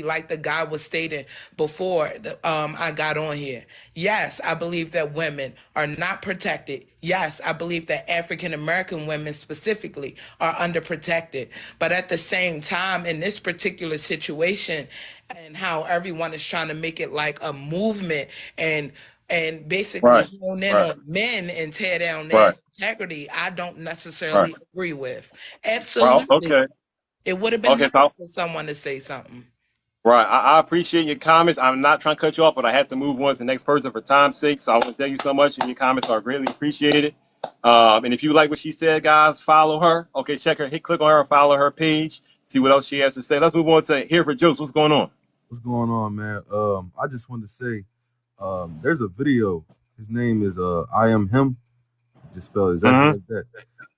like the guy was stating before I got on here. Yes, I believe that women are not protected. Yes, I believe that African American women specifically are underprotected. But at the same time, in this particular situation, and how everyone is trying to make it like a movement and and basically Right. hone in Right. on men and tear down Right. their integrity, I don't Right. necessarily agree with. Well, Absolutely. okay. It would have been Okay. So nice for someone to say something. right. I appreciate your comments. I'm not trying to cut you off, but I have to move on to the next person for time's sake. So I want to thank you so much, and your comments are greatly appreciated. And if you like what she said, guys, follow her. Okay, check her, click on her, and follow her page. See what else she has to say. Let's move on to Here for Jokes. What's going on? What's going on, man? I just wanted to say, there's a video. His name is I Am Him. Just spelled exactly like that.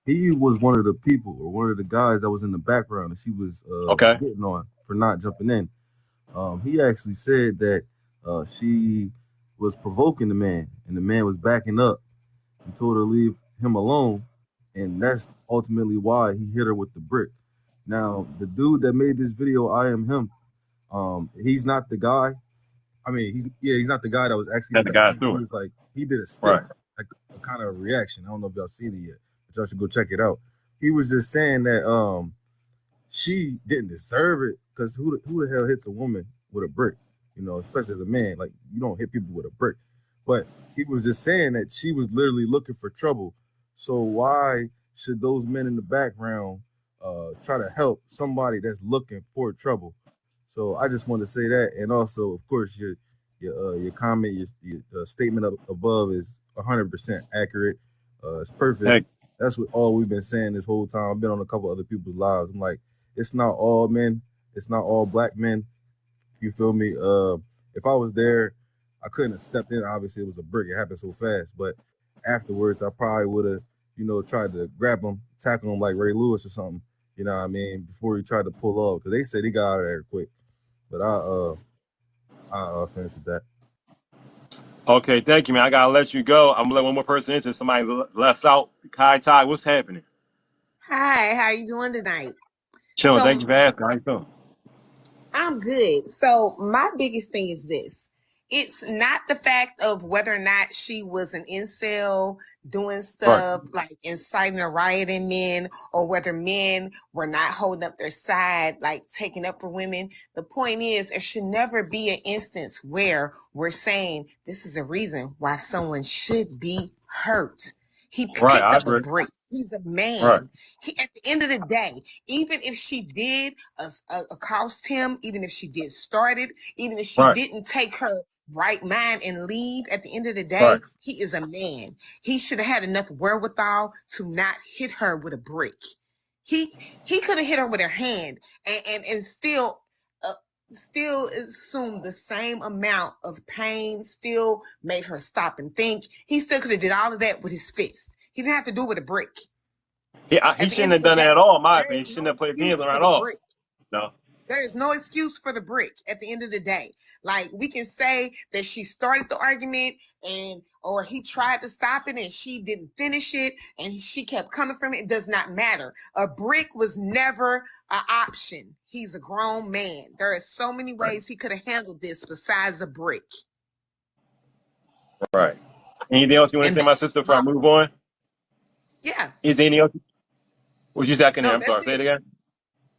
He was one of the people or one of the guys that was in the background and she was Okay. getting on for not jumping in. He actually said that she was provoking the man and the man was backing up and told her to leave him alone. And that's ultimately why he hit her with the brick. Now, the dude that made this video, I Am Him, he's not the guy. I mean, he's not the guy that was actually. Not the guy he through it. was like he did a stick, Right. like a kind of reaction. I don't know if y'all seen it yet, but y'all should go check it out. He was just saying that she didn't deserve it because who the hell hits a woman with a brick? You know, especially as a man, like you don't hit people with a brick. But he was just saying that she was literally looking for trouble. So why should those men in the background try to help somebody that's looking for trouble? So I just want to say that, and also, of course, your comment, your statement up above is 100% accurate. It's perfect. Hey. That's what all we've been saying this whole time. I've been on a couple other people's lives. I'm like, it's not all men. It's not all black men. You feel me? If I was there, I couldn't have stepped in. Obviously, it was a brick. It happened so fast. But afterwards, I probably would have, tried to grab him, tackle him like Ray Lewis or something. You know what I mean? Before he tried to pull off, because they said he got out of there quick. But I finish with that. Okay, thank you, man. I gotta let you go. I'm gonna let one more person in. Somebody left out. Kai Tai, what's happening? Hi, how are you doing tonight? Chilling. So Thank you for asking. How you doing? I'm good. So my biggest thing is this. It's not the fact of whether or not she was an incel doing stuff like inciting a riot in men, or whether men were not holding up their side, like taking up for women. The point is, there should never be an instance where we're saying this is a reason why someone should be hurt. He picked up a brick. He's a man. Right. He, at the end of the day, even if she did accost him, even if she did start it, even if she didn't take her right mind and leave, at the end of the day, he is a man. He should have had enough wherewithal to not hit her with a brick. He could have hit her with her hand and still assumed the same amount of pain, still made her stop and think. He still could have did all of that with his fist. He didn't have to do it with a brick. He shouldn't have done that at all, in my opinion. He shouldn't have played the at all. No. There is no excuse for the brick at the end of the day. Like, we can say that she started the argument or he tried to stop it and she didn't finish it and she kept coming from it. It does not matter. A brick was never an option. He's a grown man. There are so many ways he could have handled this besides a brick. Right. Anything else you want to say, my sister, before I move on? Yeah. Is there anything else? What you say? I can hear. I'm sorry. Say it again.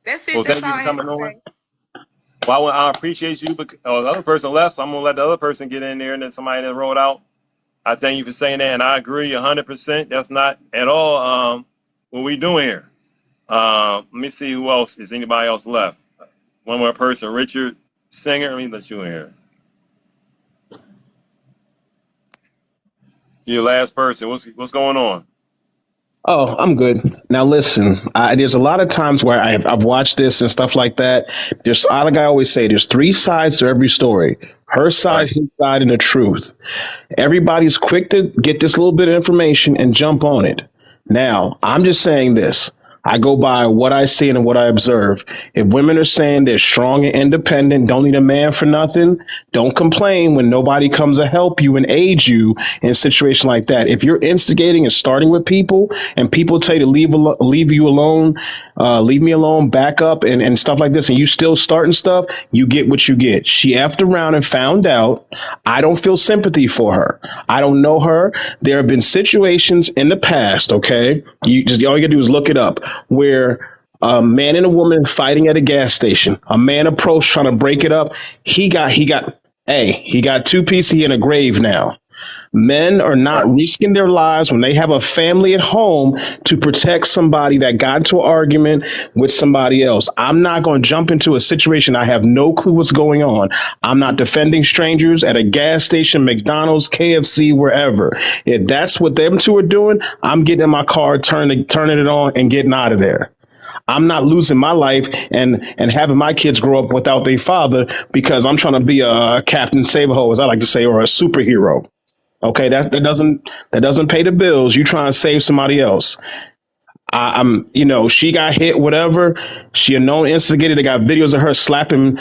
That's it. Well, That's thank you all for I have coming to on. say. Well, I appreciate you. But the other person left, so I'm gonna let the other person get in there, and then somebody that rolled out. I thank you for saying that, and I agree 100%. That's not at all what we doing here. Let me see who else is. Anybody else left? One more person, Richard Singer. Let me let you in here. Your last person. What's going on? Oh, I'm good. Now listen, there's a lot of times where I've watched this and stuff like that. Like I always say, there's three sides to every story: her side, his side, and the truth. Everybody's quick to get this little bit of information and jump on it. Now, I'm just saying this. I go by what I see and what I observe. If women are saying they're strong and independent, don't need a man for nothing, don't complain when nobody comes to help you and aid you in a situation like that. If you're instigating and starting with people and people tell you to leave you alone, leave me alone, back up and stuff like this, and you still starting stuff, you get what you get. She effed around and found out. I don't feel sympathy for her. I don't know her. There have been situations in the past, okay? All you gotta do is look it up, where a man and a woman fighting at a gas station. A man approached trying to break it up. He got 2 pieces. He in a grave now. Men are not Right. risking their lives when they have a family at home to protect somebody that got into an argument with somebody else. I'm not going to jump into a situation I have no clue what's going on. I'm not defending strangers at a gas station, McDonald's, KFC, wherever. If that's what them two are doing, I'm getting in my car, turning it on, and getting out of there. I'm not losing my life and having my kids grow up without their father because I'm trying to be a Captain Save-A-Ho, as I like to say, or a superhero. Okay, that doesn't pay the bills. You try and save somebody else. She got hit, whatever. She a known instigator. They got videos of her slapping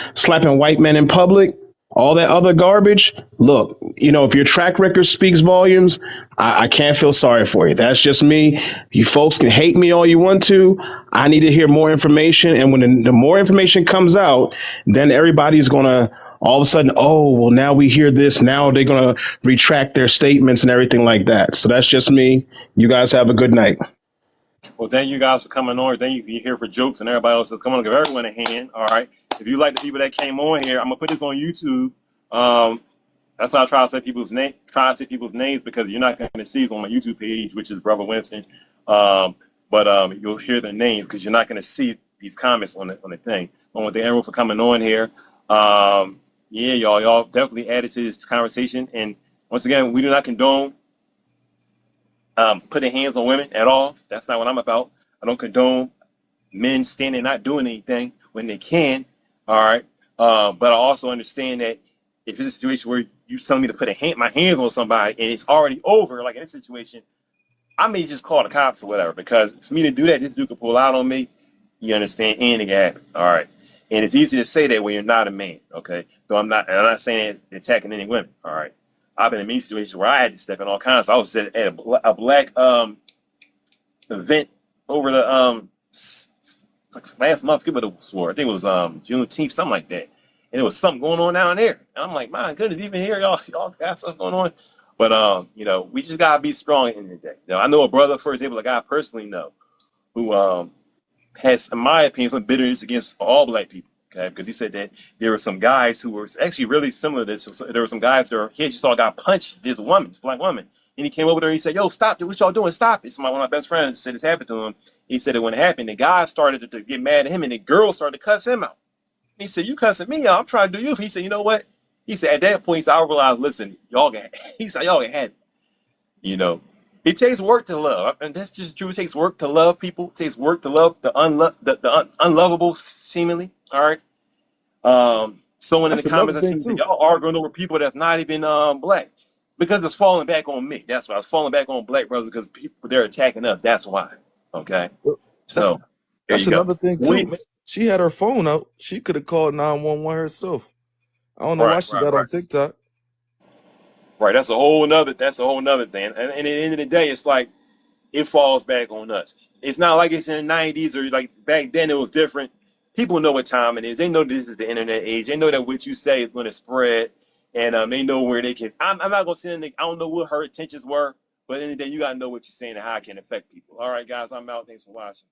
white men in public. All that other garbage. Look, if your track record speaks volumes, I can't feel sorry for you. That's just me. You folks can hate me all you want to. I need to hear more information. And when the more information comes out, then everybody's going to all of a sudden, oh, well, now we hear this. Now they're going to retract their statements and everything like that. So that's just me. You guys have a good night. Well, thank you guys for coming on. Thank you. You're here for jokes and everybody else is coming on. Give everyone a hand. All right. If you like the people that came on here, I'm gonna put this on YouTube. That's why I try to say people's names because you're not going to see it on my YouTube page, which is Brother Winston. But you'll hear their names because you're not going to see these comments on the thing. I want to thank everyone for coming on here. Yeah, y'all definitely added to this conversation. And once again, we do not condone putting hands on women at all. That's not what I'm about. I don't condone men standing not doing anything when they can. All right. But I also understand that if it's a situation where you're telling me to put my hands on somebody and it's already over, like in this situation, I may just call the cops or whatever, because for me to do that, this dude could pull out on me. You understand? Anything can happen. All right. And it's easy to say that when you're not a man. Okay. So I'm not saying attacking any women. All right. I've been in many situations where I had to step in all kinds. I was at a black event over the like last month. I think it was Juneteenth, something like that. And there was something going on down there. And I'm like, my goodness, even here, y'all got something going on. But we just gotta be strong at the end of the day. I know a brother, for example, a guy I personally know, who has, in my opinion, some bitterness against all black people. Okay, because he said that there were some guys who were actually really similar to this. So there were some guys there. He just saw a guy punch this black woman, and he came over there and he said, "Yo, stop it! What y'all doing? Stop it!" So one of my best friends said this happened to him. He said that when it happened, the guy started to get mad at him, and the girl started to cuss him out. And he said, "You cussing me out? I'm trying to do you." He said, "You know what?" He said, "At that point, he said, I realized, listen, y'all can." He said, "Y'all can have it." It takes work to love, and that's just true. It takes work to love people. It takes work to love the unlovable, seemingly. All right. Someone in the That's comments another I thing see that too. y'all arguing over people that's not even black, because it's falling back on me. That's why it's falling back on black brothers, because people, they're attacking us. That's why. Okay. That, So there that's you go. another thing too. Man, she had her phone out. She could have called 911 herself. I don't know why Right. she got on TikTok. Right. That's a whole nother thing. And at the end of the day, it's like it falls back on us. It's not like it's in the 90s or like back then it was different. People know what time it is. They know this is the internet age. They know that what you say is going to spread, and they know where they can. I'm not going to say anything. I don't know what her intentions were, but at the end of the day, you got to know what you're saying and how it can affect people. All right, guys, I'm out. Thanks for watching.